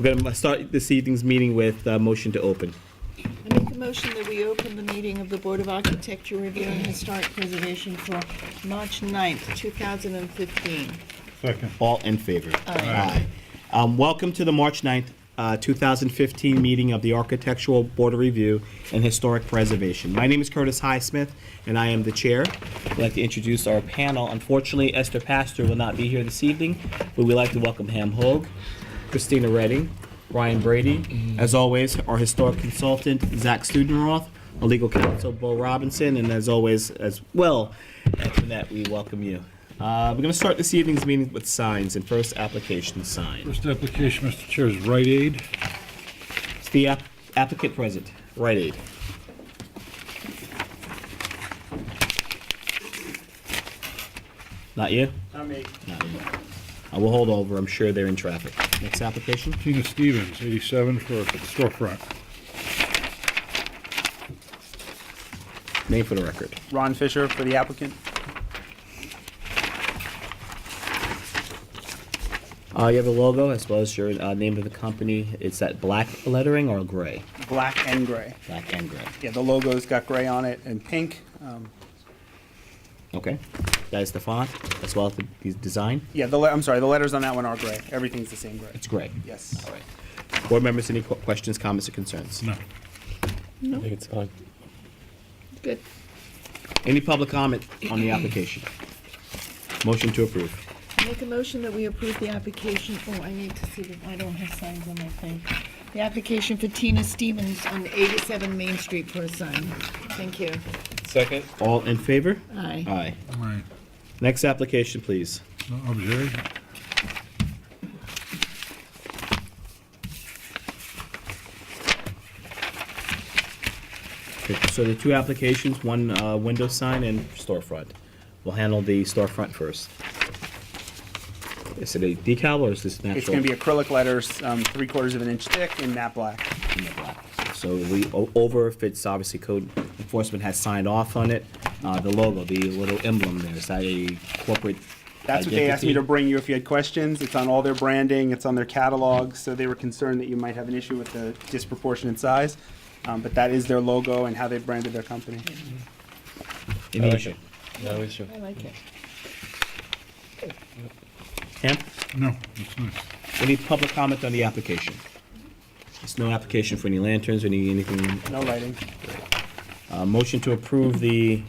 We're going to start this evening's meeting with a motion to open. I make a motion that we open the meeting of the Board of Architecture Review and Historic Preservation for March 9th, 2015. Second. All in favor? Aye. Welcome to the March 9th, 2015 meeting of the Architectural Board of Review and Historic Preservation. My name is Curtis Highsmith, and I am the chair. I'd like to introduce our panel. Unfortunately, Esther Pastor will not be here this evening, but we'd like to welcome Ham Hogue, Christina Redding, Brian Brady, as always, our historic consultant, Zach Studenroth, our legal counsel, Bo Robinson, and as always, as well, after that, we welcome you. We're going to start this evening's meeting with signs, and first application sign. First application, Mr. Chair, is Rite Aid. It's the applicant present, Rite Aid. Not you? Not me. Not you. I will hold over, I'm sure they're in traffic. Next application? Tina Stevens, 87 for a storefront. Name for the record. Ron Fisher for the applicant. You have a logo as well as your name of the company. Is that black lettering or gray? Black and gray. Black and gray. Yeah, the logo's got gray on it and pink. Okay. That is the font as well as the design? Yeah, I'm sorry, the letters on that one are gray. Everything's the same gray. It's gray. Yes. All right. Board members, any questions, comments, or concerns? No. No, I think it's fine. good. Any public comment on the application? Motion to approve. I make a motion that we approve the application, oh, I need to see that, I don't have signs on my thing. The application for Tina Stevens on 87 Main Street for a sign. Thank you. Second? All in favor? Aye. Aye. All right. Next application, please. No objection. Okay, so the two applications, one window sign and storefront. We'll handle the storefront first. Is it a decal or is this natural? It's going to be acrylic letters, 3/4 of an inch thick in matte black. In the black. So we over, if it's obviously code enforcement has signed off on it, the logo, the little emblem there, is that a corporate That's what they asked me to bring you if you had questions. It's on all their branding, it's on their catalog, so they were concerned that you might have an issue with the disproportionate size. But that is their logo and how they branded their company. Any I like issue? it. No issue. I like it. Ham? No, it's nice. Any public comment on the application? There's no application for any lanterns, anything. No lighting. Motion to approve the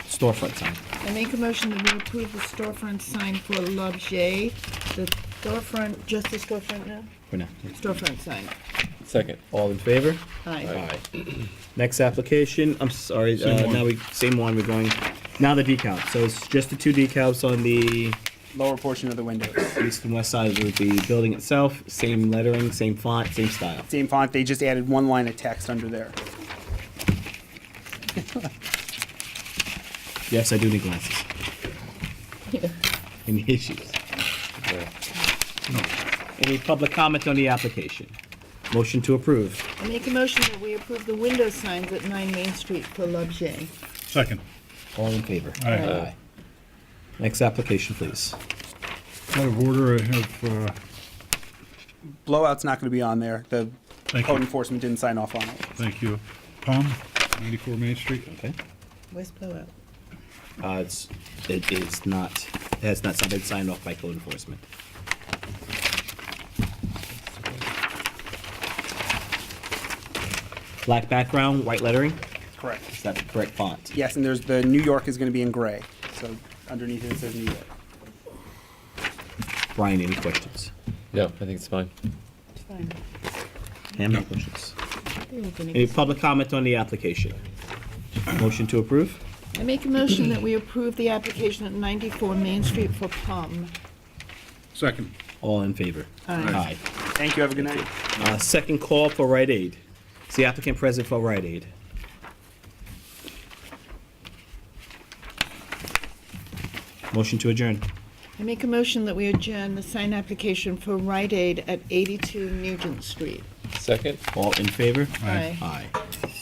storefront sign. I make a motion that we approve the storefront sign for L'Objet. The storefront, just the storefront now? For now. Storefront sign. Second. All in favor? Aye. Next application, I'm sorry, Same one. now same one, we're going, now the decal. So it's just the two decals on the Lower portion of the windows. east and west side of the building itself, same lettering, same font, same style. Same font, they just added one line of text under there. Yes, I do need glasses. Any issues? Any public comment on the application? Motion to approve. I make a motion that we approve the window signs at 9 Main Street for L'Objet. Second. All in favor? Aye. Next application, please. Out of order, I have, Blowout's not going to be on there. The Thank code you. enforcement didn't sign off on it. thank you, Palm, 94 Main Street. Okay. Where's Blowout? It is not, it has not been signed off by code enforcement. Black background, white lettering, Correct. is that the correct font? Yes, and there's the New York is going to be in gray. So underneath it says New York. Brian, any questions? No, I think it's fine. It's fine. Ham, any questions? The opening. Any public comment on the application? Motion to approve? I make a motion that we approve the application at 94 Main Street for PUM. Second. All in favor? Aye. Thank you. Have a good night. Second call for Rite Aid. Is the applicant present for Rite Aid? Motion to adjourn. I make a motion that we adjourn the sign application for Rite Aid at 82 Nugent Street. Second? All in favor? Aye. Aye.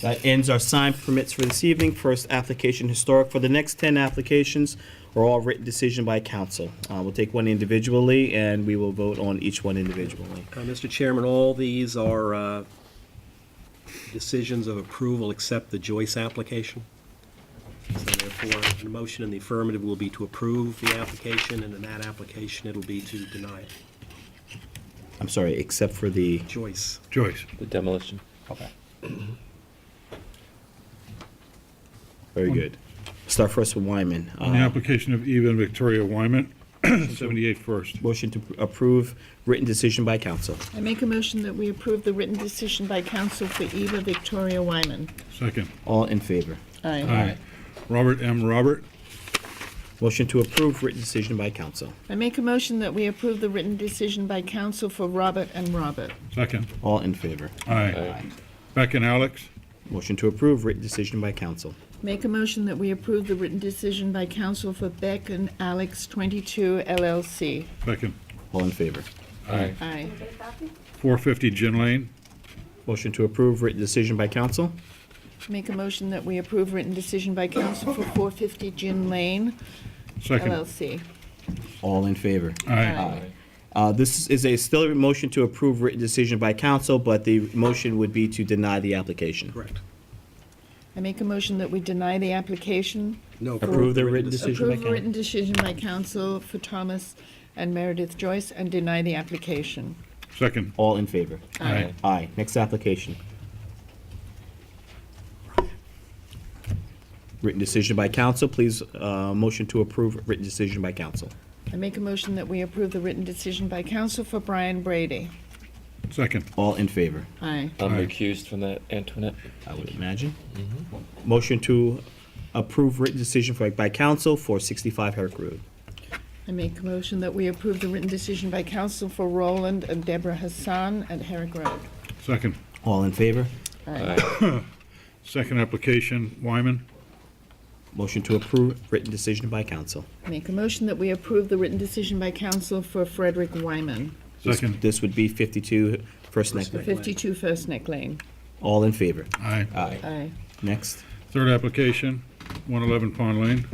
That ends our sign permits for this evening. First application historic. For the next 10 applications, or all written decision by council. We'll take one individually, and we will vote on each one individually. Mr. Chairman, all these are decisions of approval except the Joyce application. So therefore, the motion in the affirmative will be to approve the application, and in that application, it'll be to deny it. I'm sorry, except for the, Joyce. Joyce. The demolition. okay. Very good. Start first with Wyman. On the application of Eva and Victoria Wyman, 78 First. Motion to approve written decision by council. I make a motion that we approve the written decision by council for Eva Victoria Wyman. Second. All in favor? Aye. Aye. Robert M. Robert. Motion to approve written decision by council. I make a motion that we approve the written decision by council for Robert and Robert. Second. All in favor? Aye. Beck and Alex. Motion to approve written decision by council. Make a motion that we approve the written decision by council for Beck and Alex 22 LLC. Second. All in favor? Aye. Aye. 450 Gin Lane. Motion to approve written decision by council. Make a motion that we approve written decision by council for 450 Gin Lane Second. LLC. All in favor? Aye. This is still a motion to approve written decision by council, but the motion would be to deny the application. Correct. I make a motion that we deny the application. No. Approve the written decision by Approve council. written decision by council for Thomas and Meredith Joyce and deny the application. Second. All in favor? Aye. Aye. Next application. Written decision by council, please, motion to approve written decision by council. I make a motion that we approve the written decision by council for Brian Brady. Second. All in favor? Aye. I'm Aye. recused from that, Antoinette. I would imagine. Motion to approve written decision by council for 65 Herrick Road. I make a motion that we approve the written decision by council for Roland and Deborah Hassan at Herrick Road. Second. All in favor? Aye. Second application, Wyman. Motion to approve written decision by council. Make a motion that we approve the written decision by council for Frederick Wyman, Second. This would be 52 First Neck Lane. 52 First Neck Lane. All in favor? Aye. Aye. Aye. Next, Third application, 111 Pond Lane.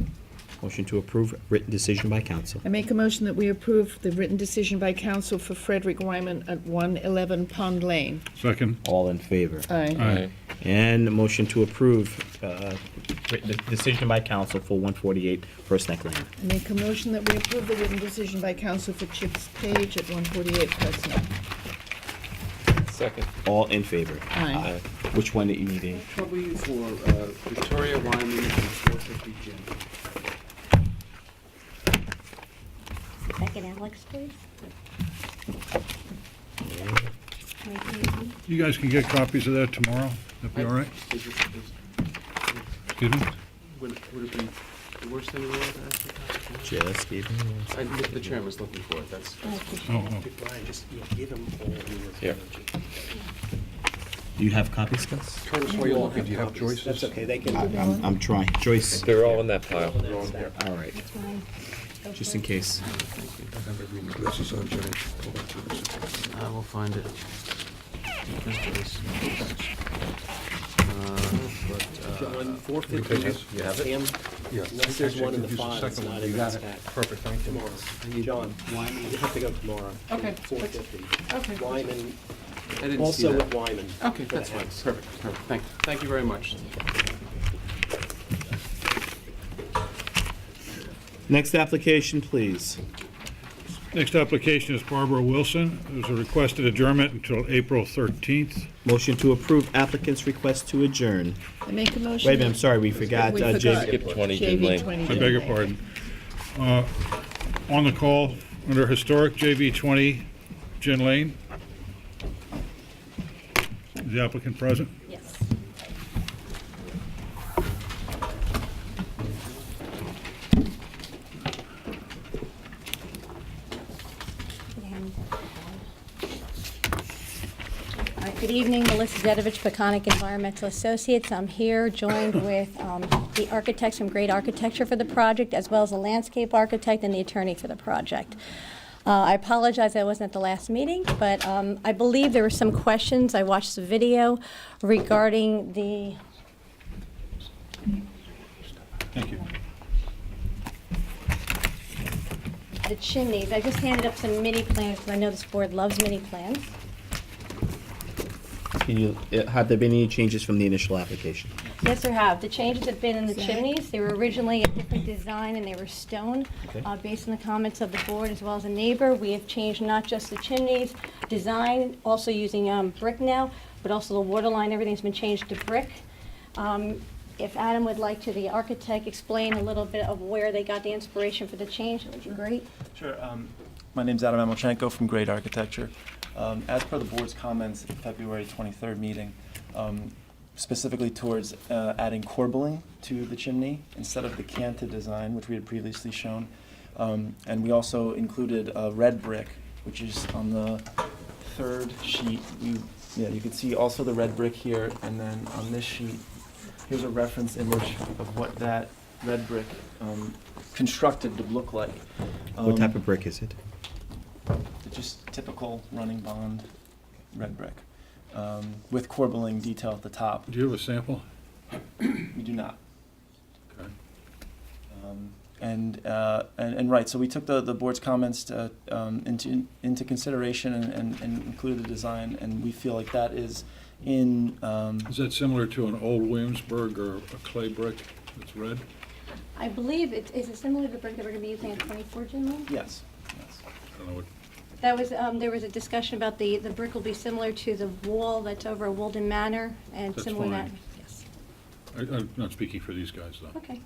motion to approve written decision by council. I make a motion that we approve the written decision by council for Frederick Wyman at 111 Pond Lane. Second. All in favor? Aye. Aye. And motion to approve written decision by council for 148 First Neck Lane. I make a motion that we approve the written decision by council for Chips Page at 148 First Neck. Second. All in favor? Aye. Which one that you need, Dave? Probably for Victoria Wyman and 450 Gin. Second, Alex, please. You guys can get copies of that tomorrow. That'd be all right? Excuse me? Would it be the worst thing in the world to ask for copies? Just gave me one. The chairman's looking for it, that's. Oh, Brian, just give him all yours. Here. Do you have copies, Gus? Curtis, while you're looking, do you have Joyce's? That's okay, they can. I'm trying. Joyce, They're all in that pile. all right, just in case. This is on Joyce. I will find it. There's Joyce. John, 450. You have it? Sam, Yeah. unless there's one in the file, it's not in that stack. Perfect, thank you. Tomorrow. John, you have to go tomorrow. Okay. 450. Okay. Wyman, I didn't see also that. with Wyman. Okay, that's fine, perfect. Thank you very much. Next application, please. Next application is Barbara Wilson. There's a requested adjournment until April 13th. Motion to approve applicant's request to adjourn. I make a motion. Wait a minute, I'm sorry, we forgot. We JV. forgot. Skip 20 Gin JV Lane. 20 I Gin beg your Lane. pardon. On the call, under Historic, JV 20 Gin Lane. Is the applicant present? Yes. All right, good evening, Melissa Dedovich, Peconic Environmental Associates. I'm here joined with the architects from Great Architecture for the project, as well as a landscape architect and the attorney for the project. I apologize I wasn't at the last meeting, but I believe there were some questions. I watched the video regarding the Thank you. the chimneys. I just handed up some mini plans, because I know this board loves mini plans. Have there been any changes from the initial application? Yes, there have. The changes have been in the chimneys. They were originally a different design, and they were stone. Okay. Based on the comments of the board as well as a neighbor, we have changed not just the chimneys design, also using brick now, but also the water line, everything's been changed to brick. If Adam would like to, the architect, explain a little bit of where they got the inspiration for the change, it would be great. Sure. My name's Adam Amolchenko from Great Architecture. As per the board's comments at the February 23rd meeting, specifically towards adding corbelling to the chimney instead of the canted design, which we had previously shown. And we also included red brick, which is on the third sheet. You can see also the red brick here, and then on this sheet, here's a reference image of what that red brick constructed to look like. What type of brick is it? Just typical running bond red brick with corbelling detail at the top. Do you have a sample? We do not. Okay. And right, so we took the board's comments into consideration and included the design, and we feel like that is in. Is that similar to an old Williamsburg or a clay brick that's red? I believe is it similar to the brick that we're going to be using at 24 Gin Lane? Yes. I don't know what. That was, there was a discussion about the brick will be similar to the wall that's over Walden Manor and That's similar to that. fine. Yes. I'm not speaking for these guys, though. Okay.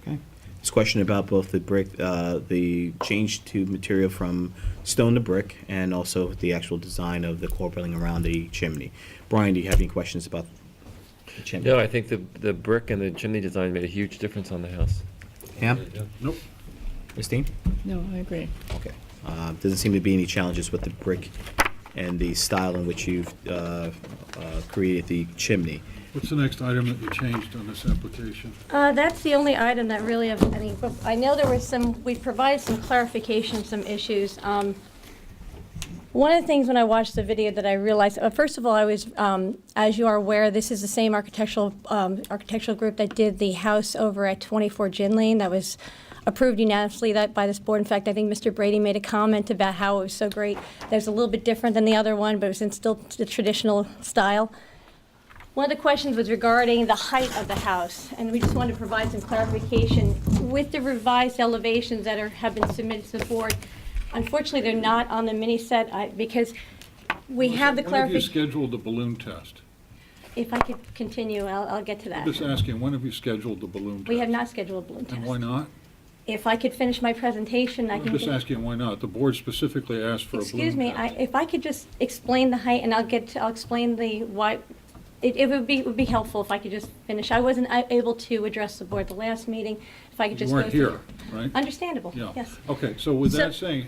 Okay. This question about both the brick, the change to material from stone to brick, and also the actual design of the corbelling around the chimney. Brian, do you have any questions about the chimney? No, I think the brick and the chimney design made a huge difference on the house. Ham? Nope. Christine? No, I agree. Okay. Doesn't seem to be any challenges with the brick and the style in which you've created the chimney. What's the next item that you changed on this application? That's the only item that really of any, I know there was we provided some clarification, some issues. One of the things when I watched the video that I realized, first of all, I was, as you are aware, this is the same architectural group that did the house over at 24 Gin Lane that was approved unanimously by this board. In fact, I think Mr. Brady made a comment about how it was so great that it's a little bit different than the other one, but it was in still the traditional style. One of the questions was regarding the height of the house, and we just wanted to provide some clarification. With the revised elevations that have been submitted to the board, unfortunately, they're not on the mini set because we have the When have you clarification. scheduled the balloon test? If I could continue, I'll get to that. I'm just asking, when have you scheduled the balloon test? We have not scheduled a balloon And why test. not? If I could finish my presentation, I I'm can. just asking why not. The board specifically asked for a balloon test. Excuse me, if I could just explain the height, and I'll explain the why. It would be helpful if I could just finish. I wasn't able to address the board at the last meeting. If I could You just weren't go through. here, right? Understandable, Yeah. yes. Okay, so with So- that saying,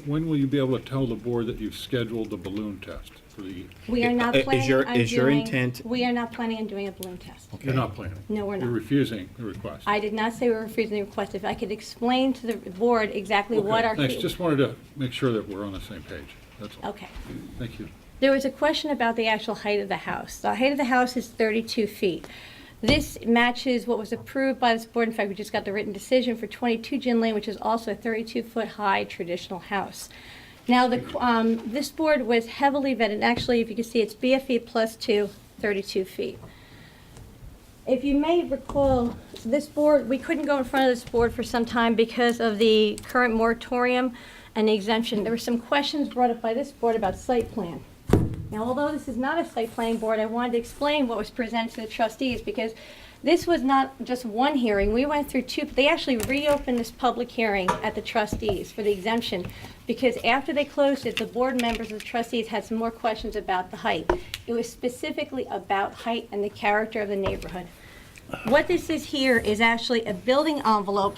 when will you be able to tell the board that you've scheduled the balloon test for the, We are not Is planning your- on is your doing- intent- We are not planning on doing a balloon test. you're not planning? No, we're You're not. refusing the request? I did not say we were refusing the request. If I could explain to the board exactly what Okay, our. thanks. Just wanted to make sure that we're on the same page. That's all. Okay. Thank you. There was a question about the actual height of the house. The height of the house is 32 feet. This matches what was approved by this board. In fact, we just got the written decision for 22 Gin Lane, which is also a 32-foot high traditional house. Now, this board was heavily vetted. Actually, if you can see, it's BFE plus 2, 32 feet. If you may recall, this board, we couldn't go in front of this board for some time because of the current moratorium and the exemption. There were some questions brought up by this board about site plan. Now, although this is not a site planning board, I wanted to explain what was presented to the trustees because this was not just one hearing. We went through two. They actually reopened this public hearing at the trustees for the exemption because after they closed it, the board members of the trustees had some more questions about the height. It was specifically about height and the character of the neighborhood. What this is here is actually a building envelope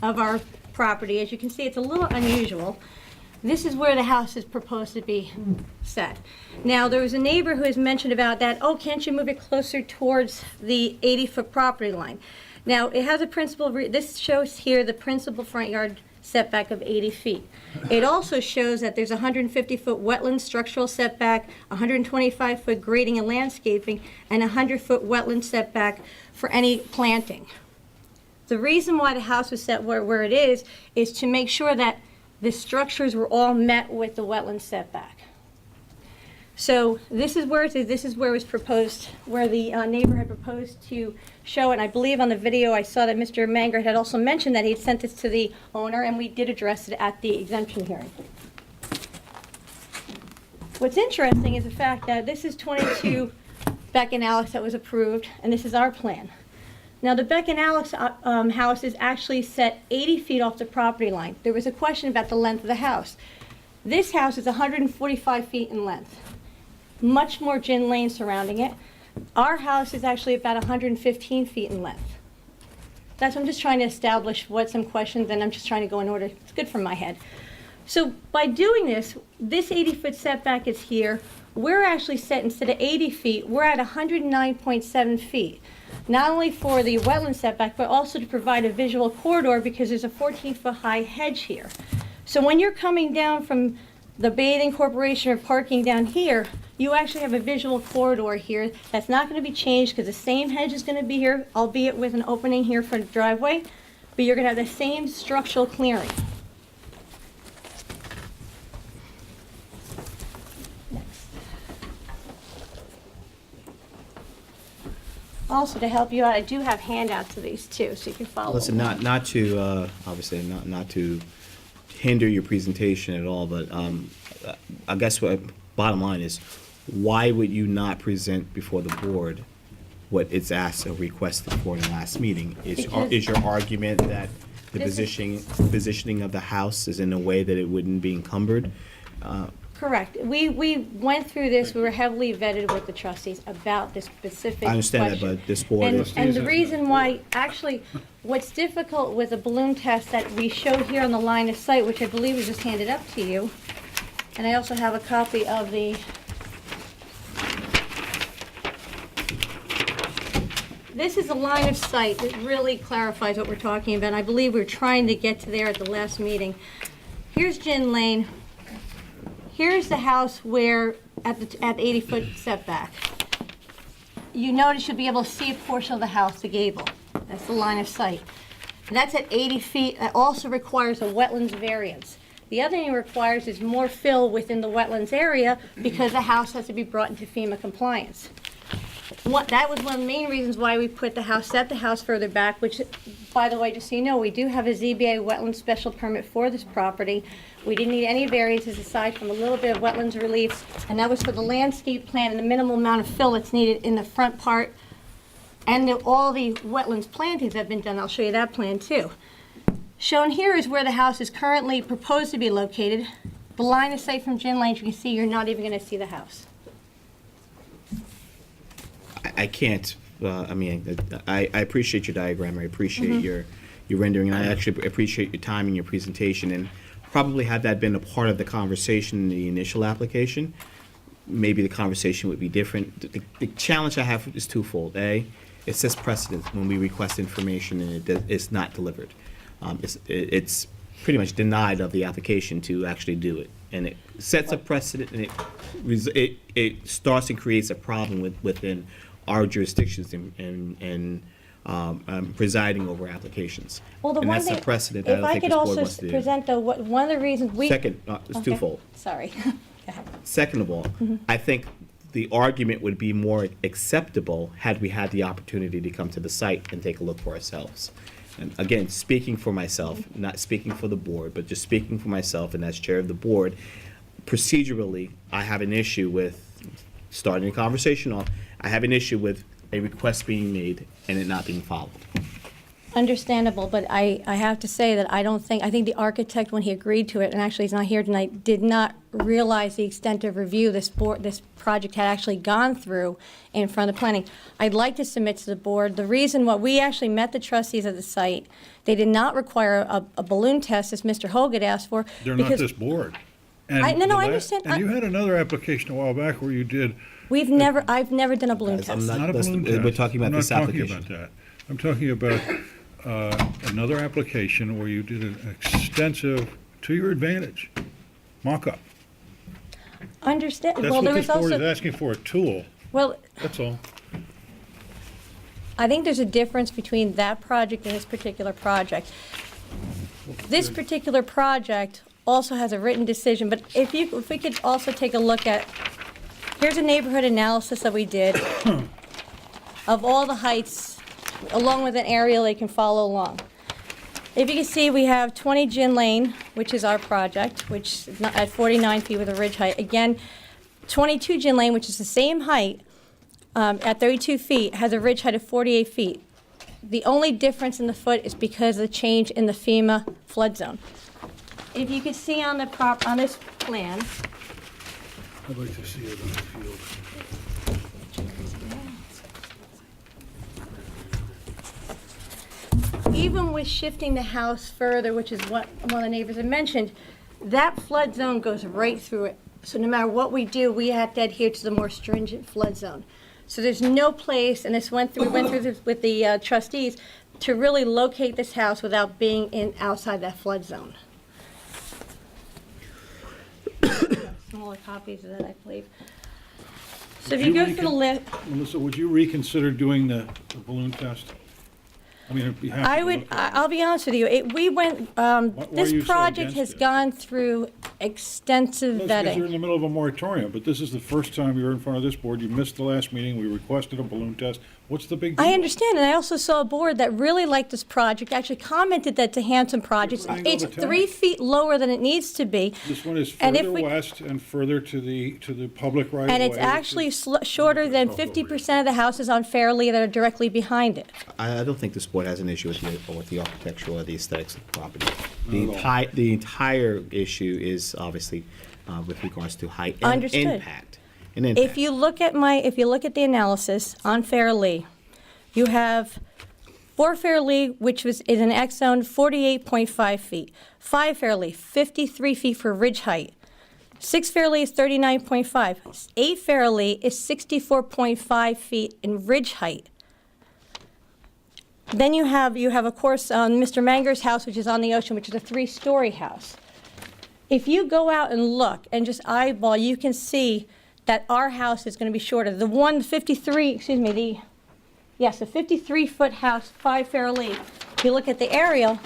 of our property. As you can see, it's a little unusual. This is where the house is proposed to be set. Now, there was a neighbor who has mentioned about that, oh, can't you move it closer towards the 80-foot property line? Now, it has a principal, this shows here the principal front yard setback of 80 feet. It also shows that there's a 150-foot wetland structural setback, 125-foot grading and landscaping, and a 100-foot wetland setback for any planting. The reason why the house was set where it is to make sure that the structures were all met with the wetland setback. So this is where it is, this is where it was proposed, where the neighbor had proposed to show it. And I believe on the video I saw that Mr. Manger had also mentioned that he had sent this to the owner, and we did address it at the exemption hearing. What's interesting is the fact that this is 22 Beck and Alex that was approved, and this is our plan. Now, the Beck and Alex house is actually set 80 feet off the property line. There was a question about the length of the house. This house is 145 feet in length, much more gin lane surrounding it. Our house is actually about 115 feet in length. That's what I'm just trying to establish what some questions, and I'm just trying to go in order. It's good for my head. So by doing this 80-foot setback is here. We're actually set, instead of 80 feet, we're at 109.7 feet. Not only for the wetland setback, but also to provide a visual corridor because there's a 14-foot high hedge here. So when you're coming down from the bathing corporation or parking down here, you actually have a visual corridor here that's not going to be changed because the same hedge is going to be here, albeit with an opening here for the driveway, but you're going to have the same structural clearing. Also, to help you out, I do have handouts of these too, so you can follow. Listen, not to, obviously, not to hinder your presentation at all, but I guess what, bottom line is, why would you not present before the board what it's asked or requested for in the last meeting? Is your argument that the positioning of the house is in a way that it wouldn't be encumbered? Correct. We went through this, we were heavily vetted with the trustees about this specific question. I understand that, but this board And the reason why, actually, what's difficult with the balloon test that we showed here on the line of sight, which I believe was just handed up to you, and I also have a copy of the, this is a line of sight that really clarifies what we're talking about. I believe we're trying to get to there at the last meeting. Here's Gin Lane. Here's the house where, at 80-foot setback. You notice you'll be able to see a portion of the house, the gable. That's the line of sight. And that's at 80 feet. That also requires a wetlands variance. The other thing it requires is more fill within the wetlands area because the house has to be brought into FEMA compliance. That was one of the main reasons why we put the house, set the house further back, which, by the way, just so you know, we do have a ZBA wetland special permit for this property. We didn't need any variances aside from a little bit of wetlands relief, and that was for the landscape plan and the minimal amount of fill that's needed in the front part. And all the wetlands plantings have been done. I'll show you that plan too. Shown here is where the house is currently proposed to be located. The line of sight from Gin Lane, you can see you're not even going to see the house. I can't, I mean, I appreciate your diagram, I appreciate your rendering, and I actually appreciate your time and your presentation, and probably had that been a part of the conversation in the initial application, maybe the conversation would be different. The challenge I have is twofold. A, it sets precedent when we request information and it's not delivered. It's pretty much denied of the application to actually do it. And it sets a precedent, and it starts and creates a problem within our jurisdictions and presiding over applications. Well, the and one that's thing, a precedent that I if don't I think could this board also wants to do. present though, one of the reasons we. Second, it's Okay. twofold. Sorry. Go ahead. Second of all, I think the argument would be more acceptable had we had the opportunity to come to the site and take a look for ourselves. And again, speaking for myself, not speaking for the board, but just speaking for myself and as chair of the board, procedurally, I have an issue with starting a conversation off. I have an issue with a request being made and it not being followed. Understandable, but I have to say that I think the architect, when he agreed to it, and actually he's not here tonight, did not realize the extent of review this project had actually gone through in front of planning. I'd like to submit to the board, the reason why we actually met the trustees at the site, they did not require a balloon test, as Mr. Hogue had asked for. They're not this board. And I the understand. And you had another application a while back where you did. I've never done a balloon Guys, test. Not a balloon test. We're talking about this application. I'm not talking about that. I'm talking about another application where you did an extensive, to your advantage, mock-up. Understand, That's well, what there this was board is also, asking for, a tool. well, That's all. I think there's a difference between that project and this particular project. This particular project also has a written decision, but if we could also take a look at, here's a neighborhood analysis that we did of all the heights, along with an aerial they can follow along. If you can see, we have 20 Gin Lane, which is our project, which is at 49 feet with a ridge height. Again, 22 Gin Lane, which is the same height, at 32 feet, has a ridge height of 48 feet. The only difference in the foot is because of the change in the FEMA flood zone. If you can see on this plan, I'd like to see it on the field. even with shifting the house further, which is what one of the neighbors had mentioned, that flood zone goes right through it. So no matter what we do, we have to adhere to the more stringent flood zone. So there's no place, and this went through this with the trustees, to really locate this house without being outside that flood zone. Smaller copies of that, I believe. So if you go through the list, Melissa, would you reconsider doing the balloon test? I mean, I'd be happy to look at it. I'll be honest with you, Why are you this so project has against it? gone through extensive No, it's because you're in vetting. the middle of a moratorium, but this is the first time you're in front of this board. You missed the last meeting. We requested a balloon test. What's the big deal? I understand, and I also saw a board that really liked this project, actually commented that the Hampton project, You're running it's over time. 3 feet lower than it needs to be. This one is And if further we- west and further to the public right of way. And it's actually shorter than 50% of the houses on Fairleigh that are directly behind it. I don't think this board has an issue with the architectural or the aesthetics of the property. Not at all. The entire issue is obviously with regards to height and Understood. impact. And impact. If you look at the analysis on Fairleigh, you have 4 Fairleigh, which is an X zone, 48.5 feet. 5 Fairleigh, 53 feet for ridge height. 6 Fairleigh is 39.5. 8 Fairleigh is 64.5 feet in ridge height. Then you have of course Mr. Manger's house, which is on the ocean, which is a 3-story house. If you go out and look and just eyeball, you can see that our house is going to be shorter. The 53-foot house, 5 Fairleigh, if you look at the aerial,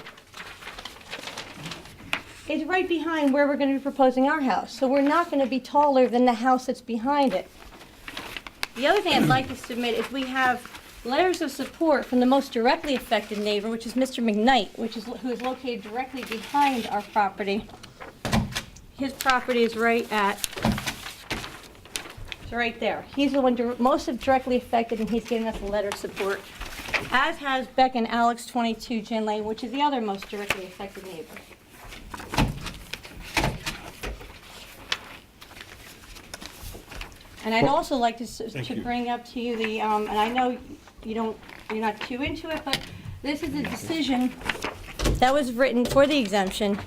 is right behind where we're going to be proposing our house. So we're not going to be taller than the house that's behind it. The other thing I'd like to submit is we have letters of support from the most directly affected neighbor, which is Mr. McKnight, who is located directly behind our property. His property is right there. He's the one most directly affected, and he's giving us a letter of support, as has Beck and Alex 22 Gin Lane, which is the other most directly affected neighbor. And I'd also like to bring up to you and I know you're not too into it, but this is a decision that was written for the exemption,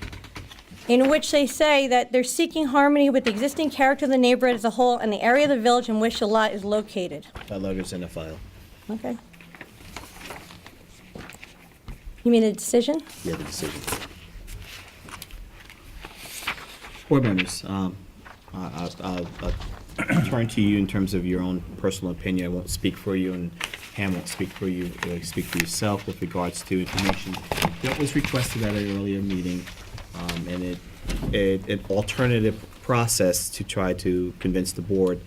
in which they say that they're seeking harmony with the existing character of the neighborhood as a whole and the area of the village in which the lot is located. That letter's in the file. Okay. You mean a decision? Yeah, the decision. Board members, I'll turn to you in terms of your own personal opinion. I won't speak for you, and Pam won't speak for you. You'll speak for yourself with regards to information that was requested at an earlier meeting, and an alternative process to try to convince the board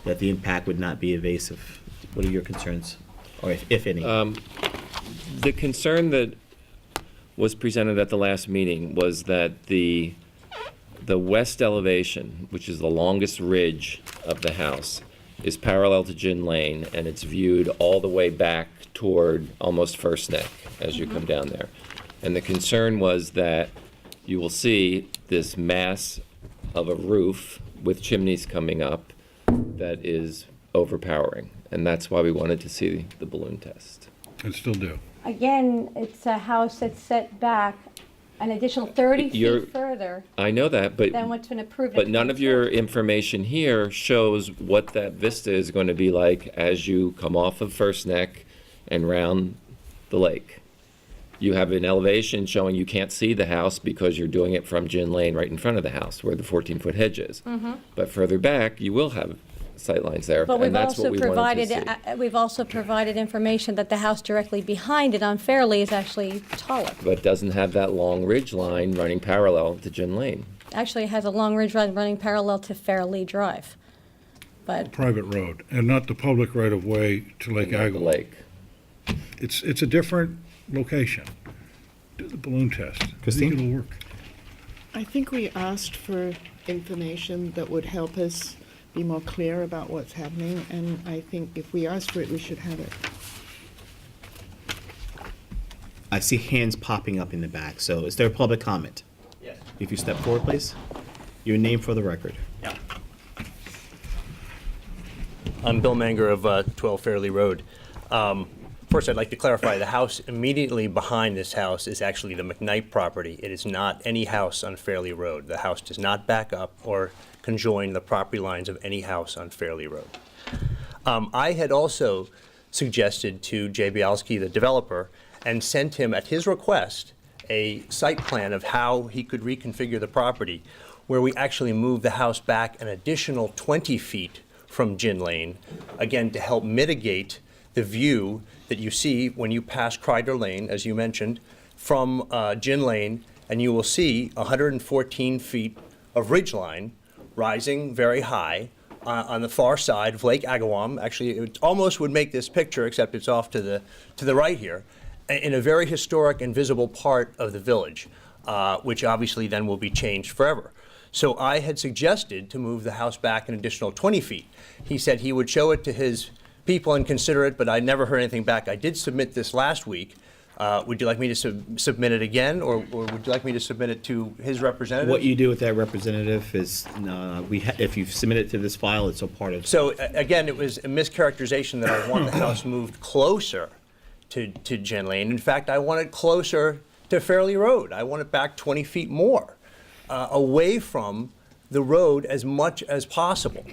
that the impact would not be evasive. What are your concerns, or if any? The concern that was presented at the last meeting was that the west elevation, which is the longest ridge of the house, is parallel to Gin Lane, and it's viewed all the way back toward almost First Neck as you come down there. And the concern was that you will see this mass of a roof with chimneys coming up that is overpowering. And that's why we wanted to see the balloon test. And still do. Again, it's a house that's set back an additional 30 You're- feet further I know that, but than what's been approved. But none of your information here shows what that vista is going to be like as you come off of First Neck and round the lake. You have an elevation showing you can't see the house because you're doing it from Gin Lane right in front of the house where the 14-foot hedge is. But further back, you will have sightlines there. But and we've that's what also we wanted to provided, see. we've also provided information that the house directly behind it on Fairleigh is actually taller. But doesn't have that long ridge line running parallel to Gin Lane. Actually, it has a long ridge line running parallel to Fairleigh Drive. But Private road, and not the public right-of-way to Lake Not the Agawam. lake. It's a different location. Do the balloon test. I Christine? think it'll work. I think we asked for information that would help us be more clear about what's happening, and I think if we asked for it, we should have it. I see hands popping up in the back, so is there a public comment? Yes. If you step forward, please. Your name for the record. Yeah. I'm Bill Manger of 12 Fairleigh Road. First, I'd like to clarify, the house immediately behind this house is actually the McKnight property. It is not any house on Fairleigh Road. The house does not back up or conjoin the property lines of any house on Fairleigh Road. I had also suggested to Jay Bialski, the developer, and sent him, at his request, a site plan of how he could reconfigure the property, where we actually moved the house back an additional 20 feet from Gin Lane, again, to help mitigate the view that you see when you pass Kreider Lane, as you mentioned, from Gin Lane, and you will see 114 feet of ridgeline rising very high on the far side of Lake Agawam. Actually, it almost would make this picture, except it's off to the right here, in a very historic and visible part of the village, which obviously then will be changed forever. So I had suggested to move the house back an additional 20 feet. He said he would show it to his people and consider it, but I never heard anything back. I did submit this last week. Would you like me to submit it again, or would you like me to submit it to his representative? What you do with that representative is, if you submit it to this file, it's a part of. So again, it was a mischaracterization that I want the house moved closer to Gin Lane. In fact, I want it closer to Fairleigh Road. I want it back 20 feet more, away from the road as much as possible.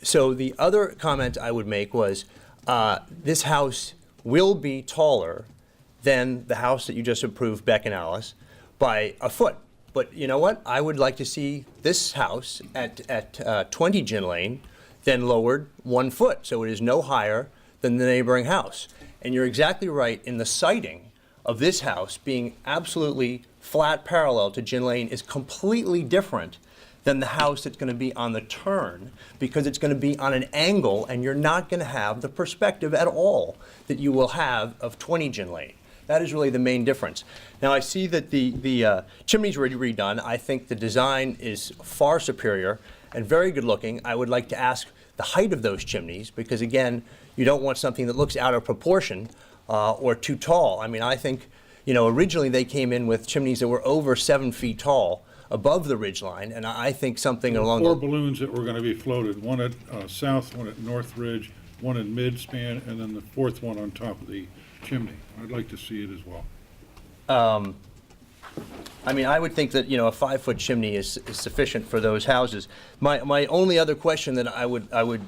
So the other comment I would make was, this house will be taller than the house that you just approved, Beck and Alice, by a foot. But you know what? I would like to see this house at 20 Gin Lane then lowered 1 foot, so it is no higher than the neighboring house. And you're exactly right in the siting of this house being absolutely flat parallel to Gin Lane is completely different than the house that's going to be on the turn, because it's going to be on an angle and you're not going to have the perspective at all that you will have of 20 Gin Lane. That is really the main difference. Now I see that the chimneys were redone. I think the design is far superior and very good looking. I would like to ask the height of those chimneys, because again, you don't want something that looks out of proportion or too tall. I mean, I think, originally they came in with chimneys that were over 7 feet tall above the ridge line, and I think something along 4 balloons that were going to be floated, one at South, one at North Ridge, one at Midspan, and then the 4th one on top of the chimney. I'd like to see it as well. I mean, I would think that, a 5-foot chimney is sufficient for those houses. My only other question that I would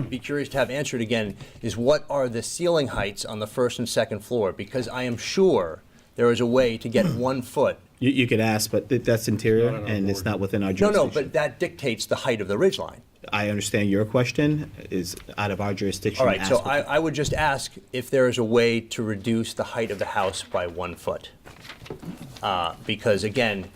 be curious to have answered again is, what are the ceiling heights on the 1st and 2nd floor? Because I am sure there is a way to get 1 foot. You could ask, but that's interior, Not on our and it's board. not within our No, jurisdiction. but that dictates the height of the ridge line. I understand your question is out of our jurisdiction. All right, to so ask what- I would just ask if there is a way to reduce the height of the house by 1 foot. Because again,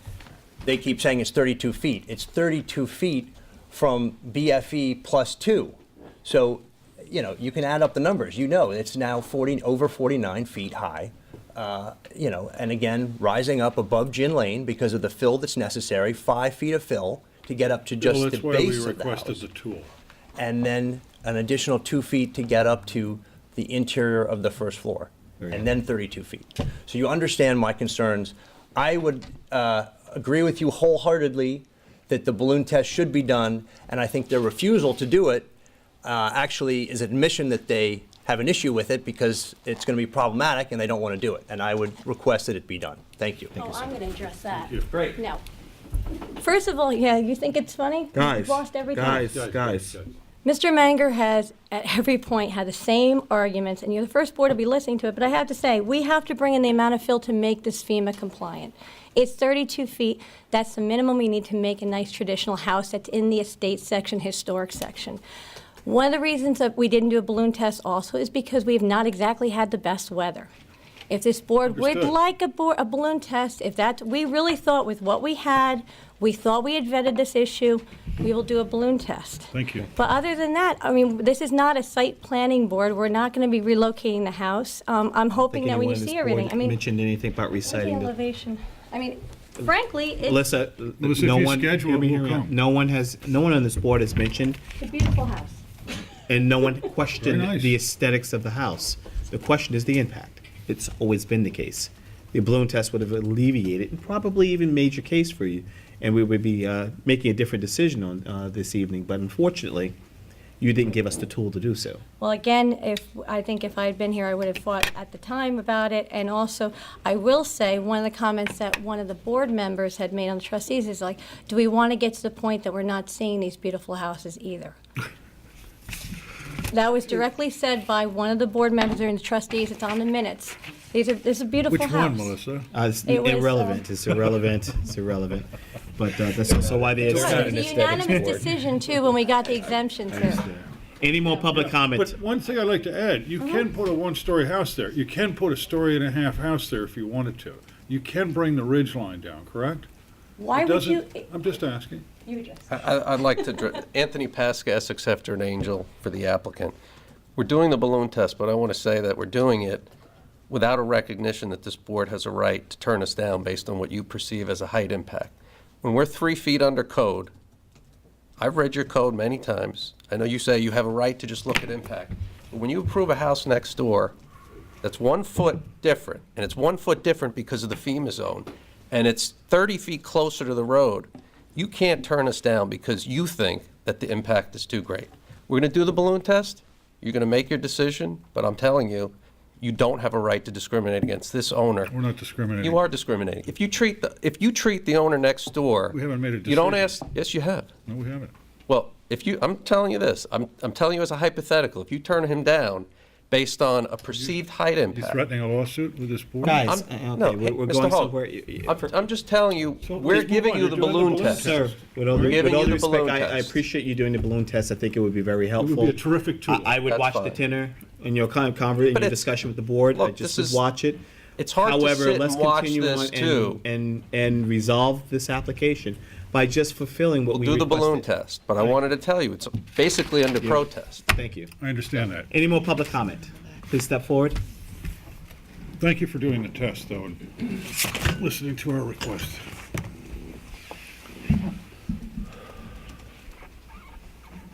they keep saying it's 32 feet. It's 32 feet from BFE plus 2. So, you can add up the numbers. It's now over 49 feet high. And again, rising up above Gin Lane because of the fill that's necessary, 5 feet of fill to get up to just Well, the that's why we base of the requested house. the tool. And then an additional 2 feet to get up to the interior of the 1st floor, and then 32 feet. So you understand my concerns. I would agree with you wholeheartedly that the balloon test should be done, and I think their refusal to do it actually is admission that they have an issue with it because it's going to be problematic and they don't want to do it. And I would request that it be done. Thank you. Oh, I'm going to address that. Thank you. Great. No. First of all, you think it's funny? Guys, You've lost everything. guys. Mr. Manger has, at every point, had the same arguments, and you're the first board to be listening to it, but I have to say, we have to bring in the amount of fill to make this FEMA compliant. It's 32 feet. That's the minimum we need to make a nice traditional house that's in the estate section, historic section. One of the reasons that we didn't do a balloon test also is because we have not exactly had the best weather. If this board would Understood. like a balloon test, if that, we really thought with what we had, we thought we had vetted this issue, we will do a balloon test. Thank you. But other than that, I mean, this is not a site planning board. We're not going to be relocating the house. I'm hoping that when you see everything, I mean, Mentioned anything about where's the reciting the. elevation? I mean, frankly, it's Melissa, if no you one, schedule hear it, me, we'll hear me out. come. No one on this board has mentioned, a beautiful house. and no one questioned Very nice. the aesthetics of the house. The question is the impact. It's always been the case. The balloon test would have alleviated and probably even made your case for you, and we would be making a different decision on this evening. But unfortunately, you didn't give us the tool to do so. Well, again, I think if I had been here, I would have fought at the time about it. And also, I will say, one of the comments that one of the board members had made on the trustees is like, do we want to get to the point that we're not seeing these beautiful houses either? That was directly said by one of the board members and the trustees. It's on the minutes. This is a beautiful Which house. one, Melissa? It's It was, irrelevant. It's irrelevant. It's irrelevant. But that's also why the. Right, it was a unanimous decision, too, when we got the exemptions here. Any more public comment? But one thing I'd like to add, you can put a one-story house there. You can put a story-and-a-half house there if you wanted to. You can bring the ridge line down, correct? Why It would you? doesn't- I'm just asking. You address. I'd like to, Anthony Pasca, Essex Hefter and Angel for the applicant. We're doing the balloon test, but I want to say that we're doing it without a recognition that this board has a right to turn us down based on what you perceive as a height impact. When we're 3 feet under code, I've read your code many times. I know you say you have a right to just look at impact. But when you approve a house next door that's 1 foot different, and it's 1 foot different because of the FEMA zone, and it's 30 feet closer to the road, you can't turn us down because you think that the impact is too great. We're going to do the balloon test. You're going to make your decision, but I'm telling you, you don't have a right to discriminate against this owner. We're not discriminating. You are discriminating. If you treat the owner next door, We haven't made a you don't decision. ask. Yes, you have. No, we haven't. Well, I'm telling you this. I'm telling you as a hypothetical. If you turn him down based on a perceived height You impact, threatening a lawsuit with this board? Guys, no, okay, hey, we're Mr. going Hogue, somewhere. I'm just telling you, So we're let's move giving on. you You're the doing the balloon balloon test. Sir, with all We're due giving you the respect, balloon I test. appreciate you doing the balloon test. I think it would be very It helpful. would be a terrific tool. I would That's watch the fine. tenor in your in But your it's- discussion with the board. I look, just this would is- watch it. It's hard to However, sit let's and watch continue this, on too. and resolve this application by just fulfilling what We'll we do the balloon requested. test, but I wanted to tell you, it's basically under protest. Thank you. I understand that. Any more public comment? Please step forward. Thank you for doing the test, though, and listening to our request.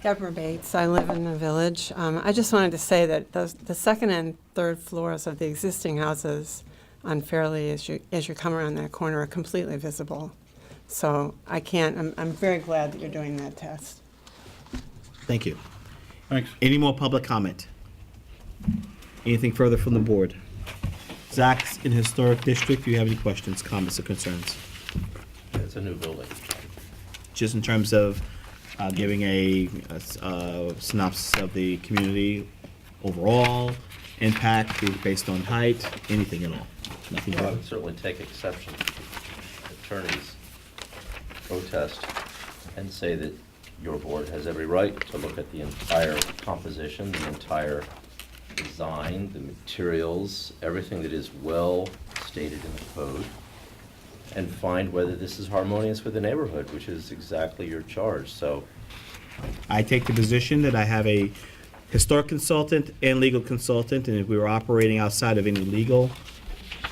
Deborah Bates, I live in the village. I just wanted to say that the second and third floors of the existing houses on Fairleigh, as you come around that corner, are completely visible. So I'm very glad that you're doing that test. Thank you. Thanks. Any more public comment? Anything further from the board? Zach's in Historic District, do you have any questions, comments, or concerns? It's a new building. Just in terms of giving a synopsis of the community overall, impact based on height, anything at all? Nothing I further? would certainly take exception to attorney's protest and say that your board has every right to look at the entire composition, the entire design, the materials, everything that is well stated in the code, and find whether this is harmonious with the neighborhood, which is exactly your charge. So I take the position that I have a historic consultant and legal consultant, and if we were operating outside of any legal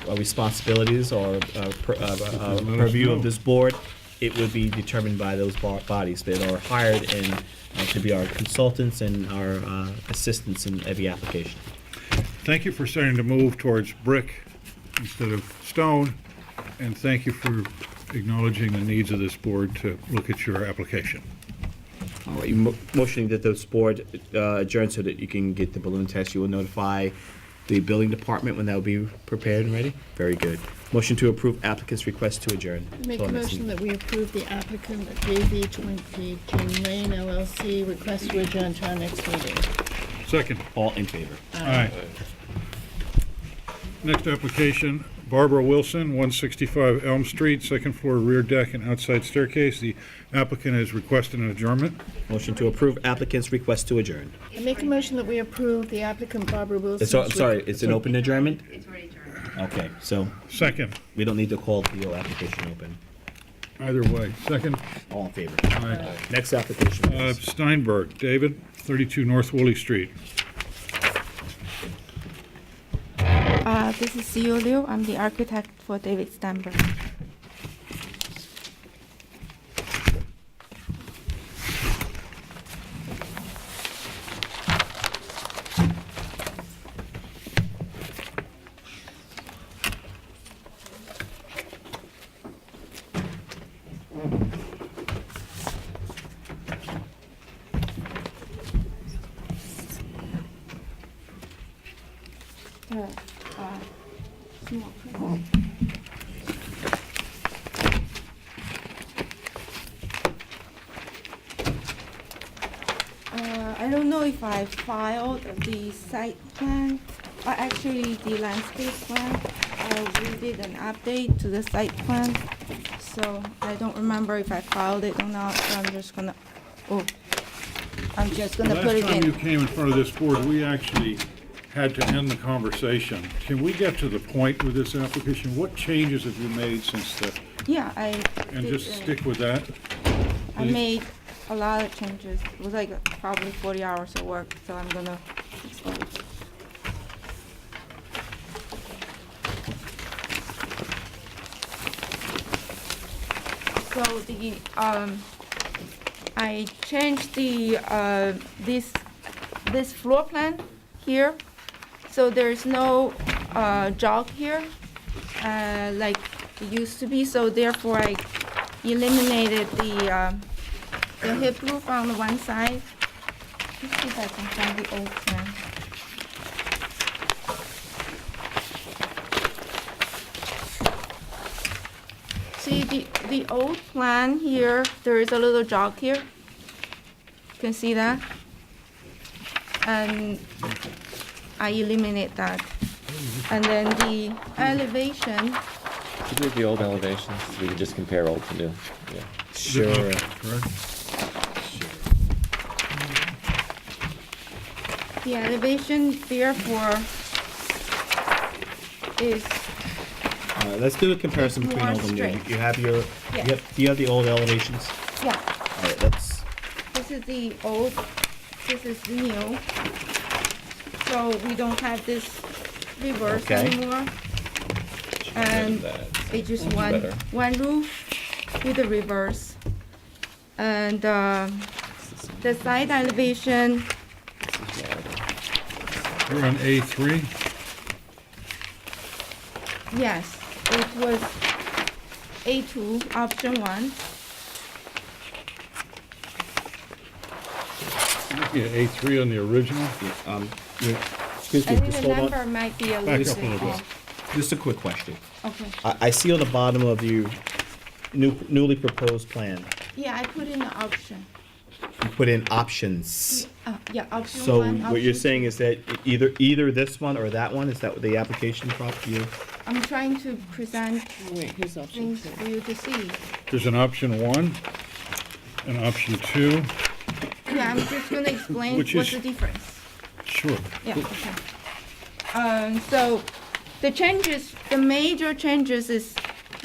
responsibilities or purview of this board, it would be determined by those bodies that are hired and to be our consultants and our assistants in every application. Thank you for starting to move towards brick instead of stone, and thank you for acknowledging the needs of this board to look at your application. All right, you motioning that this board adjourn so that you can get the balloon test. You will notify the building department when that will be prepared and ready? Very good. Motion to approve applicant's request to adjourn. Make Till a next motion meeting. that we approve the applicant JV 20 Jane Lane LLC request to adjourn to our next meeting. Second. All in favor? All right. Next application, Barbara Wilson, 165 Elm Street, second floor, rear deck and outside staircase. The applicant has requested an adjournment. Motion to approve applicant's request to adjourn. I make a motion that we approve the applicant Barbara Wilson's. I'm sorry, it's an open adjournment? It's already adjourned. Okay, so Second, we don't need to call the application open. either way. Second, All in favor? Aye. Next application, please. Steinberg, David, 32 North Woolley Street. This is Siu Liu. I'm the architect for David Steinberg. I don't know if I filed the site plan, or actually the landscape plan. We did an update to the site plan, so I don't remember if I filed it or not, so I'm just gonna put it Last time you in. came in front of this board, we actually had to end the conversation. Can we get to the point with this application? What changes have you made since the, Yeah, I and did, just stick with that? I please? made a lot of changes. It was like probably 40 hours of work, so I'm gonna explain. So I changed the this floor plan here, so there's no jog here like it used to be. So therefore, I eliminated the hip roof on the one side. Let's see if I can find the old plan. See the old plan here, there is a little jog here. You can see that? And I eliminate that. And then the elevation, Could you do the old elevations? We could just compare old to new. Yeah. Sure. Correct? the elevation therefore is, Let's do a comparison between More old and new. straight. You have your, Yeah. do you have the old elevations? yeah, All right, let's, this is the old, this is the new. So we don't have this reverse Okay. anymore. And it's just one roof with a reverse. And the side elevation, You're on A3? yes, it was A2, option 1. Looking at A3 on the original? excuse I me, think just the hold on. number might be a Back little up a bit little bit. off. Just a quick question. Okay. I see on the bottom of your newly proposed plan, Yeah, I put in the option. you put in options. Yeah, option So 1, what you're option saying 2. is that either this one or that one, is that the application prop you? I'm trying to present Wait, here's option things 2. for you to see. There's an option 1, an option 2. Yeah, I'm just gonna explain Which what's is- the difference. Sure. Yeah, okay. So the changes, the major changes is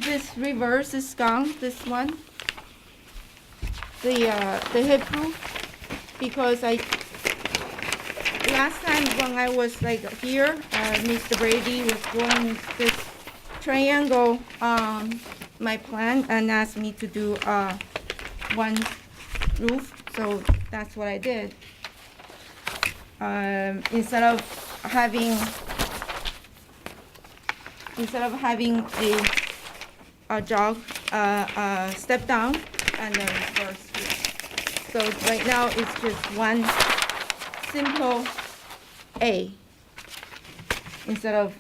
this reverse is gone, this one. The hip roof, because last time when I was like here, Mr. Brady was drawing this triangle, my plan, and asked me to do, one roof, so that's what I did. Instead of having a jog, step down and then reverse here. So right now it's just one simple A instead of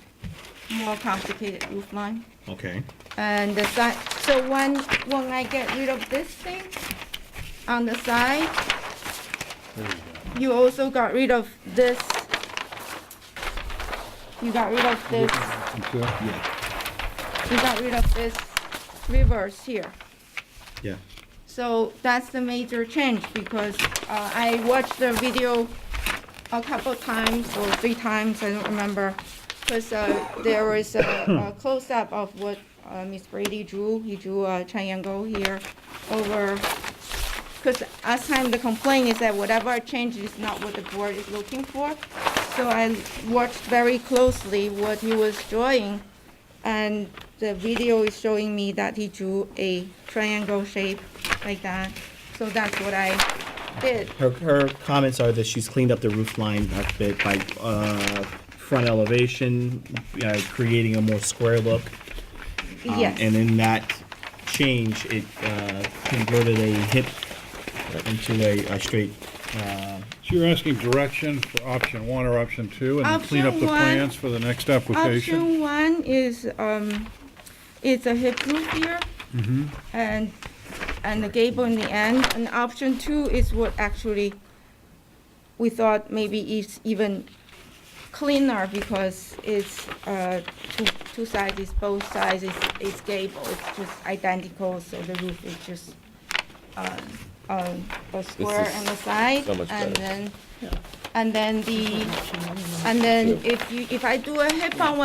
more complicated roof line. Okay. And the side, so when I get rid of this thing on the side, you also got rid of this. You got rid of this. Okay. we got rid of this reverse here. Yeah. So that's the major change because I watched the video a couple times or 3 times, I don't remember. Because there was a close-up of what Ms. Brady drew. He drew a triangle here over, because last time the complaint is that whatever I changed is not what the board is looking for. So I watched very closely what he was drawing, and the video is showing me that he drew a triangle shape like that. So that's what I did. Her comments are that she's cleaned up the roof line a bit by front elevation, creating a more square look. Yes. And in that change, it converted a hip into a straight. So you're asking direction for option 1 or option 2, and then clean up the Option one- plans for the next application? Option 1 is it's a hip roof here, and the gable in the end. And option 2 is what actually we thought maybe is even cleaner because it's two sides, both sides is gable. It's just identical, so the roof is just a square is on the side, so much and better. then if I do a hip on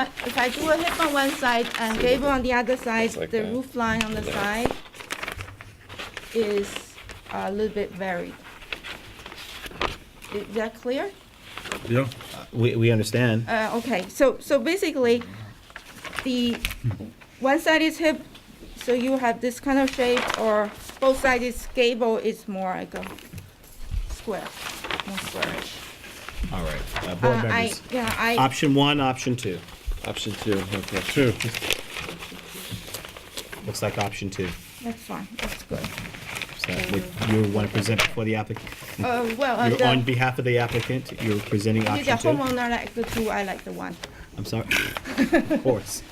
one side and gable on the other side, Just like the that. roof line on the Yeah. side is a little bit varied. Is that clear? Yeah. We understand. Okay, so basically, the one side is hip, so you have this kind of shape, or both sides is gable, it's more like a square, more squarish. All right. Board members. I Option 1, option 2. Option 2, okay. 2. Looks like option 2. that's fine, that's good. So what you want to present before the applicant? Well, You're on behalf of the applicant, you're presenting the option 2? homeowner like the 2, I like the 1. I'm sorry. Of course.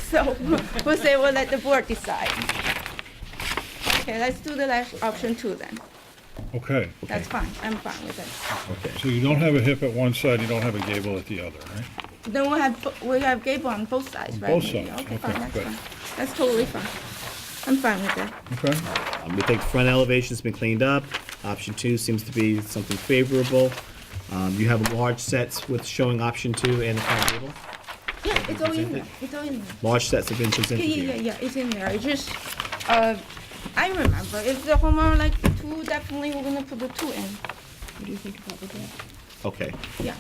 So, we'll say we'll let the board decide. Okay, let's do the last option 2 then. Okay, That's fine, I'm fine with it. Okay. so you don't have a hip at one side, you don't have a gable at the other, right? Then we have gable on both sides, On right? both Maybe. sides, Okay, okay, fine, that's good. fine. That's totally fine. I'm fine with that. Okay, We think front elevation's been cleaned up. Option 2 seems to be something favorable. You have large sets with showing option 2 and the front gable. Yeah, it's all in there, it's all in there. Large sets have been presented Yeah, here. it's in there. It's just, I remember, if the homeowner like the 2, definitely we're gonna put the 2 in. What do you think about that? Okay. Yeah.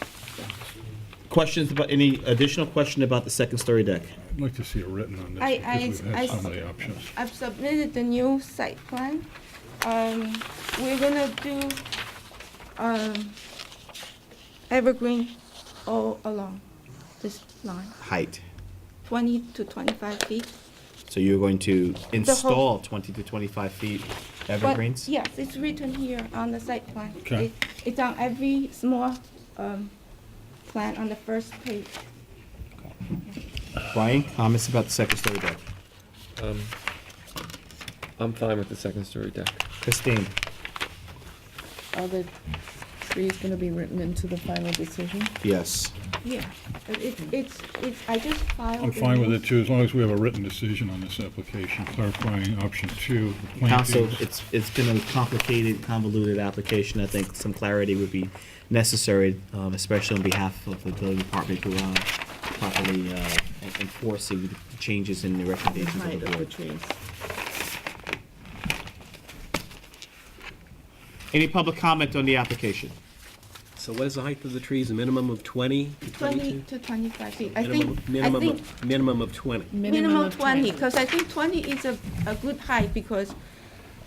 Questions about, any additional question about the second story deck? I'd like to see it written on this, I- because we've I- had so many options. I've submitted the new site plan. We're gonna do, evergreen all along this line, Height. 20 to 25 feet. So you're going to install 20 to 25 feet But evergreens? yes, it's written here on the site plan. Okay. It's on every small, plan on the first page. Brian, comments about the second story deck? I'm fine with the second story deck. Christine? Are the trees gonna be written into the final decision? Yes. Yeah, it's, I just filed. I'm the fine with new- it too, as long as we have a written decision on this application clarifying option 2. the Council, plantings. it's been a complicated, convoluted application. I think some clarity would be necessary, especially on behalf of the building department to properly enforcing the changes in the recommendations of Height the of the board. trees. Any public comment on the application? So what is the height of the trees? A minimum of 20 to 22? 20 to 25 feet. I Minimum- think, Minimum of 20. minimum of 20, because I think 20 is a good height, because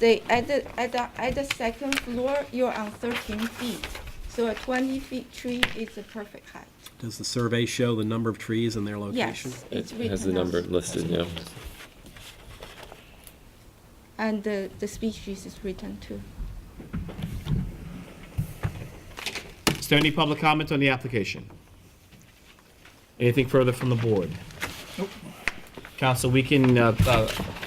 at the second floor, you're on 13 feet. So a 20-feet tree is a perfect height. Does the survey show the number of trees and their location? Yes, It it's written. has the number out. listed, yeah. And the species is written too. Is there any public comment on the application? Anything further from the board? Council, we can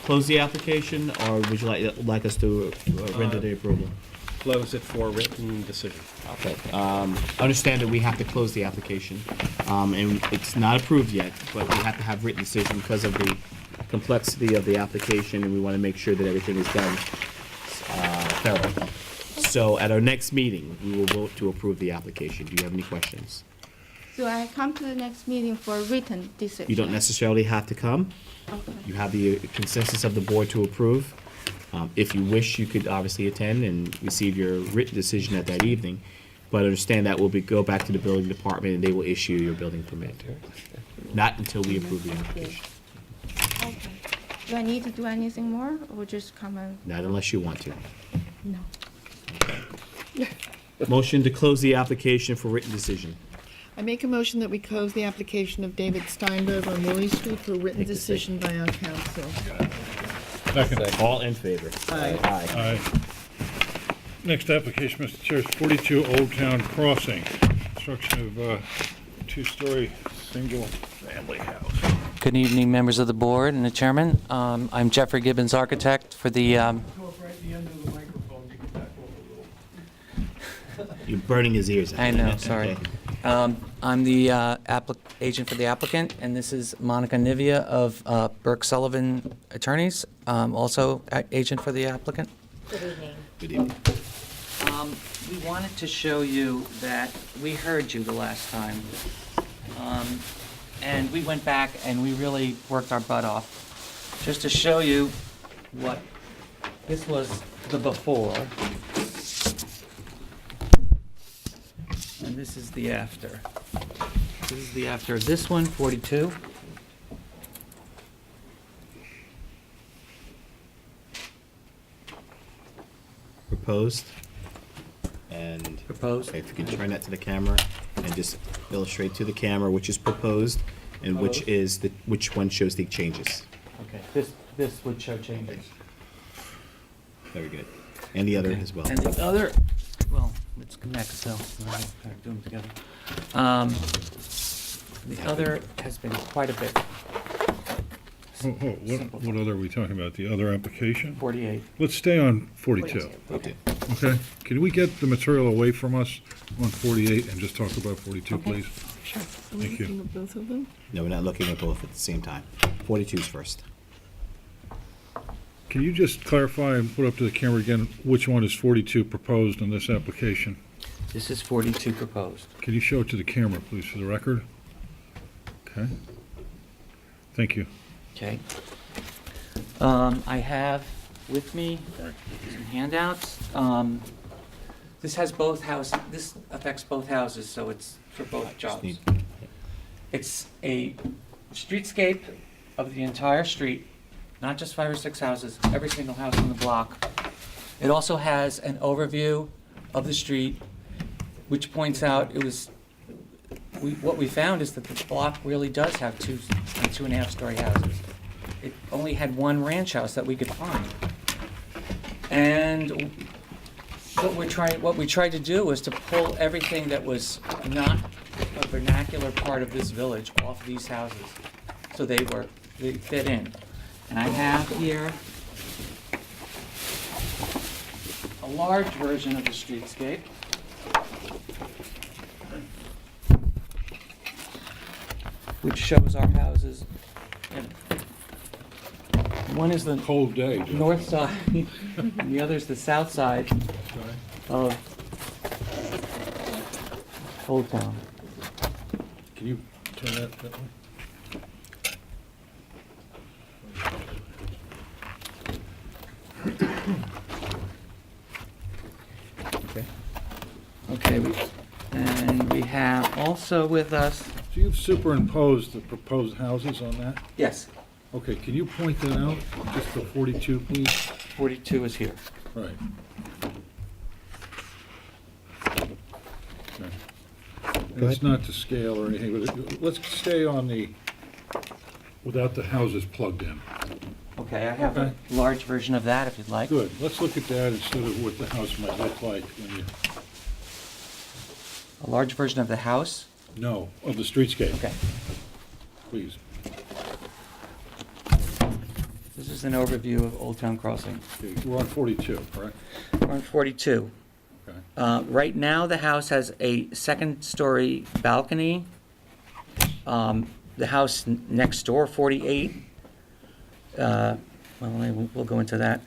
close the application, or would you like us to render the approval? close it for written decision. Okay. Understand that we have to close the application, and it's not approved yet, but we have to have written decision because of the complexity of the application, and we want to make sure that everything is done thoroughly. So at our next meeting, we will vote to approve the application. Do you have any questions? So I come to the next meeting for a written decision. You don't necessarily have to come. Okay. You have the consensus of the board to approve. If you wish, you could obviously attend and receive your written decision at that evening. But understand that will go back to the building department and they will issue your building permit. Not until we approve the application. Okay. Do I need to do anything more, or just come and? Not unless you want to. No. Motion to close the application for written decision. I make a motion that we close the application of David Steinberg on Willie Street for written decision by our council. Second. All in favor? Aye. Aye. Next application, Mr. Chair, is 42 Old Town Crossing, construction of two-story, single-family house. Good evening, members of the board and the chairman. I'm Jeffrey Gibbons, architect for the, You're burning his ears out. I know, sorry. Okay. I'm the agent for the applicant, and this is Monica Nivea of Burke Sullivan Attorneys, also agent for the applicant. Good evening. Good evening. We wanted to show you that we heard you the last time. And we went back and we really worked our butt off just to show you what this was the before. And this is the after. This is the after of this one, 42. Proposed. And Proposed. okay, if you can turn that to the camera and just illustrate to the camera which is proposed and which one shows the changes. Okay, this would show changes. Very good. And the other Okay. as well. And the other, well, let's connect, so we'll kind of do them together. The other has been quite a bit. What other are we talking about? The other application? 48. Let's stay on 42. Okay. Okay? Can we get the material away from us on 48 and just talk about 42, please? Sure. Are we Thank you. looking at both of them? No, we're not looking at both at the same time. 42's first. Can you just clarify and put up to the camera again, which one is 42 proposed in this application? This is 42 proposed. Can you show it to the camera, please, for the record? Okay. Thank you. Okay. I have with me some handouts. This has both houses, this affects both houses, so it's for both jobs. need- It's a streetscape of the entire street, not just 5 or 6 houses, every single house on the block. It also has an overview of the street, which points out what we found is that the block really does have 2.5-story houses. It only had one ranch house that we could find. And what we tried to do was to pull everything that was not a vernacular part of this village off these houses, so they fit in. And I have here a large version of the streetscape. Which shows our houses. One is the Cold day. Jeff. north side, and the other is the south side of Old Town. Can you turn that way? Okay, and we have also with us, So you've superimposed the proposed houses on that? yes, Okay, can you point that out, just for 42, please? 42 is here. Right. Okay. And it's not to scale or anything, but let's stay on the, without the houses plugged in. Okay, I have a large version of that if you'd like. Good, let's look at that instead of what the house might look like when you, A large version of the house. no, of the streetscape. Okay. Please. This is an overview of Old Town Crossing. Okay, we're on 42, correct? We're on 42. Right now, the house has a second-story balcony. The house next door, 48, well, we'll go into that.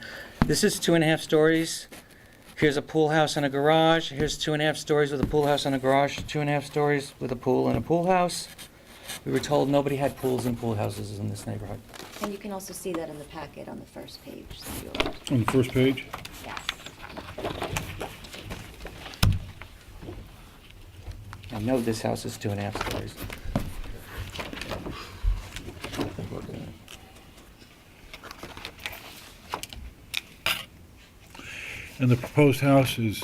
This is 2.5 stories. Here's a pool house and a garage. Here's 2.5 stories with a pool house and a garage, 2.5 stories with a pool and a pool house. We were told nobody had pools and pool houses in this neighborhood. And you can also see that in the packet on the first page. So On the first page? yes. I know this house is 2.5 stories. And the proposed house is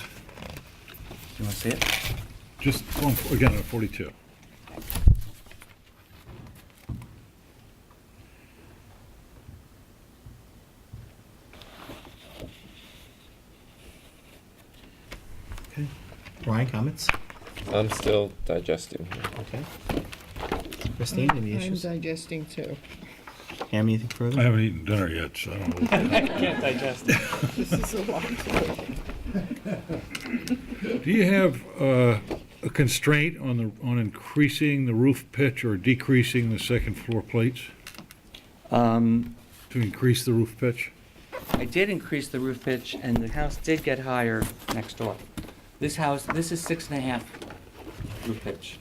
You want to see it? just, again, on 42. Okay. Ryan, comments? I'm still digesting here. Okay. Christine, any I'm issues? digesting too. Ham, anything I further? haven't eaten dinner yet, so I don't know. Can't digest it. This is a long story. Do you have a constraint on increasing the roof pitch or decreasing the second floor plates to increase the roof pitch? I did increase the roof pitch, and the house did get higher next door. This house, this is 6.5 roof pitch.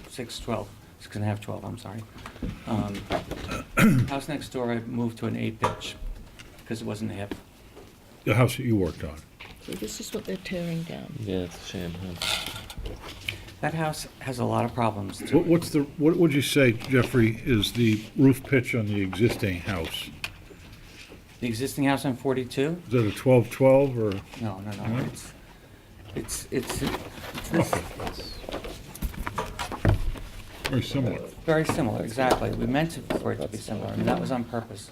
6.12, 6.5, 12, I'm sorry. House next door, I moved to an 8 pitch, because it wasn't hip. The house that you worked on? So this is what they're tearing down. Yeah, it's a sham, huh? That house has a lot of problems. What would you say, Jeffrey, is the roof pitch on the existing house? The existing house on 42? Is that a 12-12 or? No, it's this, Very similar. very similar, exactly. We meant for it to be similar, and that was on purpose.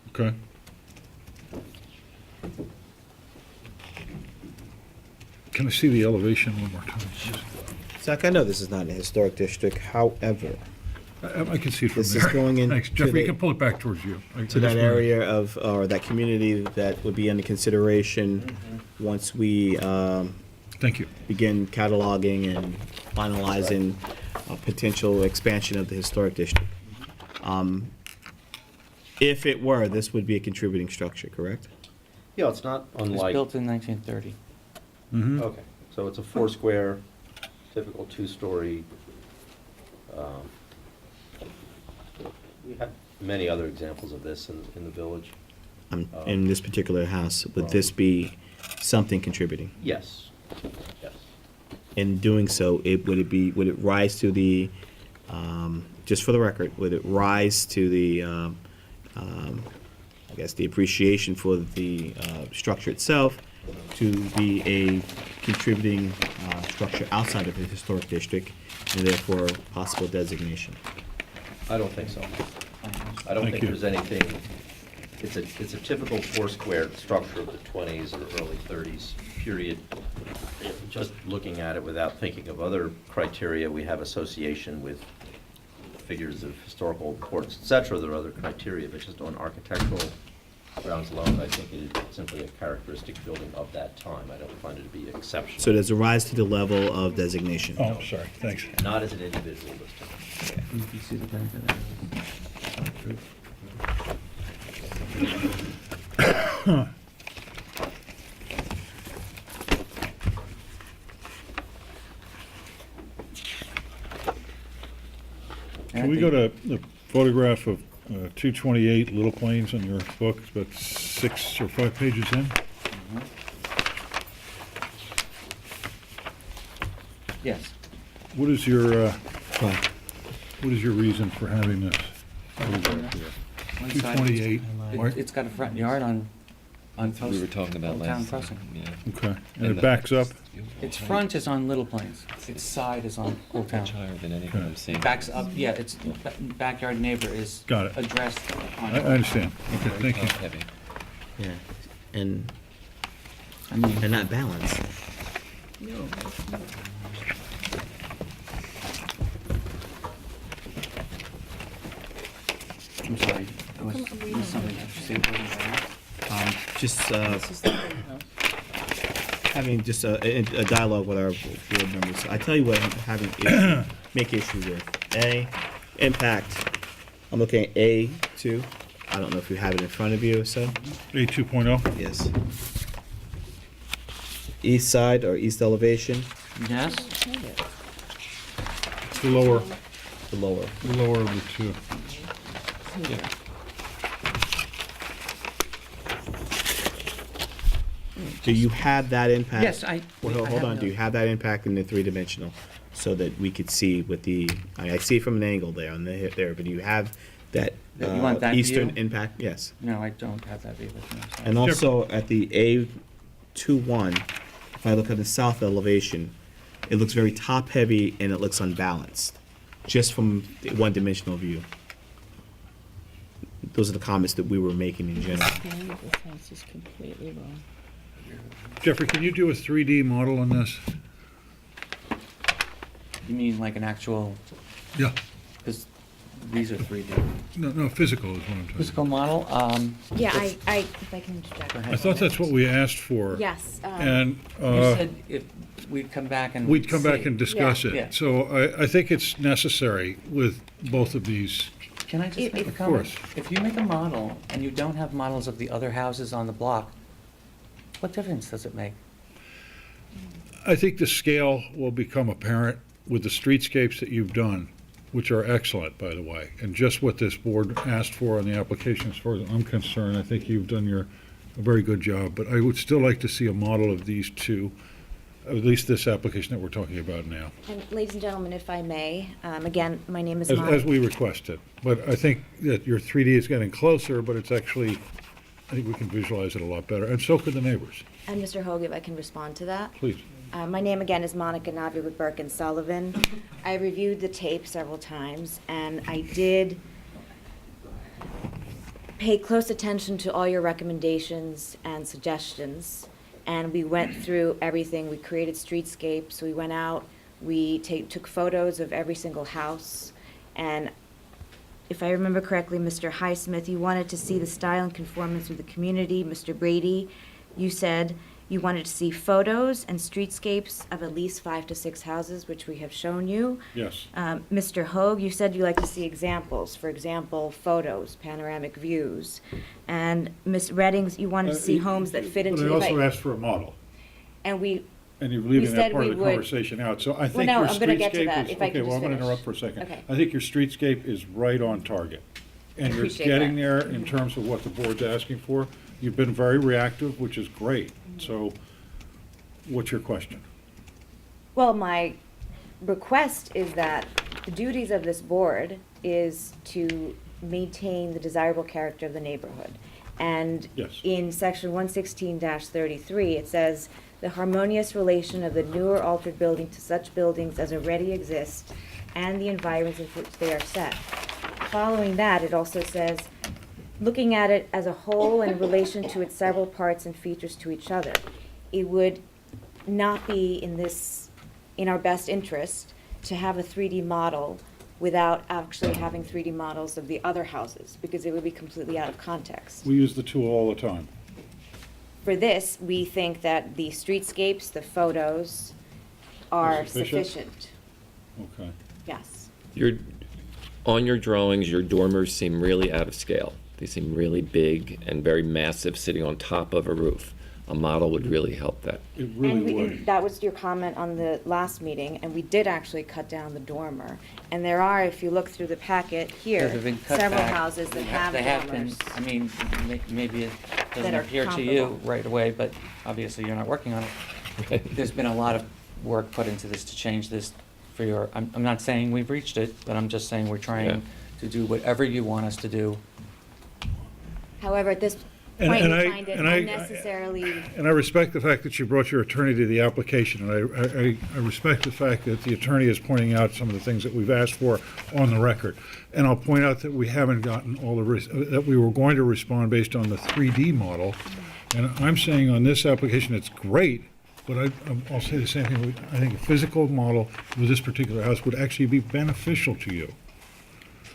Okay. Can I see the elevation one more time? Zach, I know this is not a historic district, however, I can see it from This there. is going in Thanks. to Jeffrey, the- you can pull it back towards you. to that area of, or that community that would be under consideration once we Thank you. begin cataloging and finalizing a potential expansion of the historic district. If it were, this would be a contributing structure, correct? Yeah, it's not It was unlike, built in 1930. okay, so it's a four-square, typical two-story. We have many other examples of this in the village. In this particular house, would this be something contributing? Yes, yes. In doing so, would it rise to the, just for the record, would it rise to the, I guess, the appreciation for the structure itself to be a contributing structure outside of the historic district, and therefore possible designation? I don't think so. I don't Thank think you. there's anything, it's a typical four-square structure of the 20s or early 30s period. Just looking at it without thinking of other criteria, we have association with figures of historical importance, et cetera. There are other criteria, but just on architectural grounds alone, I think it is simply a characteristic building of that time. I don't find it to be exceptional. So does it rise to the level of designation? Oh, sorry, thanks. Not as an individual listed. You can see the benefit of it. Can we go to the photograph of 228 Little Plains on your book? It's about 6 or 5 pages in. Yes. What is your, Fine. what is your reason for having this photograph here? One side, 228. It's got a front yard on We were talking about Old Town last Crossing. time, yeah. Okay, and it backs up? Its front is on Little Plains. Its side is on Old Town. Much higher than anything I'm seeing. Backs up, yeah, its backyard neighbor is Got it. addressed on. I understand. Okay, thank you. Top heavy. Yeah, and I mean, they're not balanced. No, it's not. I'm sorry. It was something I should say. Just, This is the greenhouse. having just a dialogue with our board members. I tell you what I'm having make issue with. A, impact. I'm looking at A2. I don't know if you have it in front of you or so. A 2.0? Yes. East side or east elevation, Yes? The lower, the lower. the lower of the two. Do you have that impact? Yes, I Well, hold have on, do you have that impact in the three-dimensional? So that we could see with the, I see it from an angle there on the hip there, but do you have that You want that eastern view? impact? Yes. No, I don't have that view with me. I'm sorry. And also at the A21, if I look at the south elevation, it looks very top-heavy and it looks unbalanced, just from the one-dimensional view. Those are the comments that we were making in general. This house is completely wrong. Jeffrey, can you do a 3D model on this? You mean like an actual, Yeah. because these are 3D. No, physical is what I'm talking about. Physical model, Yeah, if I can interject. I thought that's what we asked for. Yes. And you said if we'd come back and. we'd come back see. and discuss Yeah. it. So I think it's necessary with both of these. Can I just make a Of comment? course. If you make a model and you don't have models of the other houses on the block, what difference does it make? I think the scale will become apparent with the streetscapes that you've done, which are excellent, by the way, and just what this board asked for on the application, as far as I'm concerned, I think you've done a very good job, but I would still like to see a model of these two, at least this application that we're talking about now, And ladies and gentlemen, if I may, again, my name is as Monica. we requested. But I think that your 3D is getting closer, but it's actually, I think we can visualize it a lot better, and so could the neighbors. And Mr. Hoag, if I can respond to that. Please. My name again is Monica Navi with Burke and Sullivan. I reviewed the tape several times, and I did pay close attention to all your recommendations and suggestions. And we went through everything. We created streetscapes. We went out. We took photos of every single house. And if I remember correctly, Mr. Highsmith, you wanted to see the style and conformance with the community. Mr. Brady, you said you wanted to see photos and streetscapes of at least 5 to 6 houses, which we have shown you. Yes. Mr. Hoag, you said you like to see examples, for example, photos, panoramic views. And Ms. Reddings, you wanted to see homes that fit into But the... I also asked for a model, And we, and you're leaving said that part we of the would- conversation out. So I think no, your I'm gonna get to streetscape that, is, if I okay, can well, I'm just gonna finish. interrupt for a second. Okay. I think your streetscape is right on target. And you're Appreciate getting that. there in terms of what the board's asking for. You've been very reactive, which is great. So what's your question? well, my request is that the duties of this board is to maintain the desirable character of the neighborhood. And Yes. in section 116-33, it says, "The harmonious relation of the new or altered building to such buildings as already exist and the environs in which they are set." Following that, it also says, "Looking at it as a whole in relation to its several parts and features to each other." It would not be in our best interest to have a 3D model without actually having 3D models of the other houses, because it would be completely out of context. We use the tool all the time. For this, we think that the streetscapes, the photos are Sufficient? sufficient. Okay. Yes. On your drawings, your dormers seem really out of scale. They seem really big and very massive, sitting on top of a roof. A model would really help that. It And really would. that was your comment on the last meeting, and we did actually cut down the dormer. And there are, if you look through the packet here, Those have been cut several back. houses that have They have been, dormers. I mean, maybe it doesn't That are appear to you comparable. right away, but obviously you're not working on it. There's been a lot of work put into this to change this for your, I'm not saying we've reached it, but I'm just saying we're Yeah. trying to do whatever you want us to do. However, at this And- point, and we I- find it and I- unnecessarily. And I respect the fact that you brought your attorney to the application, and I respect the fact that the attorney is pointing out some of the things that we've asked for on the record. And I'll point out that we haven't gotten all that we were going to respond based on the 3D model. And I'm saying on this application, it's great, but I'll say the same thing. I think a physical model with this particular house would actually be beneficial to you.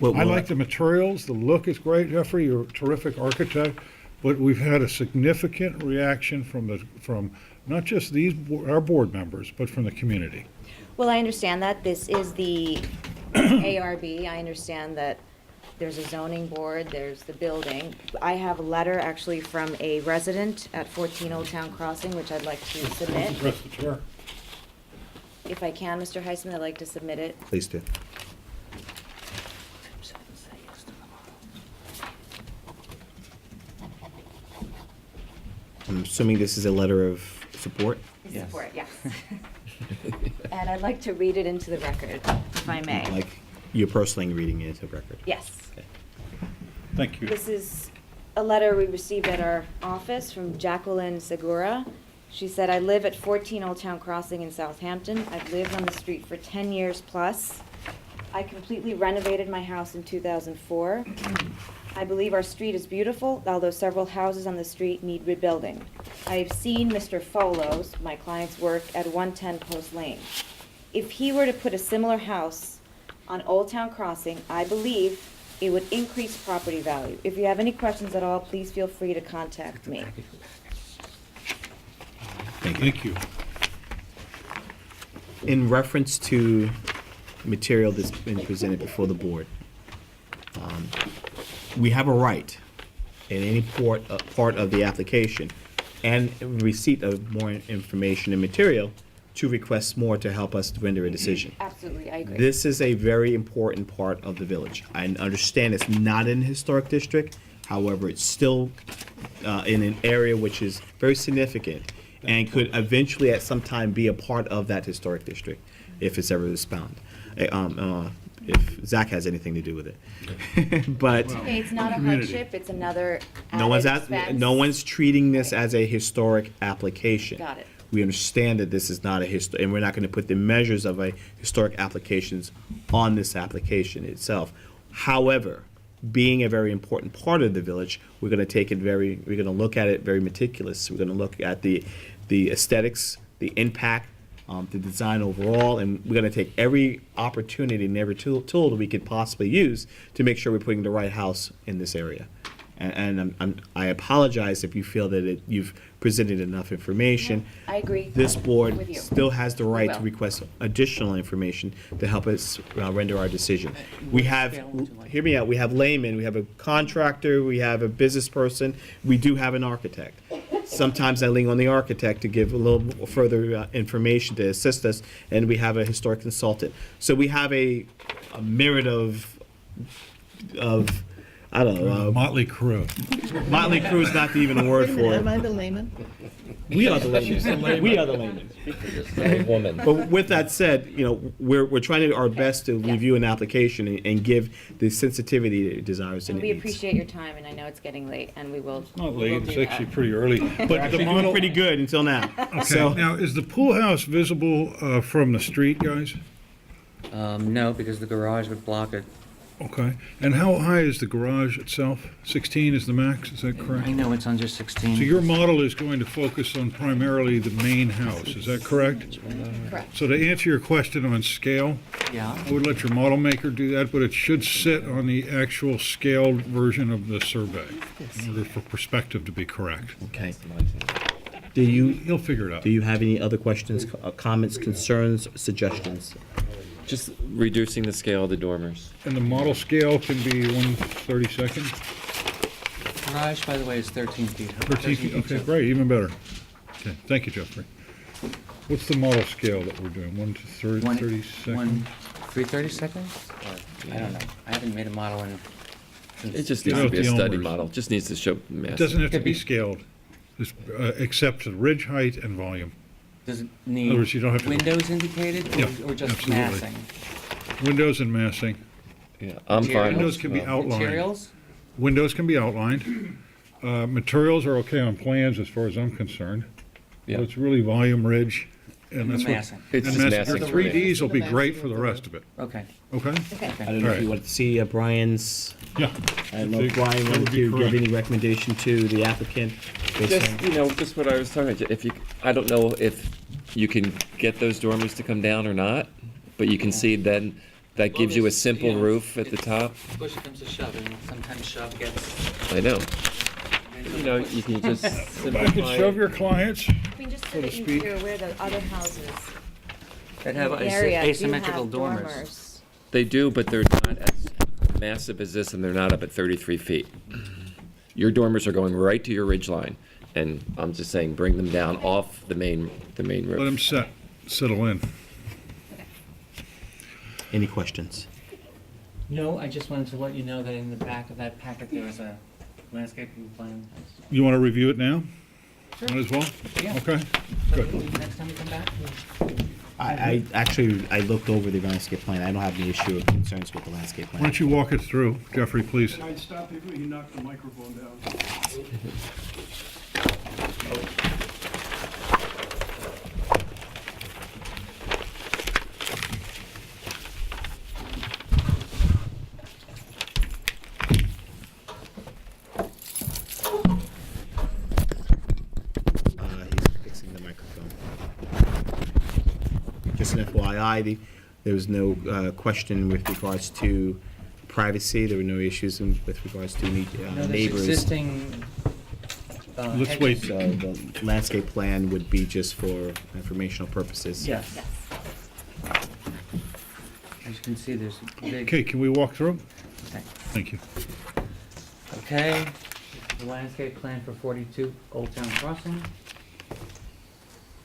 I like the materials, the look is great, Jeffrey, you're a terrific architect, but we've had a significant reaction from not just these, our board members, but from the community. Well, I understand that. This is the ARB. I understand that there's a zoning board, there's the building. I have a letter actually from a resident at 14 Old Town Crossing, which I'd like to submit. Address the chair. If I can, Mr. Heisman, I'd like to submit it. Please do. I'm assuming this is a letter of support? Yes. Support, yes. And I'd like to read it into the record, if I may. Like you're personally reading it into record? Yes. Thank you. This is a letter we received at our office from Jacqueline Segura. She said, I live at 14 Old Town Crossing in Southampton. I've lived on the street for 10 years plus. I completely renovated my house in 2004. I believe our street is beautiful, although several houses on the street need rebuilding. I've seen Mr. Folo's, my client's work, at 110 Post Lane. If he were to put a similar house on Old Town Crossing, I believe it would increase property value. If you have any questions at all, please feel free to contact me. Thank you. In reference to material that's been presented before the board, we have a right in any part of the application and receipt of more information and material to request more to help us render a decision. Absolutely, I agree. This is a very important part of the village. I understand it's not in a historic district, however, it's still in an area which is very significant and could eventually at some time be a part of that historic district if it's ever expounded. If Zach has anything to do with it. But Okay, it's not a hardship, it's another no one's added expense. no one's treating this as a historic application. Got it. We understand that this is not a and we're not going to put the measures of a historic applications on this application itself. However, being a very important part of the village, we're going to take it we're going to look at it very meticulous. We're going to look at the aesthetics, the impact, the design overall, and we're going to take every opportunity and every tool that we could possibly use to make sure we're putting the right house in this area. And I apologize if you feel that you've presented enough information. I agree. This board with you. still has the right to will. request additional information to help us render our decision. We have, hear me out, we have laymen, we have a contractor, we have a business person, we do have an architect. Sometimes I lean on the architect to give a little further information to assist us, and we have a historic consultant. So we have a myriad of I don't know. Motley crew. Motley crew is not even a word for Am it. I the layman? We are the laymen. We are the laymen. Woman. But with that said, we're trying to do our best to review an application and give the sensitivity it desires and And it we needs. appreciate your time, and I know it's getting late, and we will. Not we will late, it's do actually that. pretty early. We're But actually the doing model, pretty good until now. okay, So, now, is the pool house visible from the street, guys? No, because the garage would block it. Okay, and how high is the garage itself? 16 is the max, is that correct? I know it's under 16. So your model is going to focus on primarily the main house, is that correct? Correct. So to answer your question on scale, Yeah. I would let your model maker do that, but it should sit on the actual scaled version of the survey in order for perspective to be correct. okay. He'll figure it out. Do you have any other questions, comments, concerns, suggestions? Just reducing the scale of the dormers. And the model scale can be 1/32nd? Garage, by the way, is 13 feet. 13 feet, okay, great, even better. Okay, thank you, Jeffrey. What's the model scale that we're doing, 1 to 32nd? 3/32? I don't know. I haven't made a model in. It just You needs know to be a the study owners. model, just needs to show mass. It doesn't have to be scaled, except the ridge height and volume. Does it In need other words, you don't have to- windows indicated Yeah, or just absolutely. massing? Windows and massing. Yeah, I'm fine. Materials? Windows can be outlined. Materials? Windows can be outlined. Materials are okay on plans as far as I'm concerned. Yeah. So it's really volume, ridge, and And that's the what. massing. It's and just Your massing. 3Ds will be great for the rest of it, Okay. okay? Okay. I don't know if Alright. you want to see Brian's, Yeah. I don't know if Brian That wanted would be to give correct. any recommendation to the applicant based Just, on. just what I was talking about. If you, I don't know if you can get those dormers to come down or not, but you can see then that gives you a simple roof at the top. Push comes to shove, and sometimes shove gets. I know. You can just I can simplify shove it. your clients. I mean, just so to that speak. you're aware that other houses That in have the area do asymmetrical have dormers. They do, but they're not as massive as this, and they're not up at 33 feet. Your dormers are going right to your ridge line, and I'm just saying, bring them down off the main roof. Let them settle in. Any questions? No, I just wanted to let you know that in the back of that packet, there was a landscaping plan. You want to review it now? Sure. Might as well? Yeah. Okay, So good. next time you come back? I looked over the landscape plan. I don't have any issue or concerns with the landscape Why plan. don't you walk it through, Jeffrey, please? I'd stop you, you knocked the microphone down. He's fixing the microphone. Just an FYI, there was no question with regards to privacy. There were no issues with regards to No, there's neighbors. existing Let's hedges. wait. So the landscape plan would be just for informational purposes. Yes. As you can see, there's a big. Okay, can we walk through? Okay. Thank you. Okay, the landscape plan for 42 Old Town Crossing.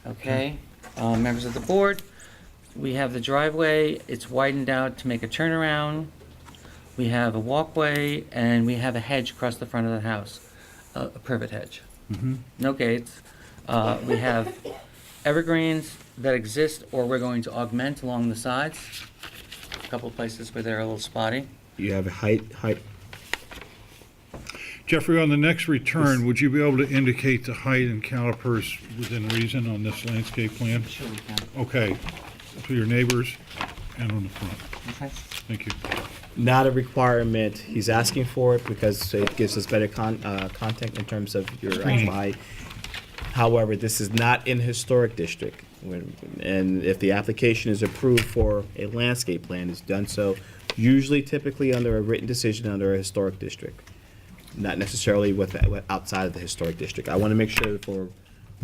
Okay, members of the board, we have the driveway, it's widened out to make a turnaround. We have a walkway, and we have a hedge across the front of the house, a privet hedge. No gates. We have evergreens that exist, or we're going to augment along the sides. A couple of places where they're a little spotty. You have a height. Jeffrey, on the next return, would you be able to indicate the height and calipers within reason on this landscape plan? Sure we can. Okay, to your neighbors and on the front. Okay. Thank you. Not a requirement. He's asking for it because it gives us better content in terms of your actual height. However, this is not in historic district. And if the application is approved for a landscape plan, it's done so usually typically under a written decision under a historic district, not necessarily with outside of the historic district. I want to make sure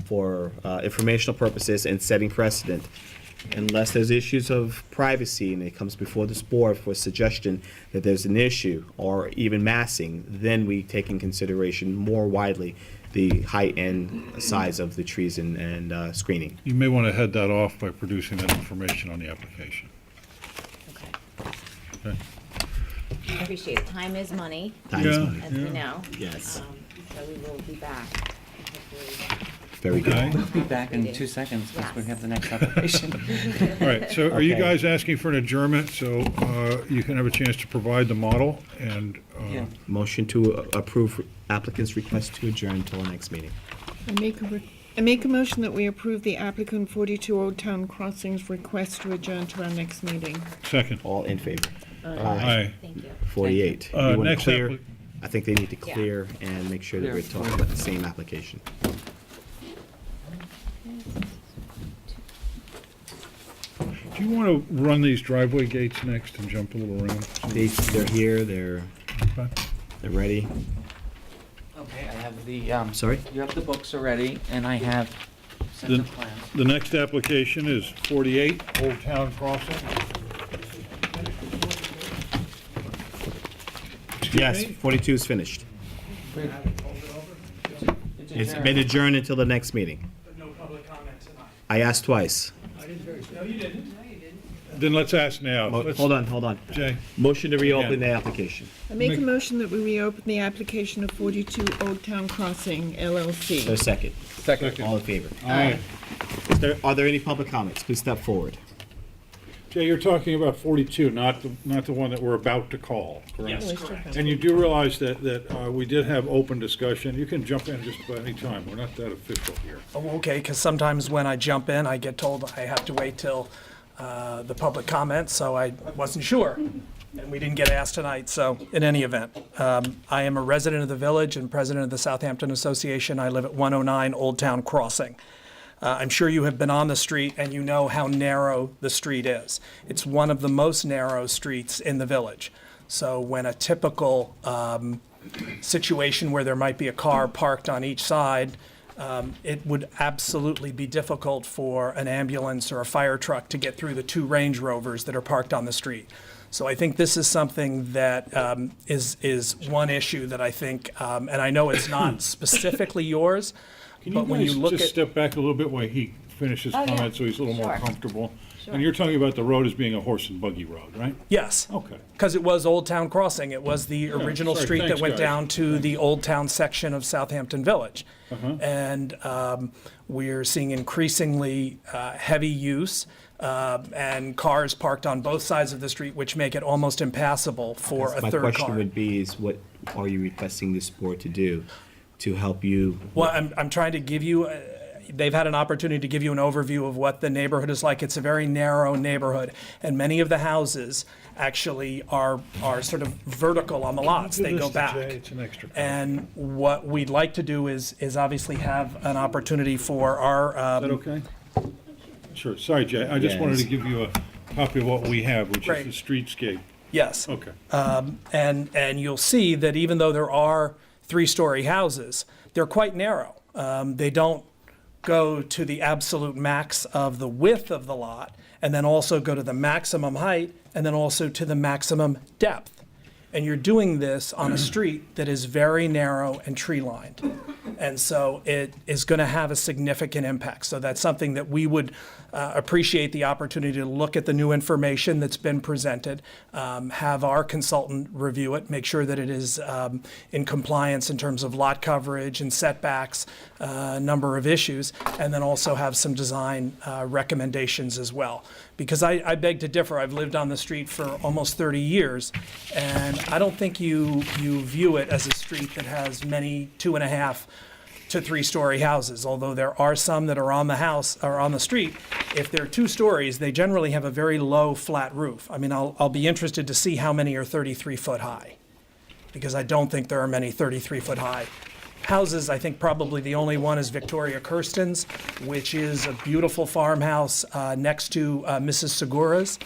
for informational purposes and setting precedent, unless there's issues of privacy and it comes before this board for suggestion that there's an issue or even massing, then we take in consideration more widely the height and size of the trees and screening. You may want to head that off by producing that information on the application. Okay. I appreciate it. Time is money, Time is money. as we know. Yes. So we will be back. Hopefully. Very Okay. good. We'll be back in 2 seconds because we have the next application. All right, so are you Okay. guys asking for an adjournment so you can have a chance to provide the model and, Yeah. Motion to approve applicant's request to adjourn until our next meeting. I make a motion that we approve the applicant 42 Old Town Crossings request to adjourn to our next meeting. second? All in favor? Aye. Thank you. 48. You wanna next clear? appli- I think they need to Yeah. clear and make sure that we're Clear. talking about the same application. Do you want to run these driveway gates next and jump a little around? They're here, they're ready. Okay, I have the, Sorry? you have the books already, and I have sets The- of plans. The next application is 48 Old Town Crossing. Yes, 42 is finished. It's been adjourned until the next meeting. No public comment tonight. I asked twice. No, you didn't. Then let's ask now. Let's- Hold on. Jay, Motion to reopen the application. I make a motion that we reopen the application of 42 Old Town Crossing LLC. So second. Second. All in favor? Aye. Are there any public comments? Please step forward. Jay, you're talking about 42, not the one that we're about to call, correct? Yes, correct. And you do realize that we did have open discussion. You can jump in just about any time. We're not that official here. Oh, okay, because sometimes when I jump in, I get told I have to wait till the public comment, so I wasn't sure. And we didn't get asked tonight, so in any event. I am a resident of the village and president of the Southampton Association. I live at 109 Old Town Crossing. I'm sure you have been on the street and you know how narrow the street is. It's one of the most narrow streets in the village. So when a typical situation where there might be a car parked on each side it would absolutely be difficult for an ambulance or a fire truck to get through the 2 Range Rovers that are parked on the street. So I think this is something that is one issue that I think, and I know it's not specifically yours, Can you but when you guys look just at. step back a little bit while he finishes Oh, yeah. comment so he's a little more Sure. comfortable? Sure. And you're talking about the road as being a horse and buggy road, right? Yes. Okay. Because it was Old Town Crossing. It was the original sorry, street thanks, that went guys. down to the Old Town section of Southampton Village. Uh-huh. And we're seeing increasingly heavy use and cars parked on both sides of the street, which make it almost impassable for a My third question car. would be is what are you requesting this board to do to help you? Well, I'm trying to give you, they've had an opportunity to give you an overview of what the neighborhood is like. It's a very narrow neighborhood, and many of the houses actually are sort of vertical on the lots. They go back. It's an extra. And what we'd like to do is obviously have an opportunity for our. Is that okay? Sure. Sorry, Jay. I just wanted to give you a copy of what we have, which Great. is the streetscape. Yes. Okay. And you'll see that even though there are 3-story houses, they're quite narrow. They don't go to the absolute max of the width of the lot, and then also go to the maximum height, and then also to the maximum depth. And you're doing this on a street that is very narrow and tree-lined. And so it is going to have a significant impact. So that's something that we would appreciate the opportunity to look at the new information that's been presented, have our consultant review it, make sure that it is in compliance in terms of lot coverage and setbacks, number of issues, and then also have some design recommendations as well. Because I beg to differ. I've lived on the street for almost 30 years, and I don't think you view it as a street that has many 2.5 to 3-story houses, although there are some that are on the house or on the street. If they're 2 stories, they generally have a very low flat roof. I mean, I'll be interested to see how many are 33 foot high, because I don't think there are many 33 foot high houses. I think probably the only one is Victoria Kirsten's, which is a beautiful farmhouse next to Mrs. Segura's.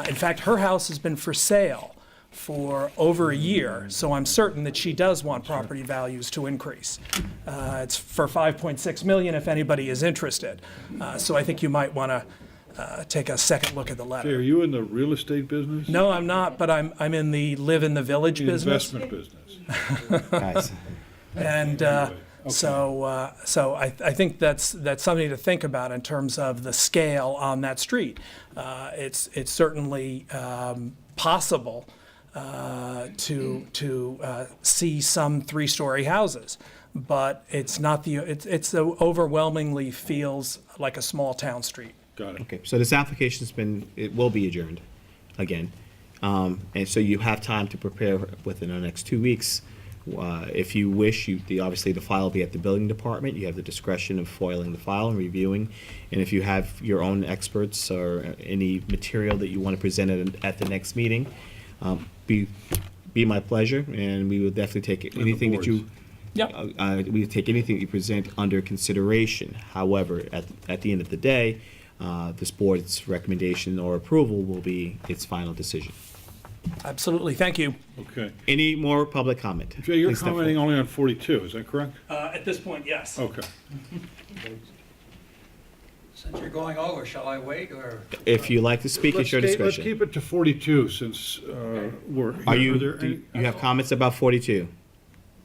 In fact, her house has been for sale for over a year, so I'm certain that she does want property values to increase. It's for $5.6 million if anybody is interested. So I think you might want to take a second look at the Jay, letter. are you in the real estate business? No, I'm not, but I'm in the live in the village The business. investment business. Guys, And so I think that's something to think about in terms of the scale on that street. It's certainly possible to see some 3-story houses, but it's not it's overwhelmingly feels like a small town street. Got it. okay, so this application's it will be adjourned again. And so you have time to prepare within the next 2 weeks. If you wish, obviously the file will be at the building department. You have the discretion of foiling the file and reviewing. And if you have your own experts or any material that you want to present at the next meeting, be my pleasure, and we will definitely take anything that you. Yep. We take anything you present under consideration. However, at the end of the day, this board's recommendation or approval will be its final decision. Absolutely. Thank you. Okay. Any more public comment? Jay, you're Please step commenting forward. only on 42, is that correct? At this point, yes. Okay. Since you're going over, shall I wait, or? If you like to speak, it's your Let's discretion. keep it to 42 since we're. Are you, there do any- you have comments about 42?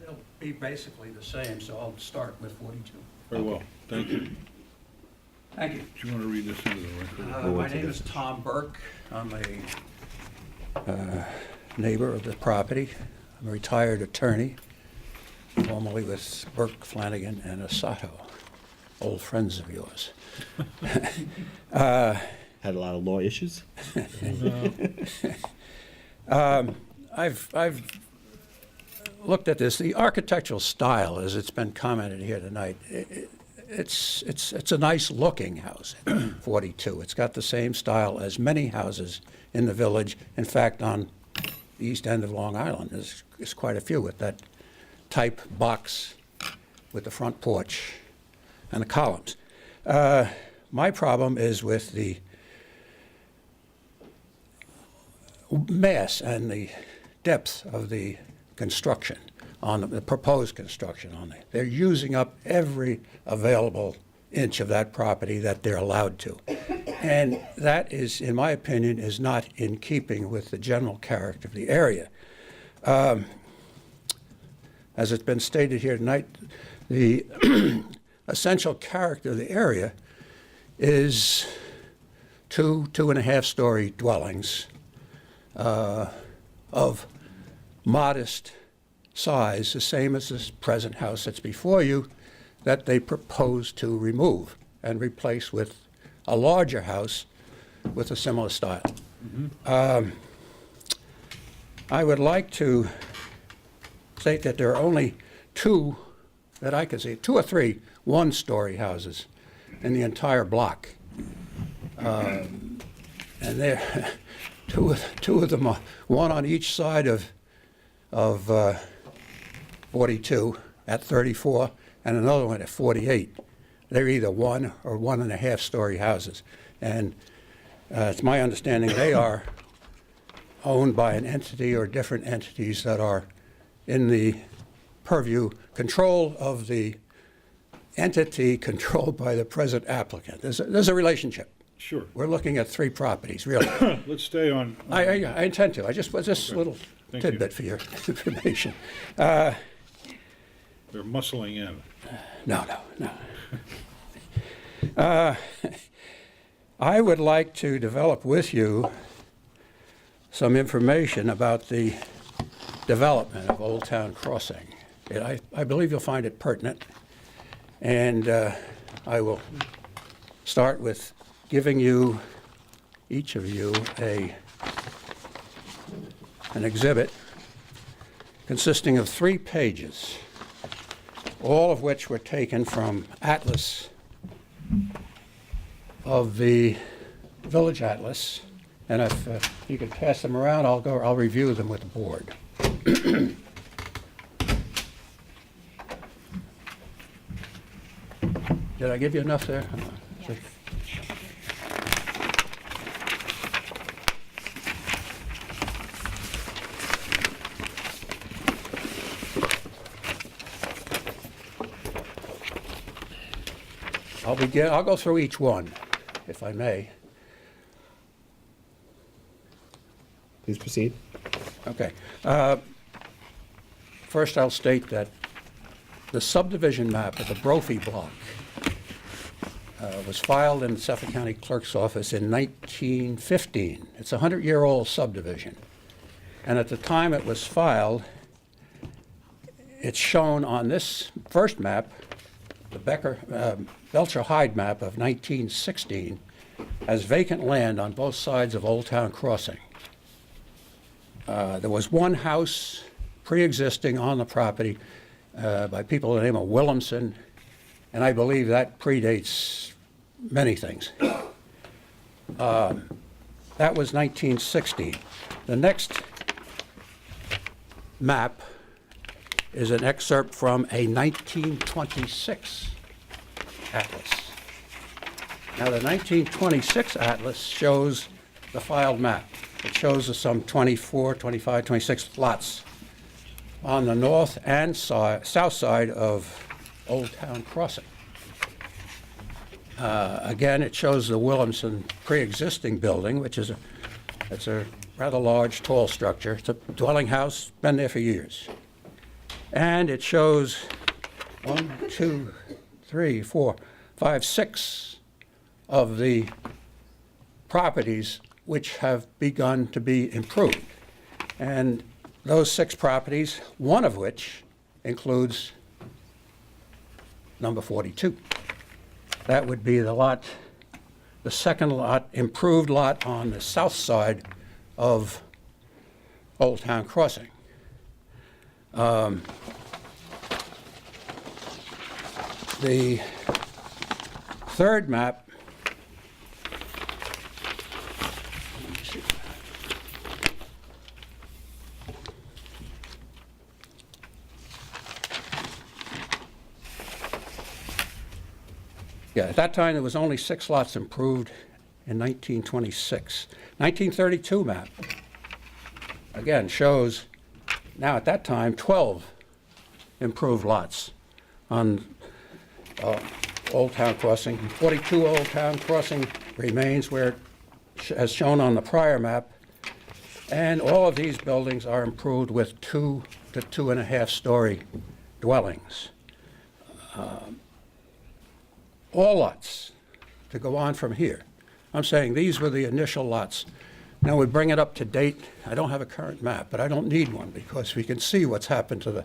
They'll be basically the same, so I'll start with 42. Very well, thank you. Thank you. Do you want to read this into the record? We'll My wait till name this is Tom Burke. I'm a neighbor of the property. I'm a retired attorney, formerly with Burke, Flanagan, and Asato, old friends of yours. Had a lot of law issues? I've looked at this. The architectural style, as it's been commented here tonight, it's a nice looking house, 42. It's got the same style as many houses in the village. In fact, on the east end of Long Island, there's quite a few with that type box with the front porch and the columns. My problem is with the mass and the depth of the construction. on the proposed construction on it. They're using up every available inch of that property that they're allowed to. And that is, in my opinion, is not in keeping with the general character of the area. As it's been stated here tonight, the essential character of the area is 2.5-story dwellings of modest size, the same as this present house that's before you, that they propose to remove and replace with a larger house with a similar style. I would like to state that there are only two that I can see, 2 or 3 one-story houses in the entire block. And there, two of them are one on each side of 42 at 34, and another one at 48. They're either 1 or 1.5-story houses. And it's my understanding they are owned by an entity or different entities that are in the purview control of the entity controlled by the present applicant. There's a relationship. Sure. We're looking at 3 properties, really. Let's stay on. I intend to. I just was this little Thank you. tidbit for your information. They're muscling in. No. I would like to develop with you some information about the development of Old Town Crossing. I believe you'll find it pertinent, and I will start with giving you, each of you, an exhibit consisting of 3 pages, all of which were taken from Atlas of the Village Atlas. And if you could pass them around, I'll review them with the board. Did I give you enough there? Yes. I'll go through each one, if I may. Please proceed. Okay. First, I'll state that the subdivision map of the Brophy block was filed in the Suffolk County Clerk's office in 1915. It's a 100-year-old subdivision. And at the time it was filed, it's shown on this first map, the Belcher Hyde map of 1916, as vacant land on both sides of Old Town Crossing. There was one house pre-existing on the property by people by the name of Williamson, and I believe that predates many things. That was 1916. The next map is an excerpt from a 1926 atlas. Now, the 1926 atlas shows the filed map. It shows us some 24, 25, 26 lots on the north and south side of Old Town Crossing. Again, it shows the Williamson pre-existing building, which is it's a rather large, tall structure. It's a dwelling house, been there for years. And it shows 1, 2, 3, 4, 5, 6 of the properties which have begun to be improved. And those 6 properties, one of which includes number 42. That would be the lot, the second lot, improved lot on the south side of Old Town Crossing. The third map at that time there was only 6 lots improved in 1926. 1932 map, again, shows now at that time 12 improved lots on Old Town Crossing. 42 Old Town Crossing remains where, as shown on the prior map, and all of these buildings are improved with 2 to 2.5-story dwellings. All lots to go on from here. I'm saying these were the initial lots. Now we bring it up to date. I don't have a current map, but I don't need one because we can see what's happened to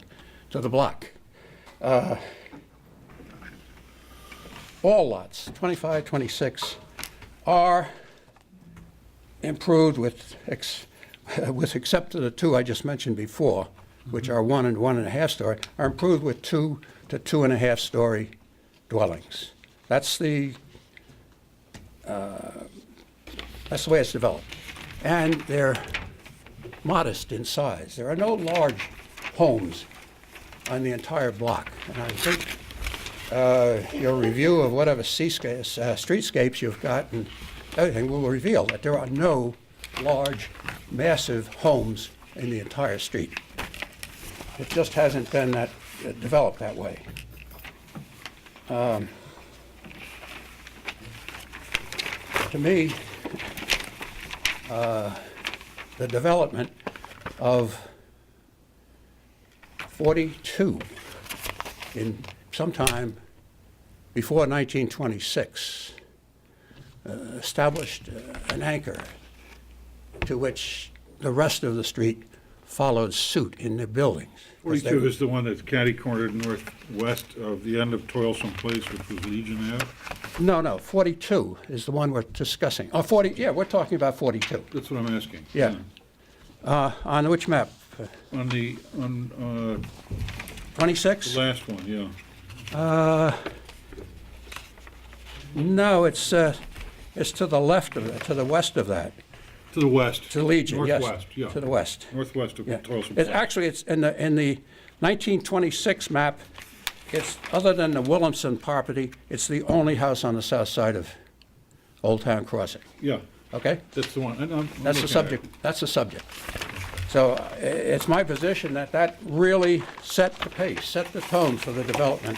the block. All lots, 25, 26, are improved with except for the two I just mentioned before, which are 1 and 1.5 story, are improved with 2 to 2.5 story dwellings. That's the way it's developed. And they're modest in size. There are no large homes on the entire block. And I think your review of whatever streetscapes you've got and everything will reveal that there are no large, massive homes in the entire street. It just hasn't been developed that way. To me, the development of 42 in sometime before 1926 established an anchor to which the rest of the street followed suit in their buildings. 42 is the one that's catty-cornered northwest of the end of Toilsome Place, which was Legion Ave? No, 42 is the one we're discussing. Oh, 40, yeah, we're talking about 42. That's what I'm asking. Yeah. On which map? On 26? the last one, yeah. No, it's to the left of it, to the west of that. To the west. To Legion, yes. Northwest, yeah. To the west. Northwest of Yeah. Toilsome Place. Actually, it's in the 1926 map, it's, other than the Williamson property, it's the only house on the south side of Old Town Crossing. Yeah, Okay? that's the one. And I'm That's the looking at it. subject, that's the subject. So it's my position that really set the pace, set the tone for the development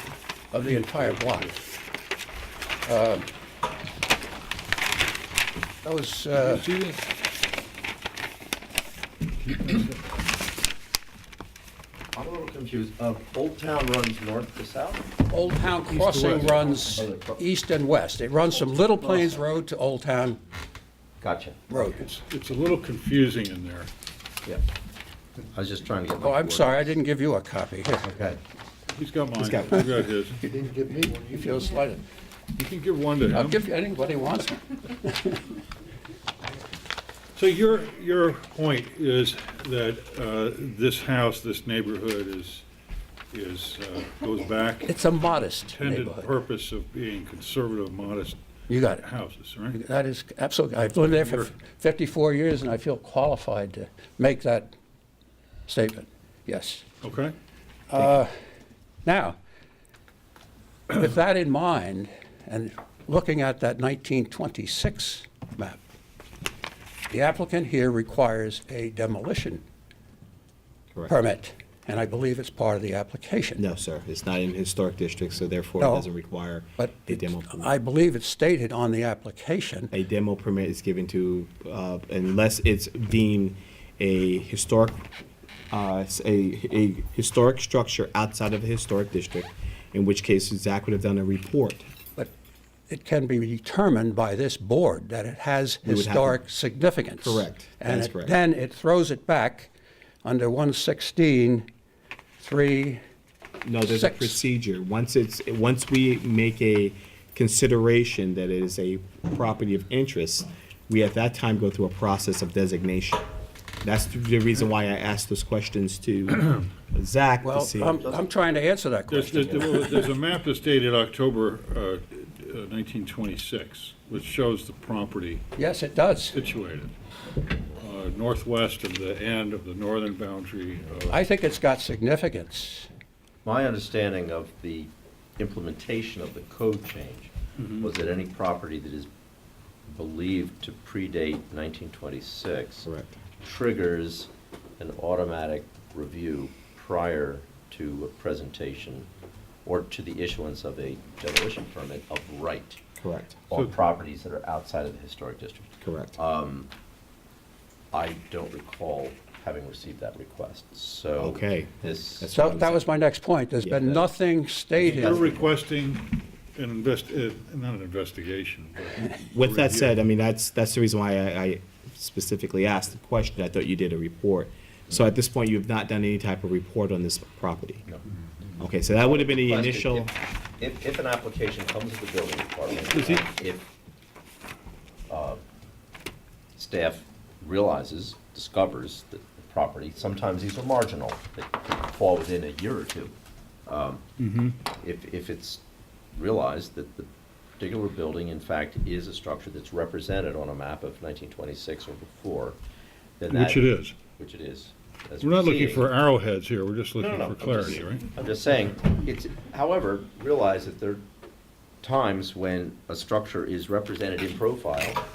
of the entire block. Those, You see this? I'm a little confused. Old Town runs north to south? Old Town Crossing runs east and west. It runs from Little Plains Road to Old Town Gotcha. Road. It's a little confusing in there. Yeah. I was just trying to get. Oh, I'm sorry, I didn't give you a copy. Here, Okay. He's got mine. He's got I've got his. You didn't give me one. you feel slighted. You can give one to I'll him. give you anybody who wants it. So your point is that this house, this neighborhood goes back It's a modest intended neighborhood. purpose of being conservative, modest You got it. houses, right? That is absolutely, I've lived there for 54 years, and I feel qualified to make that statement, yes. Okay? Now, with that in mind, and looking at that 1926 map, the applicant here requires a demolition Correct. permit, and I believe it's part of the application. No, sir, it's not in historic district, so therefore it No, doesn't require But a demo permit. I believe it's stated on the application. A demo permit is given to, unless it's deemed a historic, a historic structure outside of the historic district, in which case Zach would have done a report. But it can be determined by this board that it has We would have to- historic significance. Correct. That And is correct. then it throws it back under 116(3). No, there's a 6. procedure. Once we make a consideration that it is a property of interest, we at that time go through a process of designation. That's the reason why I asked those questions to Zach to Well, see. I'm trying to answer that question. There's a map that's dated October 1926, which shows the property Yes, it does. situated northwest of the end of the northern boundary of... I think it's got significance. My understanding of the implementation of the code change was that any property that is believed to predate 1926 Correct. triggers an automatic review prior to a presentation or to the issuance of a demolition permit of right. Correct. On properties that are outside of the historic district. Correct. I don't recall having received that request, so. Okay. This. So that was my next point. There's been nothing stated. You're requesting not an investigation, but. With that review. said, I mean, that's the reason why I specifically asked the question. I thought you did a report. So at this point, you have not done any type of report on this property? No. Okay, so that would have been the Requested initial, If an application comes to the building department, Is he- if staff realizes, discovers that the property, sometimes these are marginal, they could fall within a year or two. If it's realized that the particular building, in fact, is a structure that's represented on a map of 1926 or before, then that. Which it is. Which it is. as We're not looking proceeding. for arrowheads here, we're just No, looking no, for no, I'm just- clarity, right? I'm just saying, however, realize that there are times when a structure is represented in profile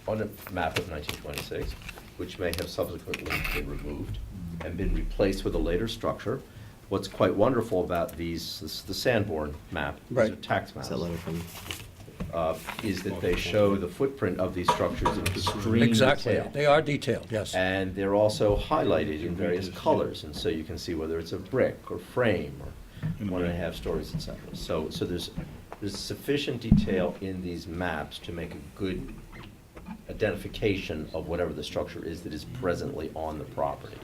on a map of 1926, which may have subsequently been removed and been replaced with a later structure. What's quite wonderful about these, the Sanborn map, these are Right. tax maps, is that letter from, is that they show the footprint of these structures in extreme Exactly. detail. They are detailed, yes. And they're also highlighted in various colors, and so you can see whether it's a brick or frame or 1.5 stories, et cetera. So there's sufficient detail in these maps to make a good identification of whatever the structure is that is presently on the property.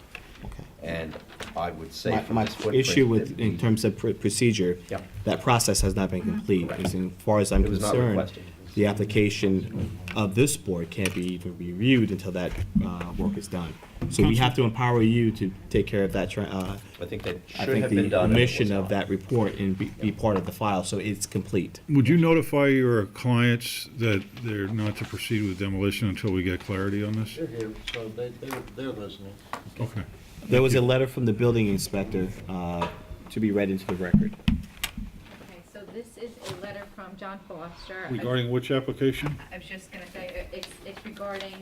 okay. And I would say from My this footprint. issue with, that in terms of procedure, Yeah. that process has not been complete. As far as I'm It was not concerned, requested. the application of this board can't be even reviewed until that work is done. So we have to empower you to take care of that, I think that I should think have the been done. and it was omission of not. that report and be part of the file, so it's complete. Would you notify your clients that they're not to proceed with demolition until we get clarity on this? They're here, so they're listening. Okay. There was a letter from the building inspector to be read into the record. Okay, so this is a letter from John Foster. Regarding which application? I was just gonna say, it's regarding,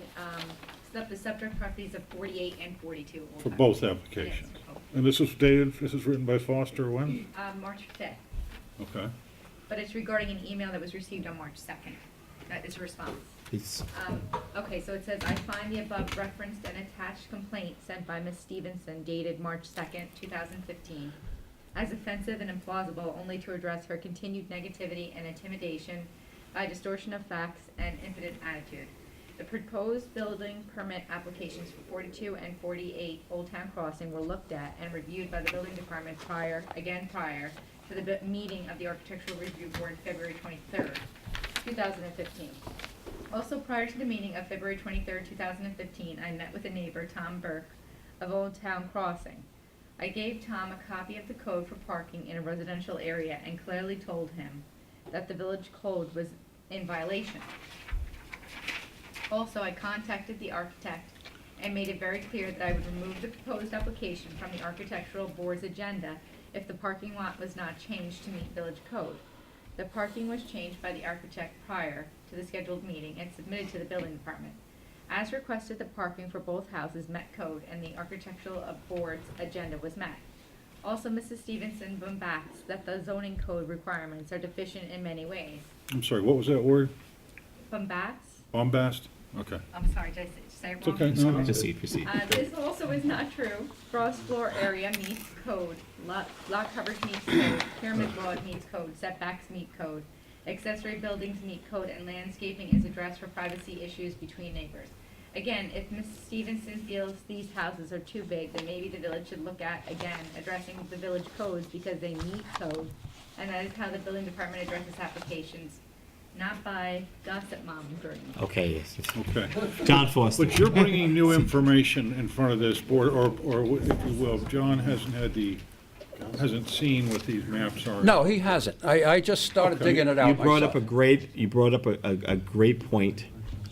the subject properties of 48 and 42. Old For Town. both Yes, applications? for both. And this was written by Foster when? March 5th, Okay. but it's regarding an email that was received on March 2nd. That is a response. It's, Okay, so it says, I find the above referenced and attached complaint sent by Ms. Stevenson dated March 2nd, 2015, as offensive and implausible only to address her continued negativity and intimidation by distortion of facts and impotent attitude. The proposed building permit applications for 42 and 48 Old Town Crossing were looked at and reviewed by the building department prior to the meeting of the Architectural Review Board February 23rd, 2015. Also, prior to the meeting of February 23rd, 2015, I met with a neighbor, Tom Burke, of Old Town Crossing. I gave Tom a copy of the code for parking in a residential area and clearly told him that the village code was in violation. Also, I contacted the architect and made it very clear that I would remove the proposed application from the architectural board's agenda if the parking lot was not changed to meet village code. The parking was changed by the architect prior to the scheduled meeting and submitted to the building department. As requested, the parking for both houses met code and the architectural board's agenda was met. Also, Mrs. Stevenson bombats that the zoning code requirements are deficient in many ways. I'm sorry, what was that word? Bombats? Bombast? Okay. I'm sorry, did I say it It's wrong? okay, no, no. Proceed. This also is not true. Gross floor area meets code, lot coverage meets code, pyramid law meets code, setbacks meet code, accessory buildings meet code, and landscaping is addressed for privacy issues between neighbors. Again, if Ms. Stevenson feels these houses are too big, then maybe the village should look at, again, addressing the village codes because they meet code, and that is how the building department addresses applications, not by gossip mongering. okay, yes. Okay. John Foster. But you're bringing new information in front of this board, or if you will, John hasn't seen what these maps are. No, he hasn't. I just started Okay. digging it out You brought up myself. you brought up a great point,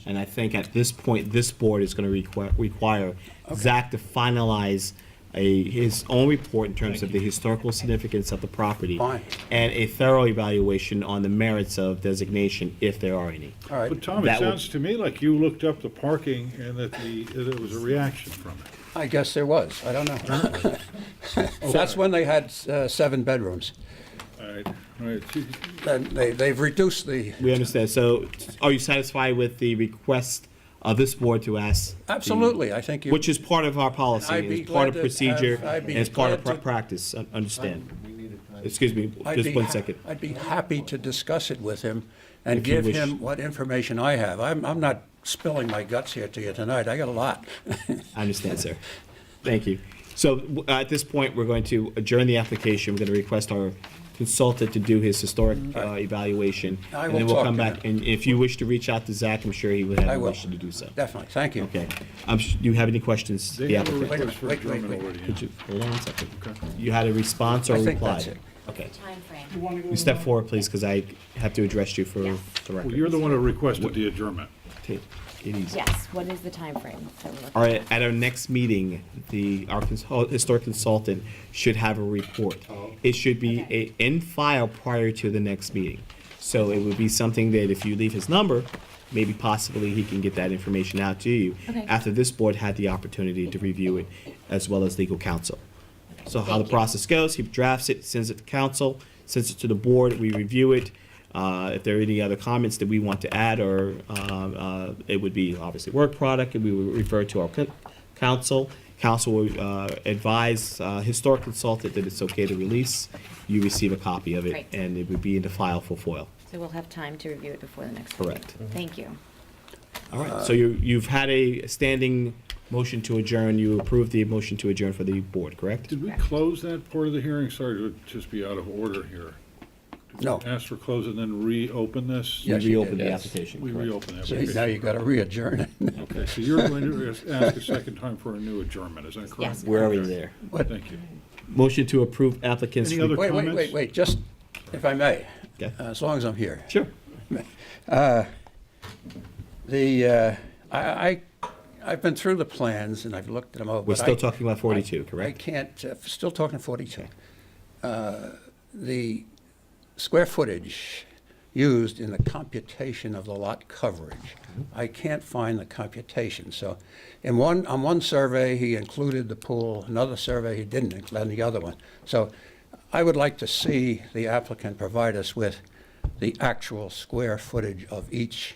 and I think at this point, this board is gonna require Zach to finalize his own report in terms of the historical significance of the property. Fine. And a thorough evaluation on the merits of designation, if there are any. All right. But Tom, it That would- sounds to me like you looked up the parking and that there was a reaction from it. I guess there was. I don't know. That's when they had 7 bedrooms. All right, all right. And they've reduced the. We understand. So are you satisfied with the request of this board to ask? Absolutely, I think you. Which is part of our policy, I'd be it's part of glad to procedure, have- I'd and be it's part of glad to- practice, understand. Excuse me, I'd just be one ha- second. I'd be happy to discuss it with him and If you give wish. him what information I have. I'm not spilling my guts here to you tonight. I got a lot. I understand, sir. Thank you. So at this point, we're going to adjourn the application. We're going to request our consultant to do his historic evaluation. I And will then we'll talk come to back, him. and if you wish to reach out to Zach, I'm sure he would have I a will. wish to do so. Definitely, thank you. Okay. Do you have any questions? They the have a applicant? request for Wait, adjournment wait. already. Could you, hold on one second. You had a response or I a think reply? that's it. Okay. Timeframe. You step forward, please, because I have to address you for the record. Well, you're the one who requested the adjournment. Take it easy. Yes, what is the timeframe? that we're looking All right, at our next meeting, our historic consultant should have a report. It should be in file prior to the next meeting. So it would be something that if you leave his number, maybe possibly he can get that information out to you Okay. after this board had the opportunity to review it, as well as legal counsel. So how the Thank you. process goes, he drafts it, sends it to council, sends it to the board, we review it. If there are any other comments that we want to add, or it would be obviously work product, and we would refer to our council. Council will advise historic consultant that it's okay to release. You receive a copy of it, Great. and it would be in the file for FOIL. So we'll have time to review it before the next. Correct. meeting. Thank you. All right, so you've had a standing motion to adjourn. You approved the motion to adjourn for the board, correct? Did we close that part of the hearing? Sorry to just be out of order here. Did we No. ask for close and then reopen this? Yes, We you reopened did, the yes. application, We correct? reopened the See, application. now you got to re-adjourn it. Okay, so you're going to ask a second time for a new adjournment, is that correct? Yes. We're already there. What? Thank you. Motion to approve applicants. Any other Wait, comments? just, if I may, Okay. as long as I'm here. Sure. I've been through the plans and I've looked at them over. We're but still I- talking about 42, I correct? can't, still talking 42. The square footage used in the computation of the lot coverage, I can't find the computation. So on one survey, he included the pool, another survey, he didn't include the other one. So I would like to see the applicant provide us with the actual square footage of each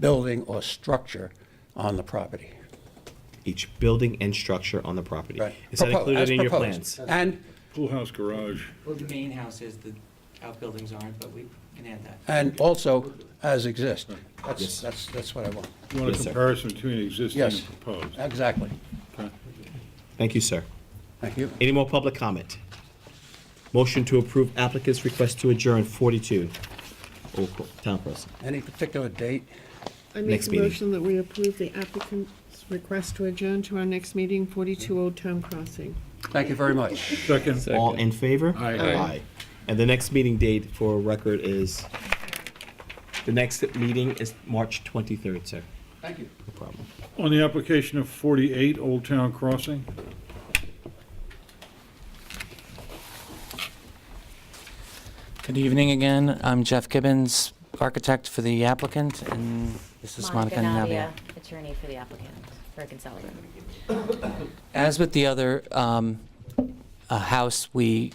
building or structure on the property. Each building and structure on the property. Right. Is that Propo- included as in your proposed. plans? And, Pool house garage. Well, the main house is, the outbuildings aren't, but we can add that. and also as exist. Yes. That's what I want. You want a Yes, sir. comparison between existing Yes. and proposed? Exactly. Okay. Thank you, sir. Thank you. Any more public comment? Motion to approve applicant's request to adjourn 42. Town person. Any particular date? I Next make a meeting. motion that we approve the applicant's request to adjourn to our next meeting, 42 Old Town Crossing. Thank you very much. Second. All in favor? Aye. Aye. And the next meeting date for record is, the next meeting is March 23rd, sir. Thank you. No problem. On the application of 48 Old Town Crossing, Good evening again. I'm Jeff Gibbons, architect for the applicant, and this is Monica Navia. Attorney for the applicant, Bergen Sullivan. As with the other house, we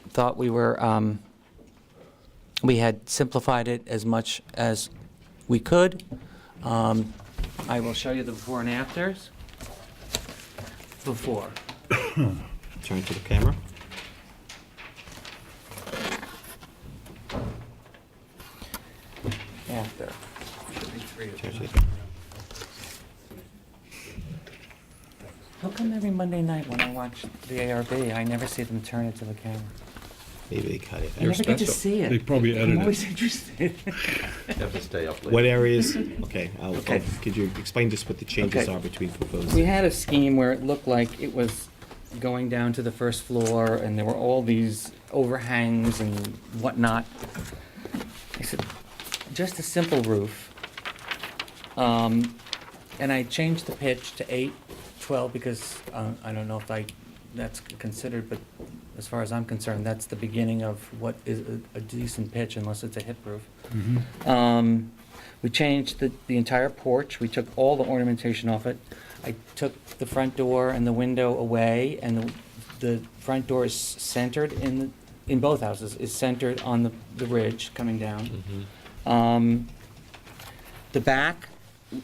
thought we had simplified it as much as we could. I will show you the before and afters. Before. Turn to the camera. After. Turn to the- How come every Monday night when I watch the ARB, I never see them turn it to the camera? Maybe they cut it. I never get to see it. They probably edited I'm it. always interested. You have to stay up late. What areas, okay, Okay. could you explain just what the changes Okay. are between proposed? We had a scheme where it looked like it was going down to the first floor, and there were all these overhangs and whatnot. I said, just a simple roof. And I changed the pitch to 8/12 because I don't know if that's considered, but as far as I'm concerned, that's the beginning of what is a decent pitch unless it's a hip roof. We changed the entire porch. We took all the ornamentation off it. I took the front door and the window away, and the front door is centered in both houses, is centered on the ridge coming down. The back,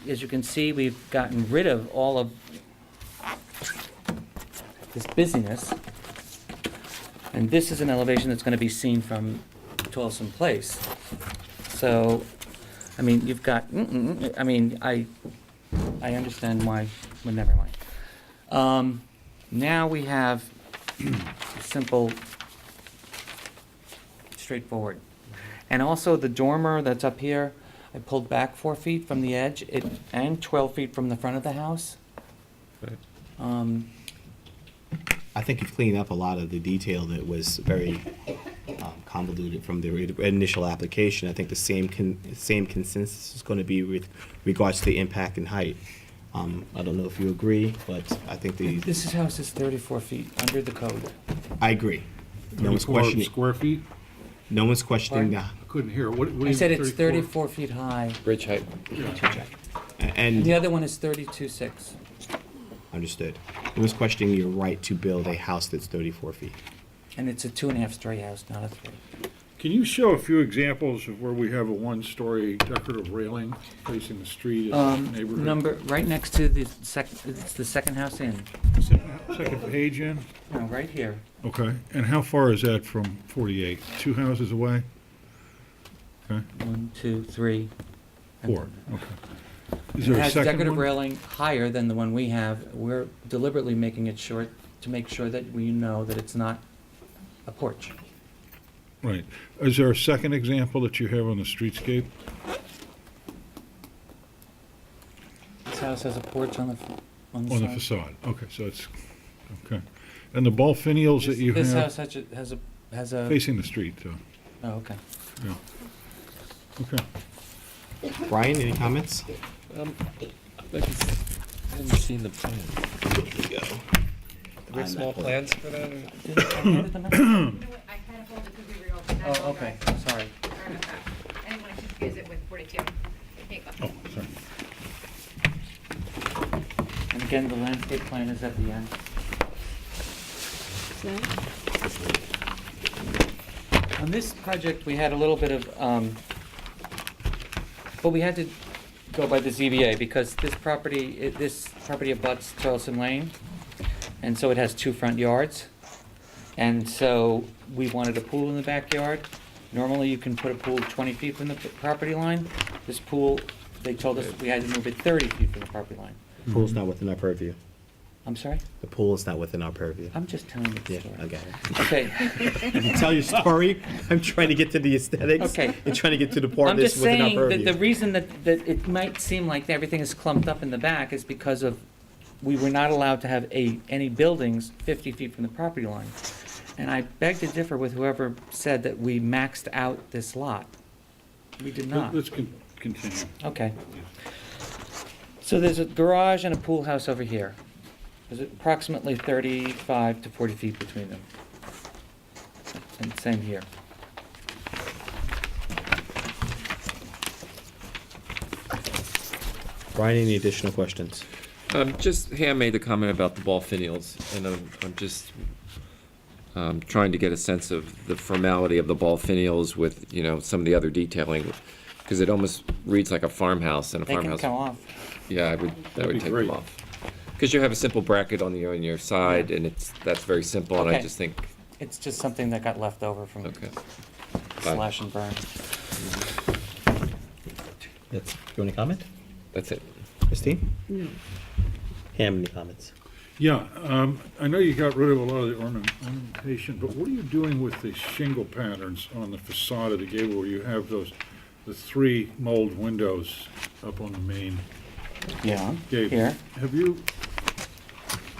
as you can see, we've gotten rid of all of this busyness. And this is an elevation that's going to be seen from Toilsome Place. So, I mean, you've got, I mean, I understand why, well, never mind. Now we have simple, straightforward. And also the dormer that's up here, I pulled back 4 feet from the edge and 12 feet from the front of the house. I think you've cleaned up a lot of the detail that was very convoluted from the initial application. I think the same consensus is going to be with regards to the impact and height. I don't know if you agree, but I think This house is 34 feet under the code. I agree. No one's 34 questioning. square feet? No one's questioning that. I couldn't hear. What do I you said it's 34? 34 feet high. Ridge height. And The other one is 32.6. understood. No one's questioning your right to build a house that's 34 feet. And it's a 2.5-story house, not a 3. Can you show a few examples of where we have a one-story decorative railing facing the street in the neighborhood? Right next to it's the second house in. Second page in? No, right here. Okay, and how far is that from 48? 2 houses away? Okay, 1, 2, 3. 4, okay. Is It there a has second decorative one? railing higher than the one we have. We're deliberately making it short to make sure that we know that it's not a porch. Right. Is there a second example that you have on the streetscape? This house has a porch on the On the side. facade, okay, so it's, okay. And the ball finials that you This have? house has a. Facing the street, though, Oh, okay. yeah. Okay. Brian, any comments? I haven't seen the plan. There you go. Do we have small plans for that? Did I handed them out? I kind of hold it because we reopened. That's Oh, all okay, right. sorry. Sorry about that. I didn't want to confuse it with 42. Here you go. Oh, sorry. And again, the landscape plan is at the end. On this project, we had a little bit of, well, we had to go by the ZBA because this property abuts Toilsome Lane, and so it has 2 front yards. And so we wanted a pool in the backyard. Normally, you can put a pool 20 feet from the property line. This pool, they told us we had to move it 30 feet from the property line. The pool's not within our purview. I'm sorry? The pool is not within our purview. I'm just telling you the Yeah, story. okay. Okay. You tell your story. I'm trying to get to the aesthetics. Okay. And trying to get to the part I'm that's just within our saying that purview. the reason that it might seem like everything is clumped up in the back is because of, we were not allowed to have any buildings 50 feet from the property line. And I beg to differ with whoever said that we maxed out this lot. We did not. Let's continue. Okay. So there's a garage and a pool house over here. There's approximately 35 to 40 feet between them. And same here. Brian, any additional questions? Just, Ham made the comment about the ball finials, and I'm just trying to get a sense of the formality of the ball finials with, some of the other detailing, because it almost reads like a farmhouse, and a They can farmhouse. come off. Yeah, that would take them off. Because you have a simple bracket on your side, and that's very simple, and I Okay. just think, It's just something that got left over from okay. slash and burn. You want to comment? That's it. Christine? No. Ham, any comments? Yeah, I know you got rid of a lot of the ornamentation, but what are you doing with the shingle patterns on the facade of the gable where you have the 3 mold windows up on the main Yeah, gable? here. Have you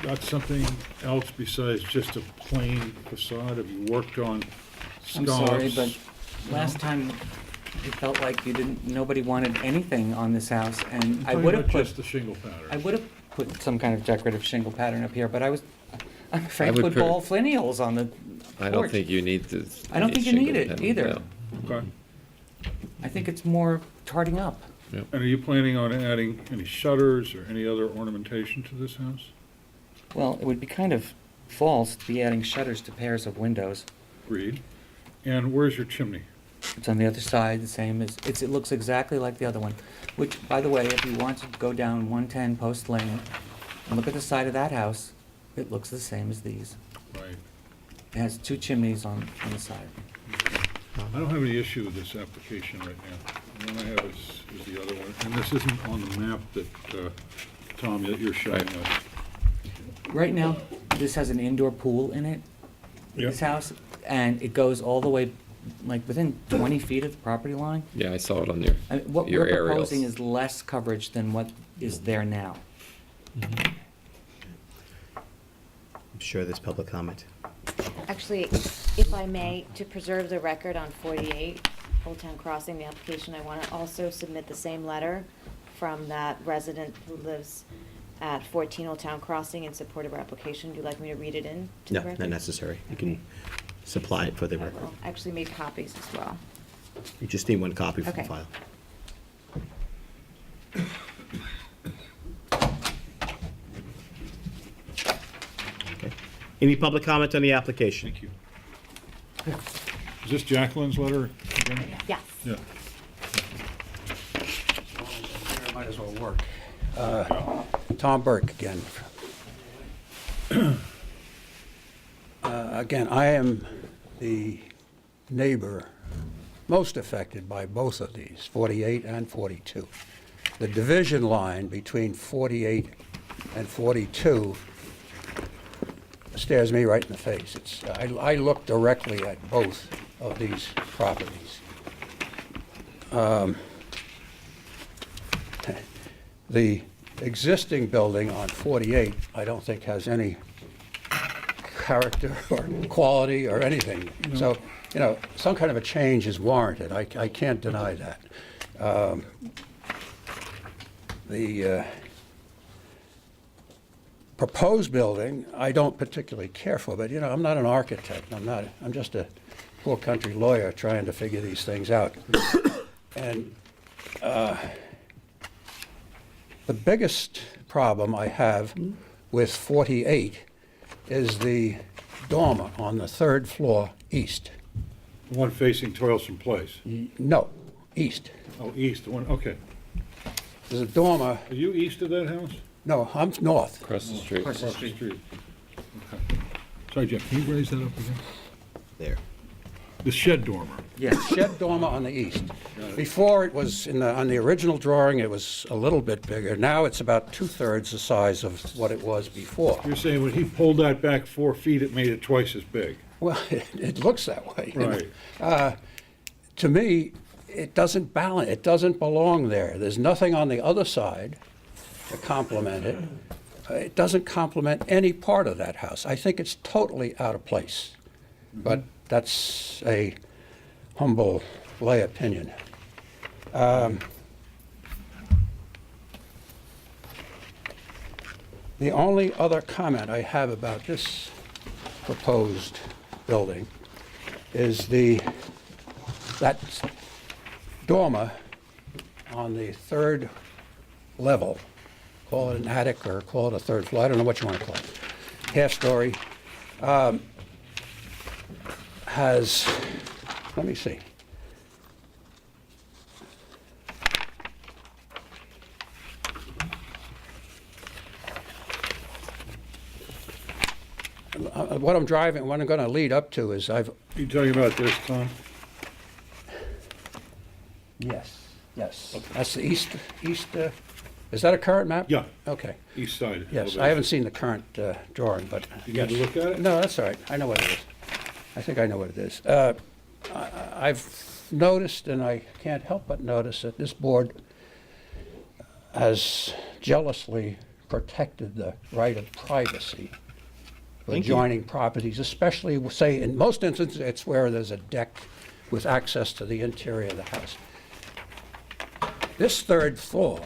got something else besides just a plain facade? Have you worked on I'm scallops? sorry, but last time it felt like nobody wanted anything on this house, and I'm I talking would have about put. just the shingle pattern. I would have put some kind of decorative shingle pattern up here, but I'm afraid I to would put put- ball finials on the I don't porch. think you need to. I don't think you need it shingle either. panel, no. Okay. I think it's more tarting up. And are you planning on adding any shutters or any other ornamentation to this house? Well, it would be kind of false to be adding shutters to pairs of windows. Agreed. And where's your chimney? It's on the other side, the same as, it looks exactly like the other one. Which, by the way, if you want to go down 110 Post Lane and look at the side of that house, it looks the same as these. Right. It has 2 chimneys on the side. I don't have any issue with this application right now. The one I have is the other one, and this isn't on the map that, Tom, that you're showing us. Right now, this has an indoor pool in it, Yep. this house, and it goes all the way, like, within 20 feet of the property line. Yeah, I saw it on your, I mean, what your we're aerials. proposing is less coverage than what is there now. I'm sure there's public comment. Actually, if I may, to preserve the record on 48 Old Town Crossing, the application, I want to also submit the same letter from that resident who lives at 14 Old Town Crossing in support of our application. Would you like me to read it in to No, the record? not necessary. You can supply it for the I record. will. Actually made copies as well. You just need one copy for the Okay. file. Okay. Any public comment on the application? Thank you. Is this Jacqueline's letter again? Yes. Yeah. Might as well work. Tom Burke again. Again, I am the neighbor most affected by both of these, 48 and 42. The division line between 48 and 42 stares me right in the face. I look directly at both of these properties. The existing building on 48, I don't think has any character or quality or anything. So, you know, some kind of a change is warranted. I can't deny that. The proposed building, I don't particularly care for, but, you know, I'm not an architect. I'm just a poor country lawyer trying to figure these things out. And the biggest problem I have with 48 is the dormer on the 3rd floor east. The one facing Toilsome Place? No, east. Oh, east, the one, okay. There's a dormer. Are you east of that house? No, I'm north. Across the street. Across the street. Okay. Sorry, Jeff, can you raise that up again? There. The shed dormer. Yes, shed dormer on the east. Before, it was, on the original drawing, it was a little bit bigger. Now it's about 2/3 the size of what it was before. You're saying when he pulled that back 4 feet, it made it twice as big? Well, it looks that way. you know. Right. To me, it doesn't balance, it doesn't belong there. There's nothing on the other side to complement it. It doesn't complement any part of that house. I think it's totally out of place. But that's a humble lay opinion. The only other comment I have about this proposed building is that dormer on the 3rd level, call it an attic or call it a 3rd floor, I don't know what you want to call it, half story, has, let me see. What I'm driving, what I'm going to lead up to is You talking about this, Tom? Yes, yes. That's the east, is that a current map? Yeah. Okay. East side. Yes, elevation. I haven't seen the current drawing, but. You need to look at it? No, that's all right. I know what it is. I think I know what it is. I've noticed, and I can't help but notice, that this board has jealously protected the right of privacy for Thank you. adjoining properties, especially, say, in most instances, it's where there's a deck with access to the interior of the house. This 3rd floor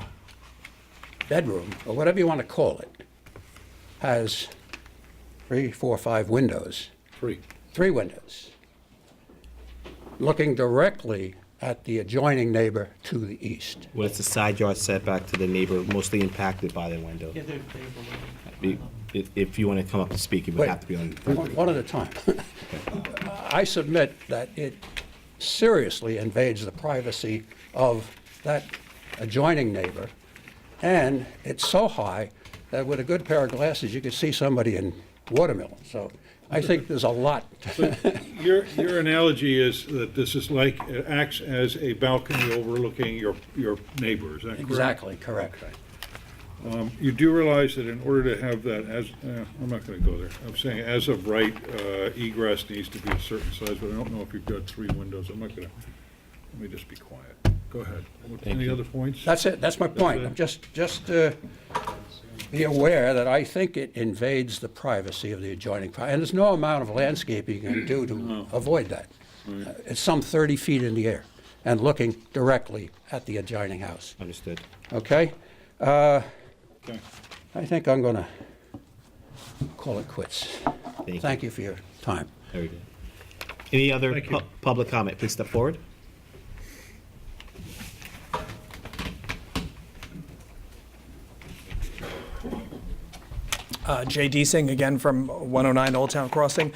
bedroom, or whatever you want to call it, has 3, 4, 5 windows. 3. 3 windows, looking directly at the adjoining neighbor to the east. Well, it's the side yard setback to the neighbor mostly impacted by the window. If you want to come up and speak, it would Wait, have to be on. one at a time. I submit that it seriously invades the privacy of that adjoining neighbor, and it's so high that with a good pair of glasses, you could see somebody in watermelon. So I think there's a lot. Your analogy is that this is like, it acts as a balcony overlooking your neighbor, is that correct? Exactly, correct. You do realize that in order to have that as, I'm not going to go there. I'm saying as of right, egress needs to be a certain size, but I don't know if you've got 3 windows. I'm not going to, let me just be quiet. Go ahead. Any other points? That's it, that's my point. I'm just be aware that I think it invades the privacy of the adjoining, and there's no amount of landscaping you can do to avoid that. It's some 30 feet in the air and looking directly at the adjoining house. Understood. Okay? I think I'm going to call it quits. Thank you for your time. Very good. Any other public comment? Please step forward. Jay Deasing, again from 109 Old Town Crossing.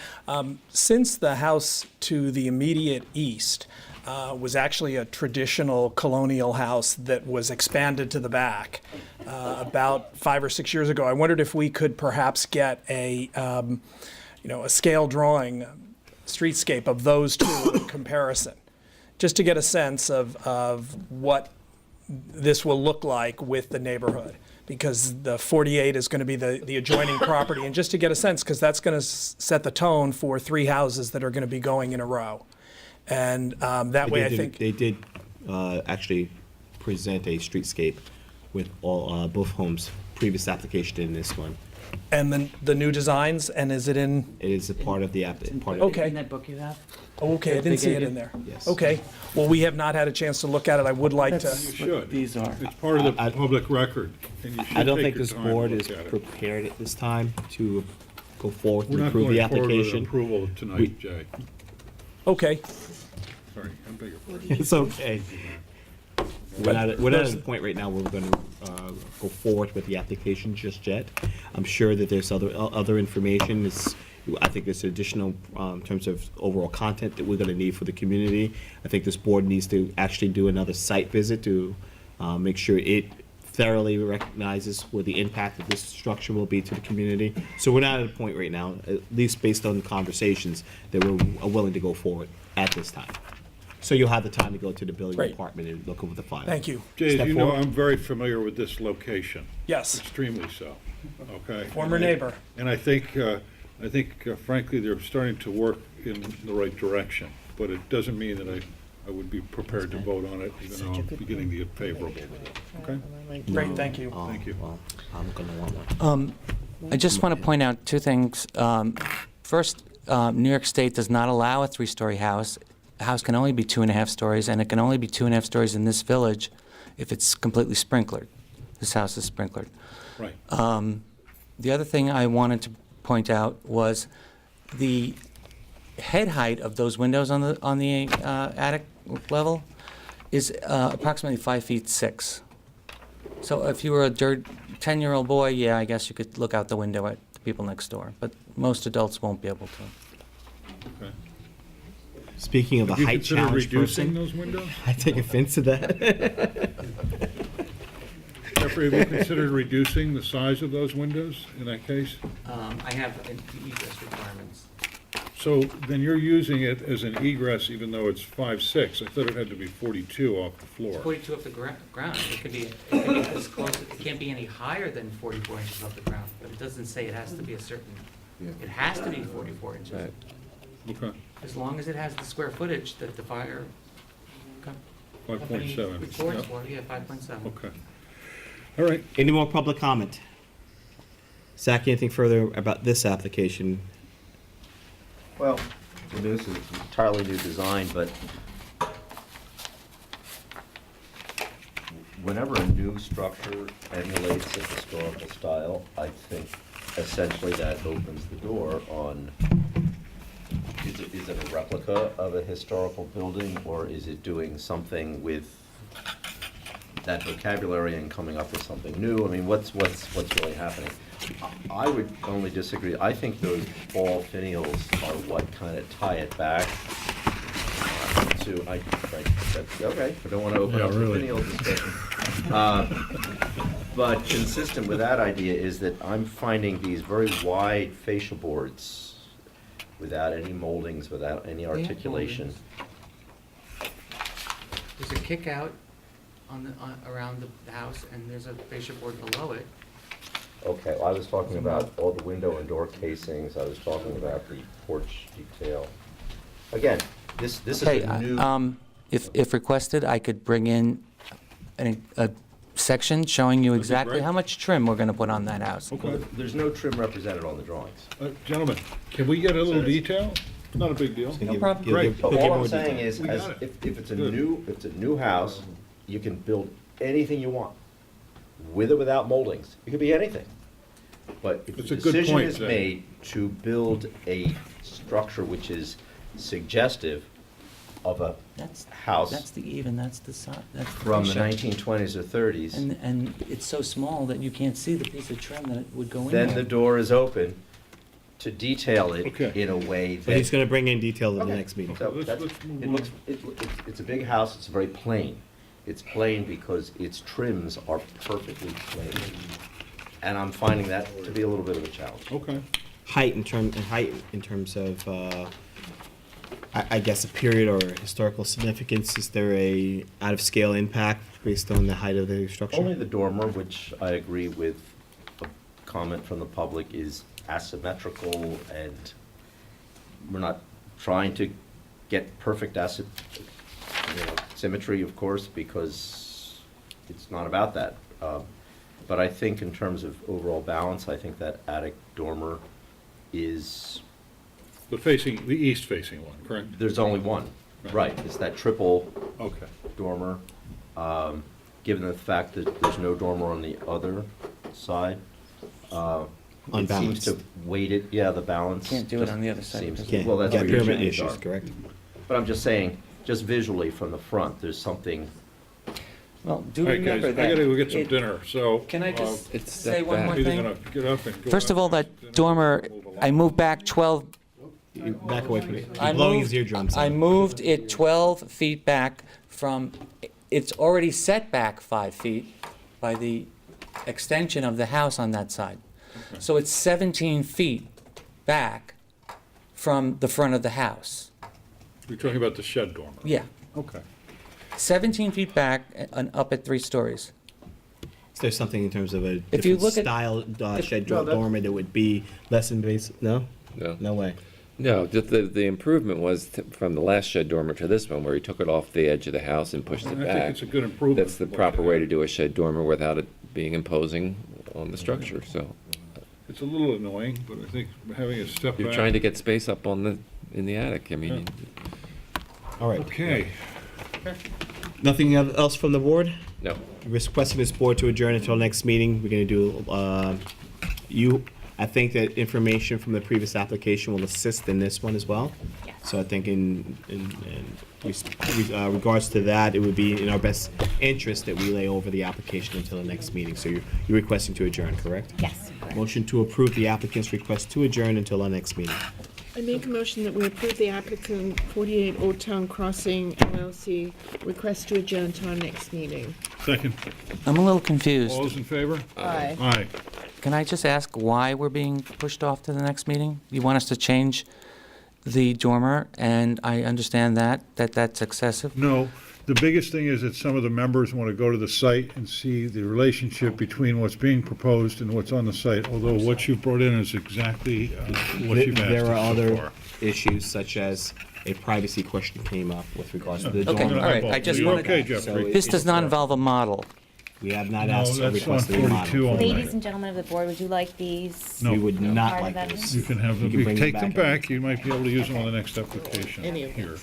Since the house to the immediate east was actually a traditional colonial house that was expanded to the back about 5 or 6 years ago, I wondered if we could perhaps get a scale drawing, streetscape of those two in comparison, just to get a sense of what this will look like with the neighborhood. Because the 48 is going to be the adjoining property, and just to get a sense, because that's going to set the tone for 3 houses that are going to be going in a row. And that way, I think... They did actually present a streetscape with all both homes, previous application in this one. And then the new designs, and is it in... It is a part of the app. Okay. In that book you have? Okay, I didn't see it in there. Yes. Okay, well, we have not had a chance to look at it. I would like to... You should. These are. It's part of the public record, and you should I don't take think your this time to board look is at it. prepared at this time to go forward We're and not approve the going forward with application. approval tonight, Jay. Okay. Sorry, I beg your pardon. It's okay. We're not at the point right now where we're going to go forward with the application just yet. I'm sure that there's other information. I think there's additional in terms of overall content that we're going to need for the community. I think this board needs to actually do another site visit to make sure it thoroughly recognizes what the impact of this structure will be to the community. So we're not at a point right now, at least based on the conversations, that we're willing to go forward at this time. So you'll have the time to go to the building Great. department and look over the file. Thank you. Jay, as Step you know, forward. I'm very familiar with this location. Yes. Extremely so, okay? Former And neighbor. And I think frankly, they're starting to work in the right direction, but it doesn't mean that I would be prepared to vote on it, even though I'm beginning to get favorable with it, okay? Great, thank you. Thank you. Well, I'm going to want one. I just want to point out 2 things. First, New York State does not allow a 3-story house. A house can only be 2.5 stories, and it can only be 2.5 stories in this village if it's completely sprinklered. This house is sprinklered. Right. The other thing I wanted to point out was the head height of those windows on the attic level is approximately 5'6". So if you were a 10-year-old boy, yeah, I guess you could look out the window at the people next door, but most adults won't be able to. Okay. Speaking of a Have you height considered challenge reducing person, those windows? I take offense to that. Jeffrey, have you considered reducing the size of those windows in that case? I have egress requirements. So then you're using it as an egress even though it's 5'6". I thought it had to be 42 off the floor. 42 off the ground. It could be this close. It can't be any higher than 44 inches off the ground, but it doesn't say it has to be a certain. It has to be 44 inches. Right. Okay. As long as it has the square footage that the fire. 5.7. Reports Yep. for, yeah, 5.7. Okay. All right. Any more public comment? Zach, anything further about this application? Well, this is an entirely new design, but whenever a new structure emulates a historical style, I think essentially that opens the door on Is it a replica of a historical building, or is it doing something with that vocabulary and coming up with something new? I mean, what's really happening? I would only disagree. I think those ball finials are what kind of tie it back to, okay, I don't want to open up the finial discussion. But consistent with that idea is that I'm finding these very wide fascia boards without any moldings, without any articulation. There's a kick out around the house, and there's a fascia board below it. Okay, well, I was talking about all the window and door casings, I was talking about the porch detail. Again, this is a new... If requested, I could bring in a section showing you exactly how much trim we're gonna put on that house. Okay. There's no trim represented on the drawings. Gentlemen, can we get a little detail? Not a big deal. No problem. Great. But all I'm saying is, We got it. if it's a new house, you can build anything you want, with or without moldings. It could be anything. But if It's the a good decision point, is Zach. made to build a structure which is suggestive of a house That's the side, that's the from the fascia. 1920s or 30s, And it's so small that you can't see the piece of trim that would go in there. then the door is open to detail it in a way that... But he's going to bring in detail at the Okay. next meeting. So it's a big house, it's very plain. It's plain because its trims are perfectly plain. And I'm finding that to be a little bit of a challenge. Okay. Height in terms of, I guess, a period or historical significance. Is there a out of scale impact based on the height of the structure? Only the dormer, which I agree with a comment from the public, is asymmetrical, and we're not trying to get perfect symmetry, of course, because it's not about that. But I think in terms of overall balance, I think that attic dormer is... The east-facing one, correct? There's only one, right. It's that triple dormer. Given the fact that there's no dormer on the other side, it seems Unbalanced. to weight it, the balance. Can't do it just on the other side seems because to- Can't. Well, that's Got where your pyramid changes issues, are. correct? But I'm just saying, just visually from the front, there's something... Well, do All right, remember guys, that. I gotta go get some it- dinner, so... Can I just It's say step one back. more Either thing? gonna get up and go First of out all, and that dinner, dormer, move along. I moved back 12, You back away from it. I You're blowing moved- his eardrums. I out. moved it 12 feet back from, it's already set back 5 feet by the extension of the house on that side. So it's 17 feet back from the front of the house. You're talking about the shed dormer? Yeah, Okay. 17 feet back and up at 3 stories. Is there something in terms of a If you different look at- style shed No, that- dormer that would be less invasive? No? No. No way. No, the improvement was from the last shed dormer to this one, where he took it off the edge of the house and pushed I it think back. it's a good improvement. That's the proper way to do a shed dormer without it being imposing on the structure, so. It's a little annoying, but I think having a step back... You're trying to get space up in the attic, I mean. All right. Okay. Nothing else from the board? No. Requesting this board to adjourn until next meeting. We're going to do, I think that information from the previous application will assist in this one as well. Yes. So I think in regards to that, it would be in our best interest that we lay over the application until the next meeting. So you're requesting to adjourn, correct? Yes. Motion to approve the applicant's request to adjourn until our next meeting. I make a motion that we approve the applicant 48 Old Town Crossing LLC request to adjourn to our next meeting. Second. I'm a little confused. All those in favor? Aye. Aye. Can I just ask why we're being pushed off to the next meeting? You want us to change the dormer, and I understand that's excessive? No, the biggest thing is that some of the members want to go to the site and see the relationship between what's being proposed and what's on the site, although what you brought in is exactly what you've asked There are us so other far. issues, such as a privacy question came up with regards to the Okay, dormer. all right, I just You're wanted, okay, Jeffrey? this does not involve a model. We have not No, asked or that's on requested a 42 model. only. Ladies and gentlemen of the board, would you like these? No. We would not Part of like that this. is- You can have them, You can bring them take them back. back, you might be able to use them on the next application Any of here.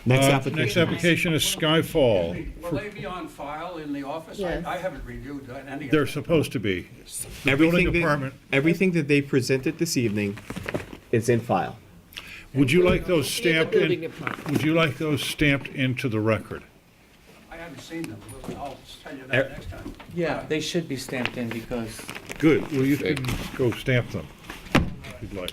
Next Next application. application is Skyfall. Will they be on file in the office? Yes. I haven't reviewed any of They're them. supposed to be. The building department, Everything that they presented this evening is in file. Would you like those the stamped building in? department. Would you like those stamped into the record? I haven't seen them. I'll tell you Er- that next time. Yeah, they should be stamped in because, Good, well, you can go stamp them, if you'd like.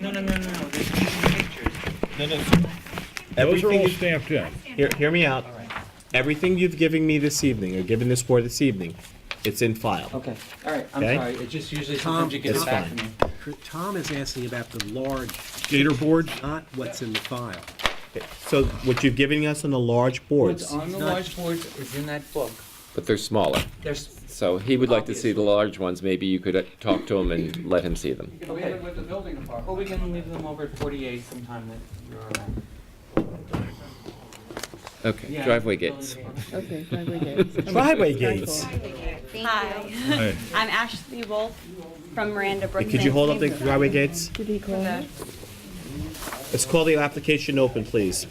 no, there's pictures. No. Those are Everything all is- stamped in. Hear me out. Everything you've given me this evening, or given this board this evening, it's in file. Okay, all right, I'm Okay. sorry, it just usually Tom, sometimes you get it's it back to fine. me. Tom is asking about the large, Gator boards? not what's in the file. So what you've given us on the large boards, What's on the large boards is in that book. But they're smaller. There's, So he would like to see the large ones. Maybe you could talk to him and let him see them. You can leave it with the building department. or we can leave them over at 48 sometime that you're around. Okay, Yeah, driveway building gates. department. Okay, driveway gates. driveway gates. Hi, Hey, I'm Ashley Wolf from Miranda Brooks. Could you hold up the driveway gates? Did he call me? Let's call the application open, please.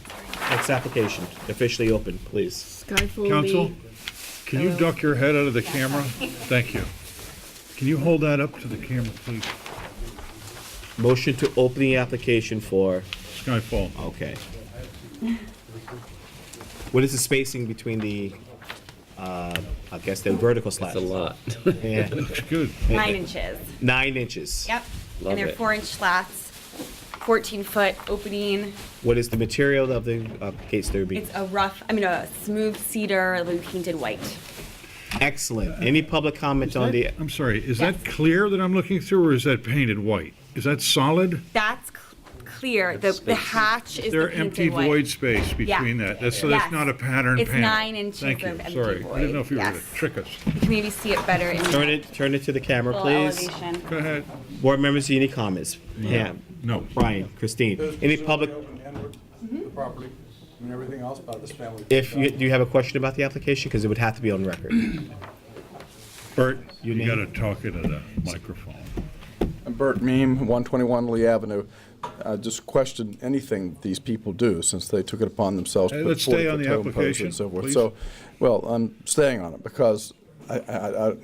Next application, officially open, please. Skyfall counsel, Lee. can you duck your head out of the camera? Thank you. Can you hold that up to the camera, please? Motion to open the application for, Skyfall. okay. What is the spacing between the, I guess the vertical slats? That's a lot. Yeah, Looks good. 9 inches. 9 inches. Yep. Love And they're it. 4-inch slats, 14-foot opening. What is the material of the gates that are being? It's a smooth cedar, it'll be painted white. Excellent. Any public comment on the, I'm sorry, is that clear that I'm looking through, or is that painted white? Is that solid? That's clear. The hatch is There the painted empty white. void space Yeah. between that. So that's Yes. not a pattern It's panel. 9 inches Thank you, of empty sorry. I didn't know if you were void, gonna yes. trick us. You can maybe see it better in turn it to the camera, full please. elevation. Go ahead. Board members, any comments? Pam, No. Brian, Christine, any public, The property and everything else about this family. do you have a question about the application? Because it would have to be on record. Bert, You name? gotta talk into the microphone. I'm Bert Meem, 121 Lee Avenue. I just question anything these people do, since they took it upon themselves to Hey, put let's stay 40-foot on the totem poles application, and so forth. please. So, well, I'm staying on it because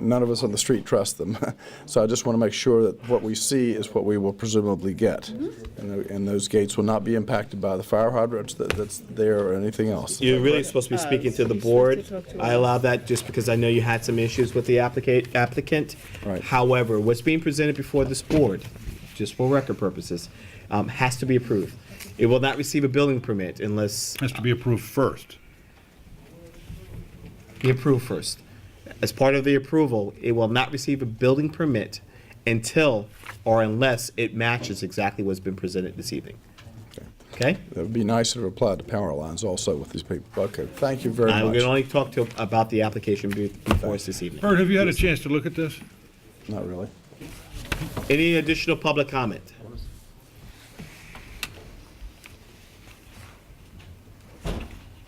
none of us on the street trust them. So I just want to make sure that what we see is what we will presumably get. And those gates will not be impacted by the fire hydrants that's there or anything else. You're really supposed to be speaking to the board. I allow that just because I know you had some issues with the applicant. Right. However, what's being presented before this board, just for record purposes, has to be approved. It will not receive a building permit unless Has to be approved first. be approved first. As part of the approval, it will not receive a building permit until or unless it matches exactly what's been presented this evening. Okay? It would be nice if it applied to power lines also with these people. Okay, thank you very I'm much. going to only talk about the application before us this evening. Bert, have you had a chance to look at this? Not really. Any additional public comment?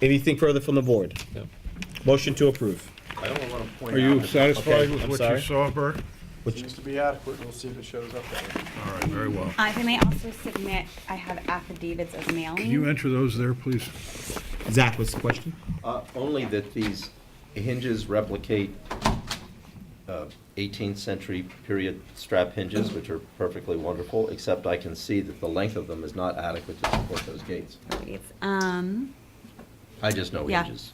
Anything further from the board? No. Motion to approve. I don't want to point out. Are you that- satisfied Okay, with I'm what sorry. you saw, Bert? Seems to be adequate. We'll see if it shows up there. All right, very well. If I may also submit, I have affidavits of mailing. Can you enter those there, please? Zach, what's the question? Only that these hinges replicate 18th century period strap hinges, which are perfectly wonderful, except I can see that the length of them is not adequate to support those gates. I just know Yeah. hinges.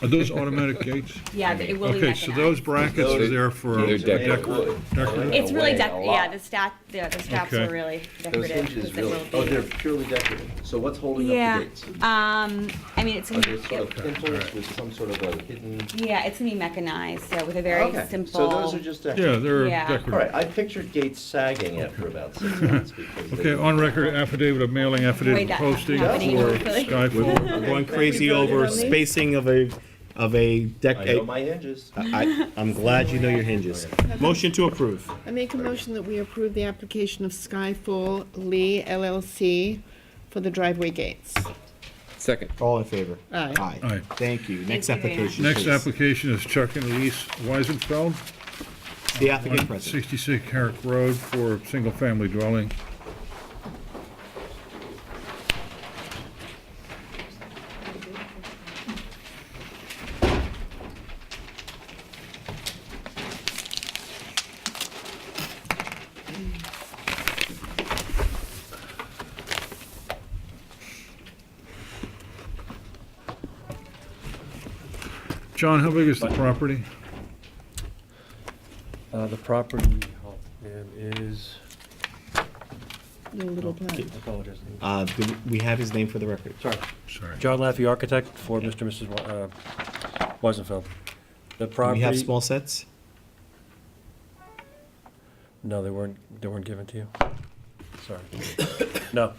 Are those automatic gates? Yeah, it will be Okay, so those brackets are there for They're decorative. decorative? It's really Away a lot. the straps Okay. are really Those decorative. hinges because it really, will oh, be- they're purely decorative. So what's holding up Yeah, the gates? I mean, it's Are gonna they be, sort of pimples with some sort of a hidden? yeah, it's gonna be mechanized, so with a very Okay, simple. so those are just decorative? Yeah, they're Yeah. decorative. All right, I pictured gates sagging after about 6 months because they. Okay, on record, affidavit of mailing, affidavit Wait, of that's posting happening, for hopefully. Skyfall. I'm going crazy over spacing of a deck. I know my hinges. I'm glad you know your hinges. Motion to approve. I make a motion that we approve the application of Skyfall Lee LLC for the driveway gates. Second. All in favor? Aye. Aye. Thank you. Next you very application, Next please. application is Chuck and Elise Weisenfeld, The applicant present. 66 Herrick Road for a single-family dwelling. John, how big is the property? The property is, Your little I plan. apologize. Do we have his name for the record? Sorry. Sorry. John Laffey, architect for Mr. and Mrs. Weisenfeld. The Do we property. have small sets? No, they weren't given to you. Sorry. No,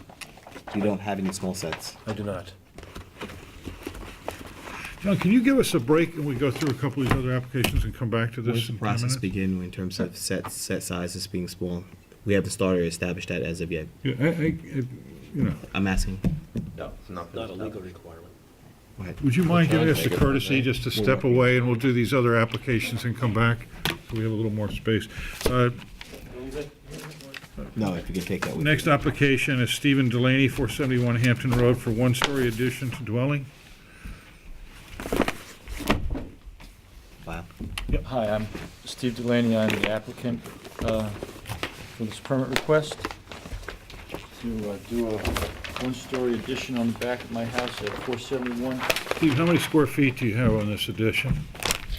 You don't have any small sets. I do not. John, can you give us a break and we go through a couple of these other applications and come back to Where this does the in 10 process minutes? begin in terms of set sizes being small? We have the starter established that as of yet. Yeah, I'm asking. No, it's not. Not a legal requirement. Go ahead. Would you mind We're giving trying us to the make it one courtesy day. just to We're step working. away and we'll do these other applications and come back? So we have a little more space. No, if you can take that with Next application is Stephen Delaney, 471 Hampton Road, for one-story addition to dwelling. Wow. Hi, I'm Steve Delaney. I'm the applicant for this permit request to do a one-story addition on the back of my house at 471, Steve, how many square feet do you have on this addition?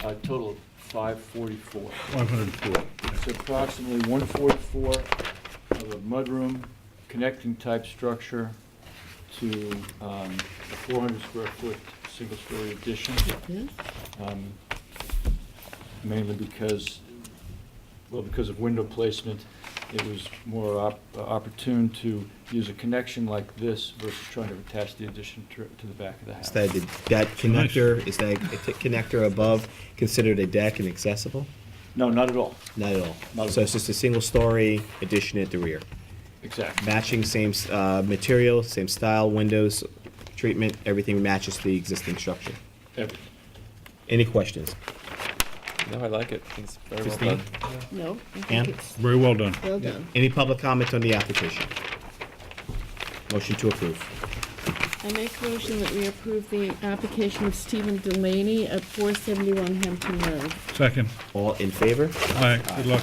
a total of 544. 504. It's approximately 144 of a mudroom connecting type structure to a 400 square foot single-story addition. Mainly because of window placement, it was more opportune to use a connection like this versus trying to attach the addition to the back of the house. Is that connector, is that connector above considered a deck and accessible? No, not at all. Not at all. Not at So all. it's just a single story addition at the rear. Exactly. Matching same material, same style, windows, treatment, everything matches the existing structure. Everything. Any questions? No, I like it. It's very well Christine? done. No, I Ann? think it's Very well done. well done. Any public comment on the application? Motion to approve. I make a motion that we approve the application of Stephen Delaney at 471 Hampton Road. Second. All in favor? Aye, good luck.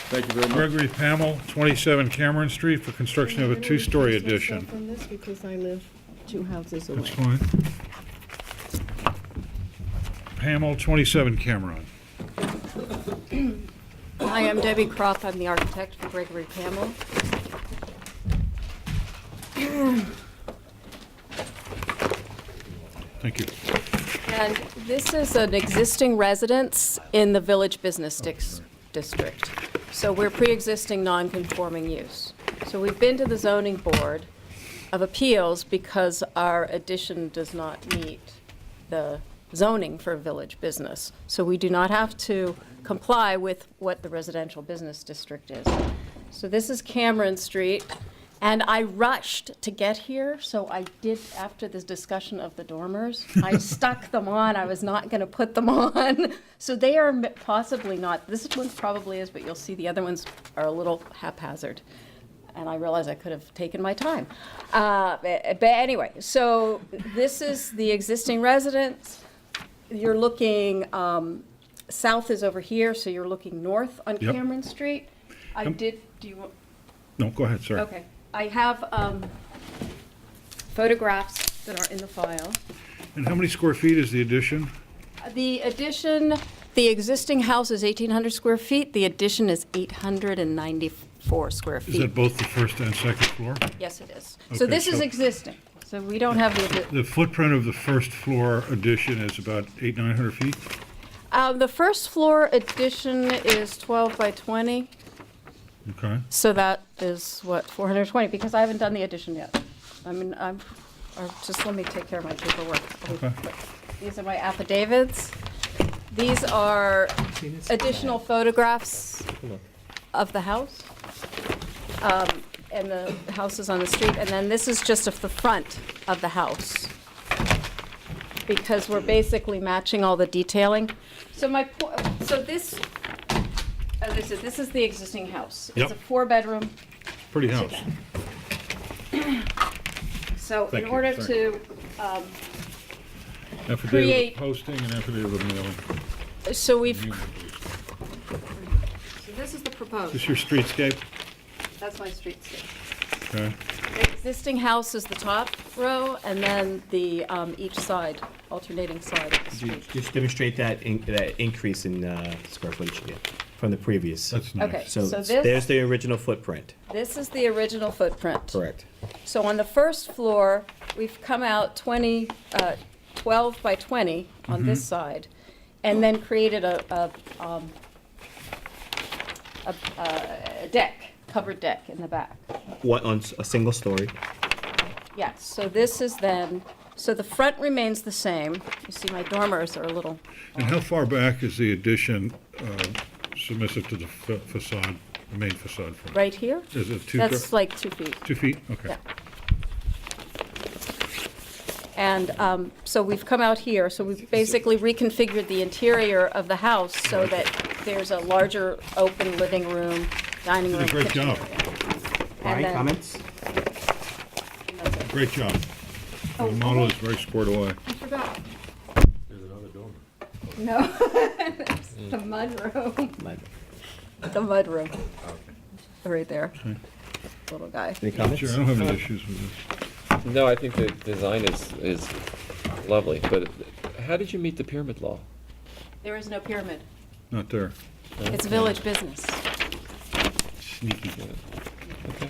Thank you very much. Gregory Pamel, 27 Cameron Street, for construction of a two-story addition. From this because I live 2 houses away. That's fine. Pamel, 27 Cameron. Hi, I'm Debbie Croft. I'm the architect for Gregory Pamel. Thank you. And this is an existing residence in the Village Business District. So we're pre-existing non-conforming use. So we've been to the Zoning Board of Appeals because our addition does not meet the zoning for village business. So we do not have to comply with what the residential business district is. So this is Cameron Street, and I rushed to get here, so I did, after this discussion of the dormers, I stuck them on. I was not going to put them on. So they are possibly not, this one probably is, but you'll see the other ones are a little haphazard. And I realized I could have taken my time. But anyway, so this is the existing residence. You're looking, south is over here, so you're looking north on Yep. Cameron Street. I did, do you want? No, go ahead, sir. Okay. I have photographs that are in the file. And how many square feet is the addition? The addition, the existing house is 1,800 square feet. The addition is 894 square Is feet. that both the first and second floor? Yes, it is. So Okay, this is so- existing. So we don't have the, The footprint of the first floor addition is about 900 feet? the first floor addition is 12 by 20. Okay. So that is what, 420, because I haven't done the addition yet. I mean, just let me take care of my paperwork. Okay. These are my affidavits. These are additional photographs of the house. And the house is on the street, and then this is just of the front of the house. Because we're basically matching all the detailing. So this is the existing house. It's a Yep. 4-bedroom. Pretty house. So Thank in you. order Sorry. to Affidavit of create, posting and affidavit of mailing. so this is the Is proposed. this your streetscape? That's my streetscape. Okay. The existing house is the top row, and then the each side alternating side of the Could you street. just demonstrate that increase in square footage again from the previous? That's nice. Okay, So so this- there's the original footprint. This is the original footprint. Correct. So on the first floor, we've come out 12 by 20 on this side, and then created a deck, covered deck in the back. What, on a single story? Yes, so this is then, so the front remains the same. You see my dormers are a little, And how far back is the addition submissive to the facade, the main facade front? right here? Is it two? That's like 2 feet. 2 feet? Okay. Yeah. And so we've come out here, so we've basically reconfigured the interior of the house so that there's a larger open living room, dining room, Did a great kitchen job. area. Brian, then- comments? Great job. Oh, The model is very squared away. I forgot. There's another dormer. No, the mudroom. The mudroom. Right there. Little guy. Any comments? Sure, I don't have any issues with this. No, I think the design is lovely, but how did you meet the pyramid law? There is no pyramid. Not there. It's village business. Sneaky. Okay.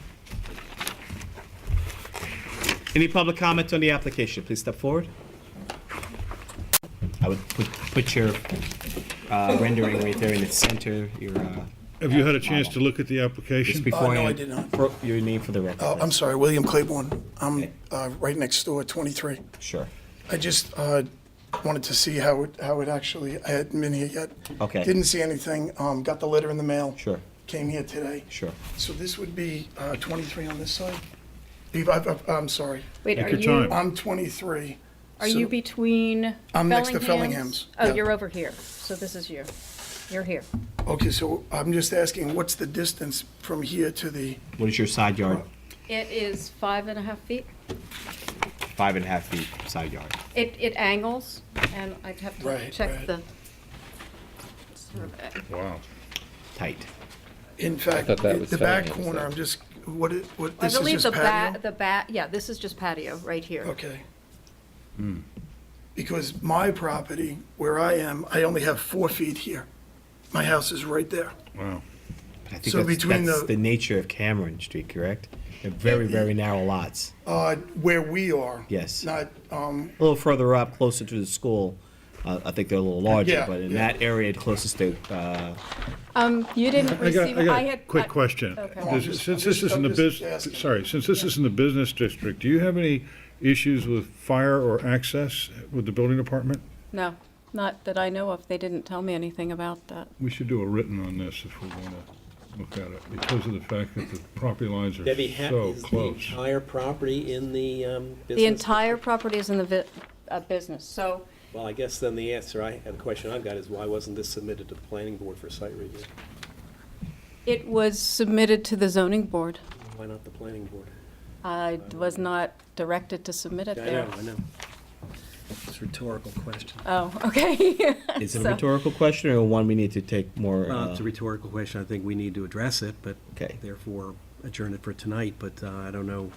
Any public comments on the application? Please step forward. I would put your rendering right there in the center, your, Have you had a chance to look at the application? just beforehand. no, I did not. Your name for the record. I'm sorry, William Claiborne. I'm right next door, 23. Sure. I just wanted to see how it actually, I hadn't been here yet. Okay. Didn't see anything, got the letter in the mail. Sure. Came here today. Sure. So this would be 23 on this side? I'm sorry. Wait, Take are your you, time. I'm 23. are so you between I'm next to Bellingham's? Bellingham's, Oh, yeah. you're over here. So this is you. You're here. Okay, so I'm just asking, what's the distance from here to the, What is your side yard? It is 5.5 feet. 5.5 feet side yard. It angles, and I'd have to Right, check right. the survey. Wow. Tight. in fact, thought that was the back Bellingham's, corner, though. I'm just, what, I this is believe just the patio? back, yeah, this is just patio, right here. Okay. Because my property, where I am, I only have 4 feet here. My house is right there. Wow. I think So that's, between that's the- the nature of Cameron Street, correct? They're very, very narrow lots. Where we are. Yes. Not, A little further up, closer to the school, I think they're a little larger, Yeah, but in yeah. that area closest to, You didn't receive, I got I a had. quick question. Okay. Since this is in the since this is in the business district, do you have any issues with fire or access with the building department? No, not that I know of. They didn't tell me anything about that. We should do a written on this if we want to look at it, because of the fact that the property lines Debbie, are so is the close. entire property in the business? The entire property is in the business, so Well, I guess then the answer, the question I've got is why wasn't this submitted to the planning board for site review? it was submitted to the zoning board. Why not the planning board? I was not directed to submit it I there. know, I know. It's a rhetorical question. Oh, okay. is it a So- retourical question or one we need to take more? Well, it's a rhetorical question. I think we need to address it, but Okay. therefore adjourn it for tonight, but I don't know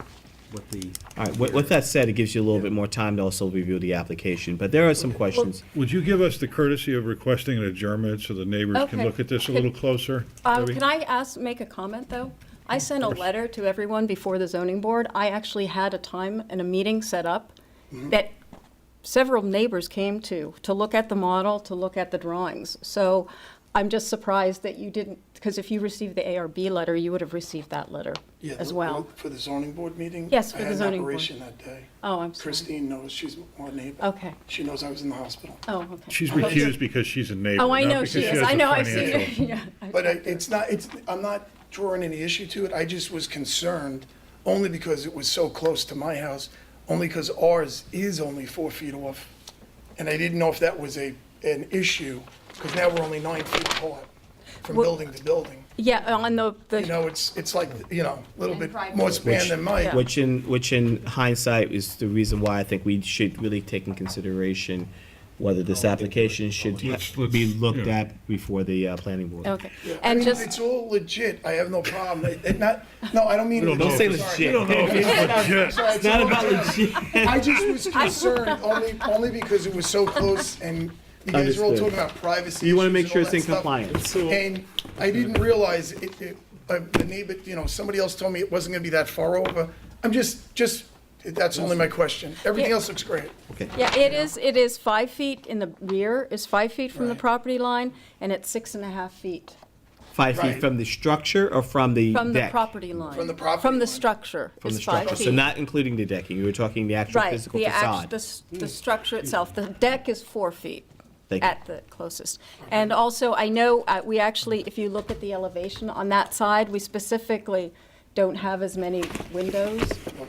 what the. All right, with that said, it gives you a little bit more time to also review the application, but there are some questions. Would you give us the courtesy of requesting an adjournment so the neighbors can Okay. look at this a little closer? Debbie? Can I make a comment, though? I sent a letter to everyone before the zoning board. I actually had a time and a meeting set up that several neighbors came to look at the model, to look at the drawings. So I'm just surprised that you didn't, because if you received the ARB letter, you would have received that letter yeah, as well. For the zoning board meeting? Yes, for the zoning I had an board. operation that day. Oh, I'm sorry. Christine knows, she's my neighbor. Okay. She knows I was in the hospital. Oh, okay. She's recused because she's a neighbor, Oh, I not know because she she is. has I a know, I've seen financial. it. Yeah. But I'm not drawing any issue to it. I just was concerned, only because it was so close to my house, only because ours is only 4 feet off. And I didn't know if that was an issue, because now we're only 9 feet apart from Well- building to building. Yeah, on the You know, it's like, a little bit more span than mine. Which in hindsight is the reason why I think we should really take in consideration whether this application should Let's- be looked yeah. at before the planning board. Okay. I And mean, just, it's all legit. I have no problem. No, I don't mean We don't know Don't say if it's- legit. we don't know if it's legit. Sorry, It's not all about legit. legit. I just was concerned only because it was so close and you guys were all Understood. talking about privacy. You wanna issues make and sure all it's in that stuff. compliance. And I didn't realize the neighbor, somebody else told me it wasn't gonna be that far over. I'm just, that's only my question. Everything Yeah. else looks great. yeah, it is 5 feet in the rear, is 5 feet from the Right. property line, and it's 6.5 feet 5 feet Right. from the structure or from the from the deck? property line. From the property From the line. structure From the is 5 structure, feet. so not including the decking, you were talking the actual Right, physical the facade. the structure itself. The deck is 4 feet Thank you. at the closest. And also, I know, we actually, if you look at the elevation on that side, we specifically don't have as many windows,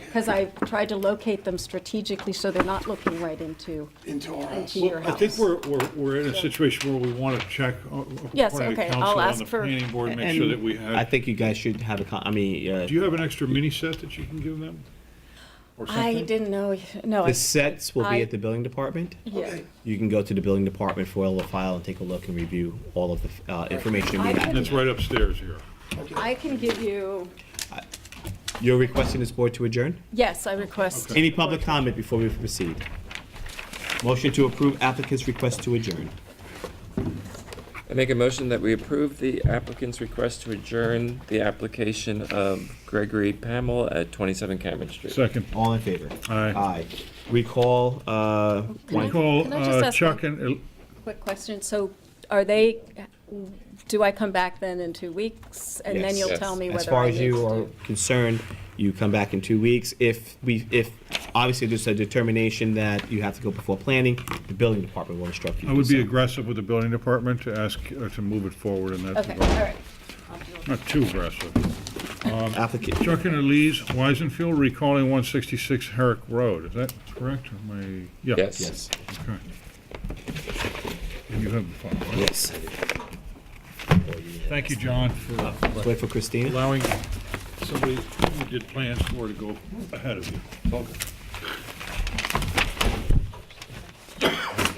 because I tried to locate them strategically so they're not looking right into Into our house. your Well, I think house. we're in a situation where we want to check, Yes, according to okay, council, I'll on ask the for- planning board, make And sure that we I have. think you guys should have Do you have an extra mini set that you can give them? Or I something? didn't know, no. the sets will be I- at the building department. Yeah. Okay. You can go to the building department, foil the file, and take a look and review all of the information we I have. can- It's right upstairs here. I can give you, You're requesting this board to adjourn? yes, I request. Any public comment before we proceed? Motion to approve applicant's request to adjourn. I make a motion that we approve the applicant's request to adjourn the application of Gregory Pamel at 27 Cameron Street. Second. All in favor? Aye. Aye. Recall, We call Can I just ask Chuck and, Quick question, so are they, do I come back then in 2 weeks? And then Yes. you'll Yes. tell me as whether far I as need you to are do? concerned, you come back in 2 weeks. If obviously there's a determination that you have to go before planning, the building department will instruct you. I to would do be so. aggressive with the building department to ask, to move it forward in that Okay, all regard. right. Not too aggressive. Applicant, Chuck and Elise Weisenfield recalling 166 Herrick Road, is that correct? Am I, yeah. Yes. yes, Okay. And you have the file, right? yes. Thank you, John, for Let's wait for Christina. allowing somebody who did plans for to go ahead of you. Oh,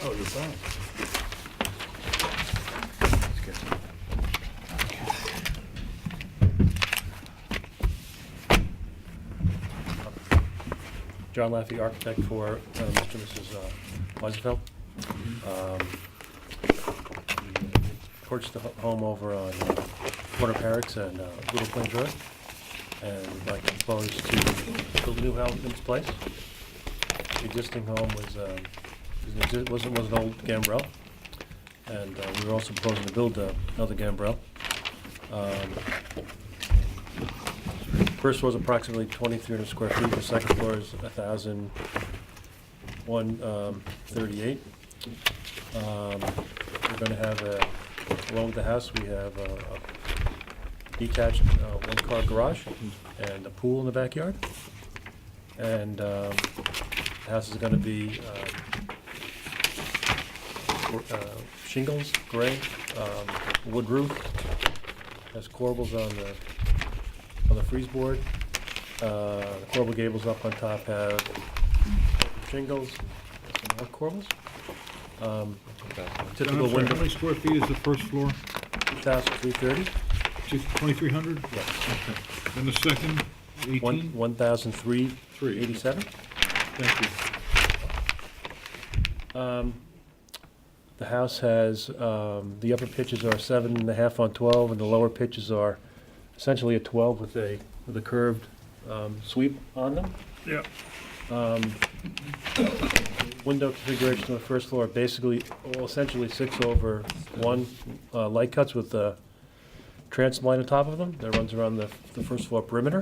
you're fine. John Laffey, architect for Mr. and Mrs. Weisenfeld. Purchased a home over on Corner Parrots and Little Plains Road, and we'd like to propose to build a new house in its place. The existing home was an old gambrel, and we were also proposing to build another gambrel. First floor is approximately 2,300 square feet, the second floor is 1,038. We're gonna have along with the house, we have a detached one-car garage and a pool in the backyard. And the house is gonna be shingles, gray, wood roof, has corbels on the frieze board. The corbel gables up on top have shingles, some more corbels. Typical How window, many square feet is the first floor? 2,330. 2,300? Yes. Okay. And the second, 18? 1,387. Thank you. The house has, the upper pitches are 7.5 on 12, and the lower pitches are essentially a 12 with a curved sweep on them. Yeah. Window configuration on the first floor, basically, essentially 6/1 light cuts with a transom light on top of them that runs around the first floor perimeter.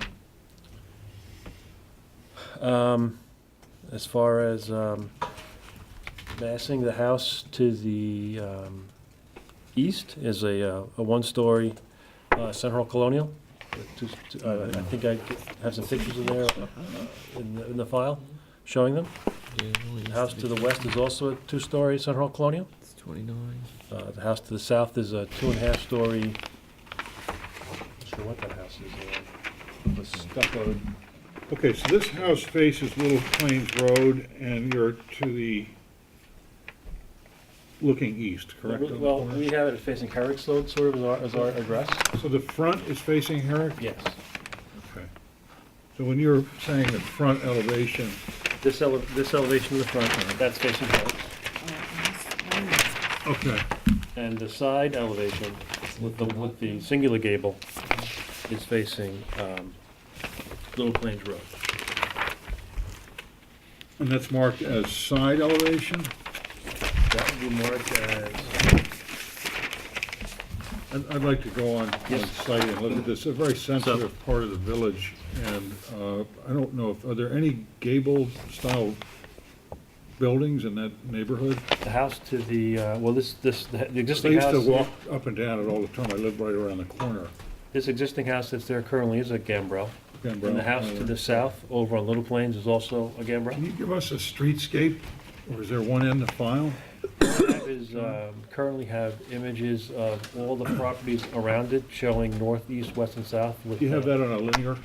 As far as massing, the house to the east is a one-story Central Colonial. I think I have some pictures in there in the file showing them. The house to the west is also a two-story Central Colonial. It's 29. The house to the south is a 2.5-story, not sure what that house is, a stucco. Okay, so this house faces Little Plains Road, and you're to the looking east, correct? on the Well, corner? we have it facing Herrick sort of as our address. So the front is facing Herrick? Yes. Okay. So when you're saying the front elevation, This elevation in the front, that's facing Herrick. okay, And the side elevation with the singular gable is facing Little Plains Road. and that's marked as side elevation? That would be marked as, I'd like to go on Yes. site and look at this, a very sensitive part of the village, and I don't know are there any gable-style buildings in that neighborhood? the house to the, the I existing used house. to walk up and down it all the time, I live right around the corner. This existing house that's there currently is a gambrel. Gambrel, And the house to the south, over on Little Plains, is also a gambrel. Can you give us a streetscape, or is there one in the file? That is, currently have images of all the properties around it, showing north, east, west, and south. With, Do you have that on a linear?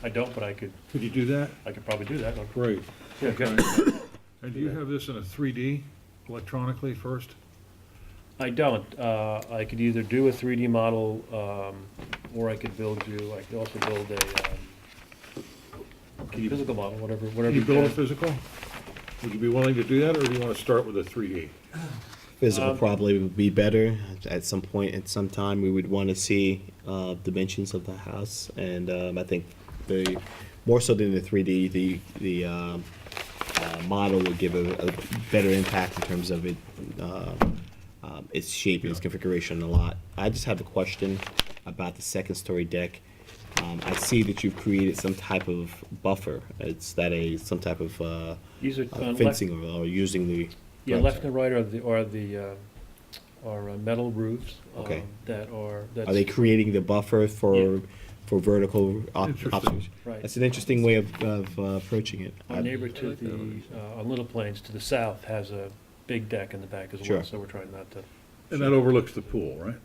I don't, but I could you do that? probably do that. Great. Yeah, Okay. okay. And do you have this in a 3D electronically first? I don't. I could either do a 3D model, or I could also build a physical model, whatever. Can you build a physical? Would you be willing to do that, or do you want to start with a 3D? Physical probably would be better. At some point, at some time, we would want to see dimensions of the house, and I think the more so than the 3D, the model would give a better impact in terms of its shape and its configuration a lot. I just have a question about the second-story deck. I see that you've created some type of buffer. Is that some type of These are fencing or using the? Yeah, left and right are metal roofs. Okay. That are. Are they creating the buffer for vertical Interesting. options? Right. That's an interesting way of approaching it. Our neighbor to the, on Little Plains to the south has a big deck in the back as Sure. well, so we're trying not to. And that overlooks the pool, right?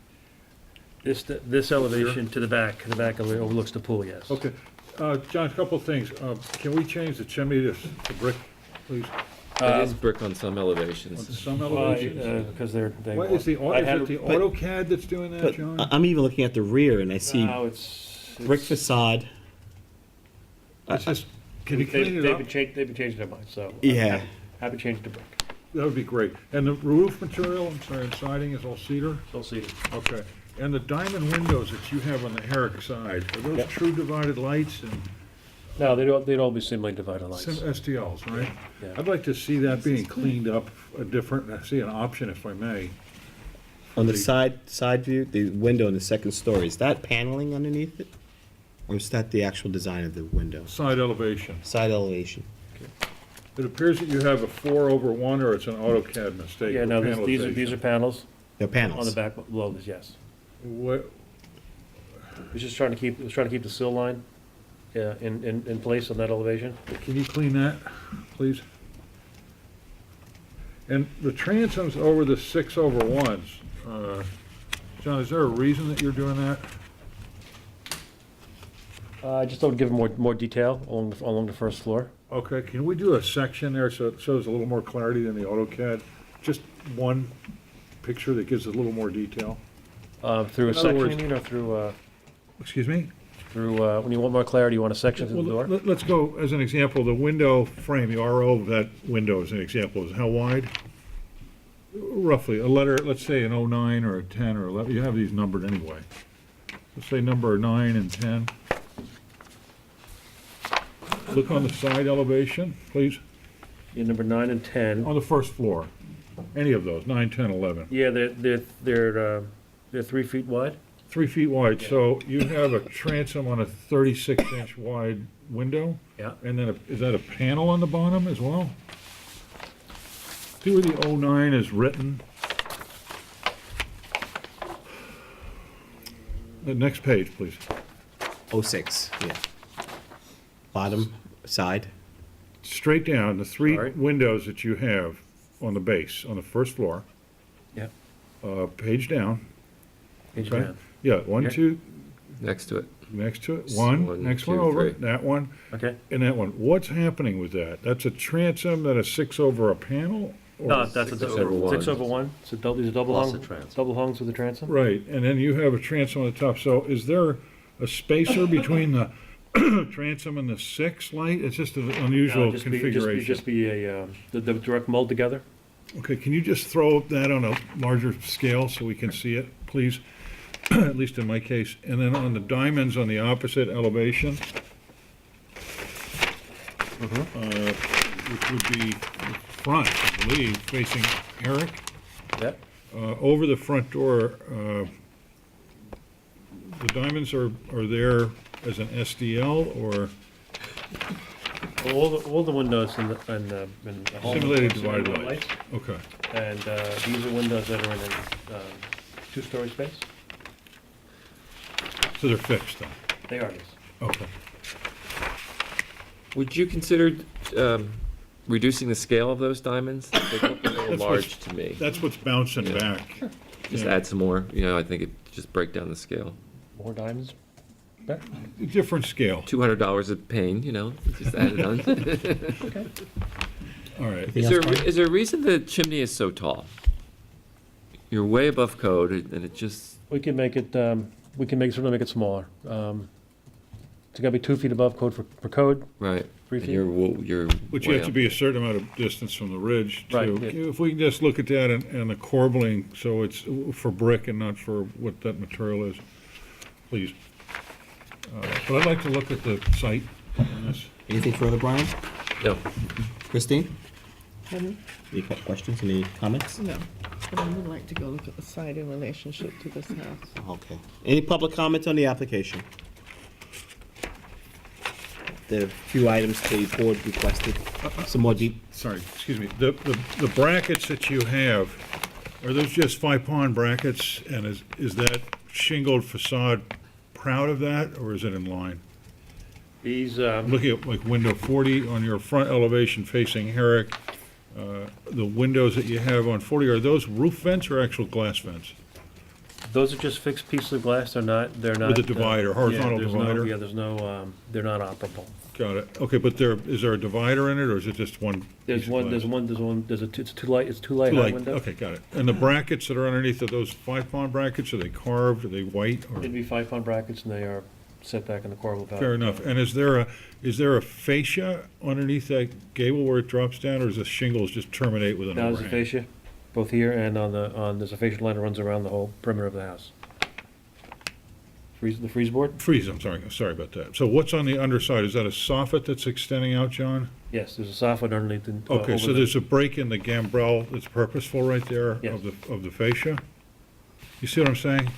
This elevation to the back overlooks the pool, yes. Okay. John, a couple of things. Can we change the chimney to brick, please? It is brick on some On elevations. some elevations? Because they What, is it the AutoCAD that's doing that, But John? I'm even looking at the rear, and I see No, it's. brick facade. It's just, can you clean it They've up? been changing their mind, so. Yeah. Happy to change it to brick. That would be great. And the roof material, I'm sorry, and siding is all cedar? It's all seated. Okay. And the diamond windows that you have on the Herrick side, are those Yep. true divided lights and No, they'd all be similarly divided lights. STLs, right? Yeah. I'd like to see that being cleaned up I see an option if I may. On the side view, the window in the second story, is that paneling underneath it? Or is that the actual design of the window? Side elevation. Side elevation. It appears that you have a 4/1 or it's an AutoCAD mistake. Yeah, with no, these panelization. are panels. They're On panels. the back below this, yes. What, We're just trying to keep the sill line in place on that elevation. can you clean that, please? And the transoms over the 6/1s, John, is there a reason that you're doing that? I just don't give them more detail along the first floor. Okay, can we do a section there so it shows a little more clarity than the AutoCAD? Just one picture that gives a little more detail? Through a In other words- section, or through, Excuse me? when you want more clarity, you want a section through the Well, door? let's go, as an example, the window frame, the RO of that window as an example, is how wide? Roughly, a letter, let's say an 09 or a 10 or 11, you have these numbered anyway. Let's say number 9 and 10. Look on the side elevation, please, Yeah, number 9 and 10. on the first floor. Any of those, 9, 10, 11. Yeah, they're 3 feet wide. 3 feet wide, so you have a transom on a 36-inch wide window? Yeah. And then, is that a panel on the bottom as well? See where the 09 is written? The next page, please. 06, yeah. Bottom, side. Straight down, the three Sorry. windows that you have on the base, on the first floor. Yeah. Page down. Page Okay. down. Yeah, 1, Here? 2, Next to it. next to it, One, one, next one two, over, three. that one, Okay. and that one. What's happening with that? That's a transom that is 6 over a panel, No, that's a 6/1. 6/1. So these are double Plus hung, the transom. double hungs with the transom? Right, and then you have a transom on the top. So is there a spacer between the transom and the 6 light? It's just an No, unusual it'd configuration. just be a, the direct mold together? Okay, can you just throw that on a larger scale so we can see it, please? At least in my case. And then on the diamonds on the opposite elevation, which would be the front, I believe, facing Eric. Yep. Over the front door, the diamonds are there as an SDL or All the windows in the home. simulated are divided simulated lights? Okay. And these are windows that are in a two-story space? So they're fixed then? They are, yes. Okay. Would you consider reducing the scale of those diamonds? They look a little That's what's- large to me. That's what's bouncing Yeah. back. Just Yeah. add some more, you know, I think it just break down the scale. More diamonds? Better? Different scale. $200 a pane, you know, just add it on. Okay. All right. Is there a reason the chimney is so tall? You're way above code, and it just, We can make it, certainly make it smaller. It's gotta be 2 feet above code for code. right. 3 And feet. you're But you way have to up. be a certain amount of distance from the ridge, Right, too. yeah. If we can just look at that and the corbelling, so it's for brick and not for what that material is, please. But I'd like to look at the site on this. Anything further, Brian? No. Christine? Pardon? Any questions, any comments? No, but I would like to go look at the site in relationship to this house. Okay. Any public comments on the application? The few items the board requested, some more deep. Sorry, excuse me. The brackets that you have, are those just 5-pond brackets? And is that shingled facade proud of that, or is it in line? These, Looking at like window 40 on your front elevation facing Herrick, the windows that you have on 40, are those roof vents or actual glass vents? those are just fixed pieces of glass, they're not. With a divider, horizontal there's no- divider? Yeah, there's no, they're not operable. Got it. Okay, but is there a divider in it, or is it just one? There's piece of one, glass? it's two light Two high light, windows. okay, got it. And the brackets that are underneath, are those 5-pond brackets? Are they carved? Are they white? Or They'd be 5-pond brackets, and they are set back in the corbel palette. fair enough. And is there a fascia underneath that gable where it drops down, or does the shingles just terminate with an Now, there's a overhang? fascia, both here and there's a fascia line that runs around the whole perimeter of the house. The freeze board? Freeze, I'm sorry about that. So what's on the underside? Is that a soffit that's extending out, John? Yes, there's a soffit underneath. Okay, so there's a break in the gambrel that's purposeful right there Yes. of the fascia? You see what I'm saying?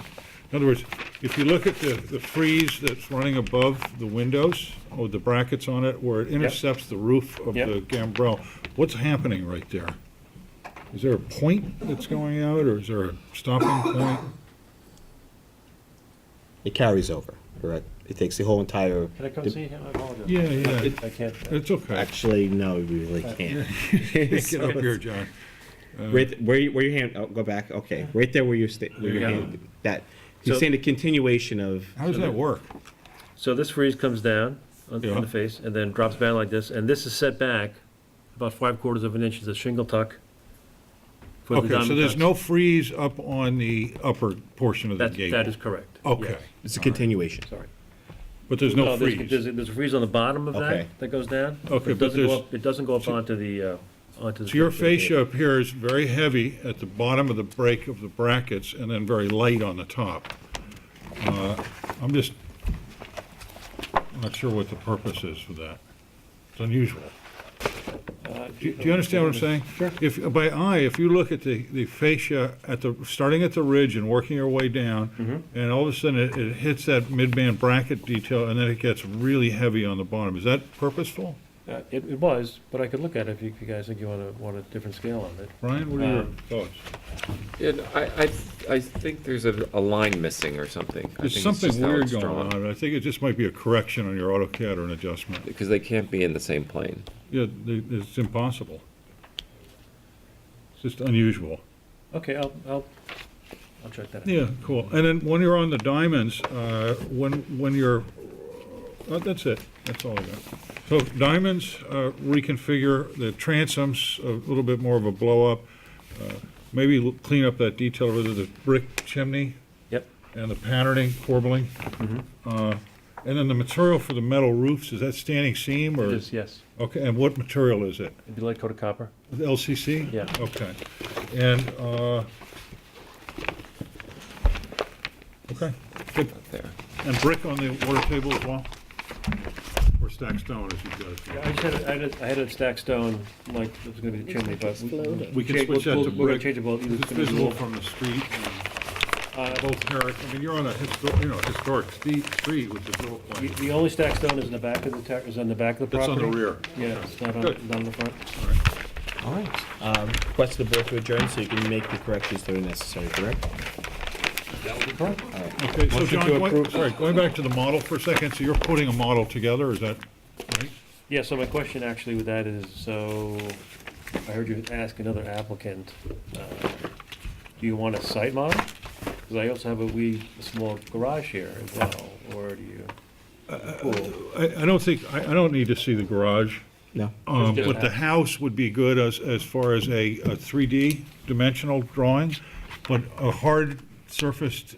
In other words, if you look at the frieze that's running above the windows, with the brackets on it, where it intercepts the roof of Yep. the gambrel, what's happening right there? Is there a point that's going out, or is there a stopping point? It carries over, correct? It takes the whole entire. Can I come see him? I apologize. Yeah, yeah. I can't. It's okay. Actually, no, we really can't. Get up here, John. Right, where your hand, oh, go back, okay, right there where your There you go. hand, that, you're So- saying the continuation of. How does that work? So this frieze comes down on Yeah. the face and then drops down like this, and this is set back about 3/4 of an inch, is a shingle tuck. for the Okay, so diamond there's tucks. no frieze up on the upper portion of the gable? That is correct. Okay. yes. It's a continuation. Sorry. But there's no there's- frieze? There's a frieze on the bottom of Okay. that goes down. Okay, It but doesn't go there's- up, it doesn't go up onto the. So your fascia up here is very heavy at the bottom of the break of the brackets and then very light on the top. I'm not sure what the purpose is for that. It's unusual. Do you understand what I'm saying? Sure. By eye, if you look at the fascia starting at the ridge and working your way down, and all of a sudden it hits that mid-band bracket detail, and then it gets really heavy on the bottom. Is that purposeful? It was, but I could look at it if you guys think you want a different scale on it. Brian, what are your thoughts? I think there's a line missing or something. I There's think it's something just how weird it's going drawn. on. I think it just might be a correction on your AutoCAD or an adjustment. Because they can't be in the same plane. Yeah, it's impossible. It's just unusual. Okay, I'll check that out. Yeah, cool. And then when you're on the diamonds, when you're That's it. That's all I got. So Diamonds, reconfigure the transoms, a little bit more of a blow-up. Maybe clean up that detail of the brick chimney. Yep. And the patterning, corbelling. And then the material for the metal roofs, is that standing seam or? It is, yes. Okay, and what material is it? It'd be light coated copper. LCC? Yeah. Okay. And, okay, good. There. And brick on the water table as well? Or stacked stone, as you've got it? Yeah, I had a stacked stone, like, it was gonna be the chimney, but. We can switch that to brick. We're gonna change it both. It's visible from the street. Both Herrick, I mean, you're on a historic street, which is little The, plain. the only stacked stone is in the back of the, is on the back of the It's on property. the rear. Yeah, it's not on, Good. not on the front. All right. Request the board to adjourn so you can make the corrections that are necessary, correct? That would be correct. Okay, so Motion John, to approve. going back to the model for a second, so you're putting a model together, is that right? Yeah, so my question actually with that is, so, I heard you ask another applicant, do you want a site model? Because I also have a small garage here as well, or do you? I don't think, I don't need to see the garage. No. Just But the house. house would be good as far as a 3D dimensional drawing, but a hard surfaced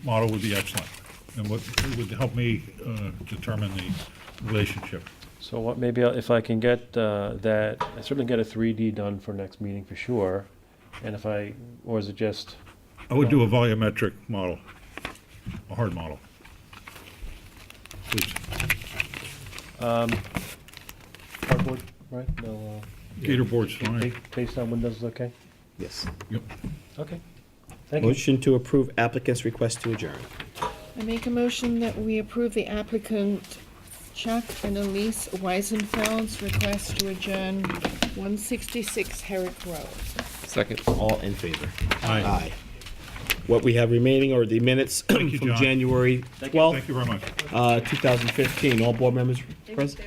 model would be excellent. And it would help me determine the relationship. So what, maybe if I can get that, I certainly get a 3D done for next meeting for sure. And if or is it just? I would do a volumetric model, a hard model. Please. Cardboard, right? No. Gator board's fine. Based on windows is okay? Yes. Yep. Okay. Thank you. Motion to approve applicant's request to adjourn. I make a motion that we approve the applicant Chuck and Elise Weisenfeld's request to adjourn 166 Herrick Road. Second. All in favor? Aye. What we have remaining are the minutes from you, John. January Thank 12th, you very much. 2015. All board members present?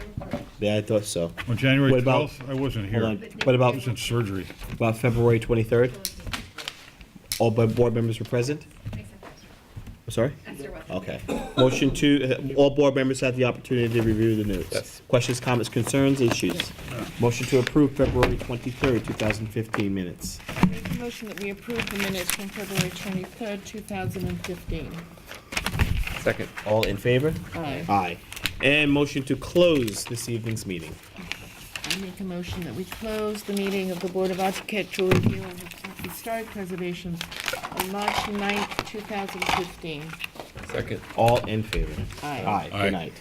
Yeah, I thought so. On January What about- 12th, I wasn't here. Hold on. What about- I was in surgery. About February 23rd? All board members were present? I'm sorry? Okay. Motion to, all board members had the opportunity to review the notes. Questions, comments, concerns, issues? Motion to approve February 23rd, 2015 minutes. I make a motion that we approve the minutes from February 23rd, 2015. Second. All in favor? Aye. Aye. And motion to close this evening's meeting. I make a motion that we close the meeting of the Board of Architectural Review and Historic Preservation on March 9th, 2015. Second. All in favor? Aye. Aye. Good night.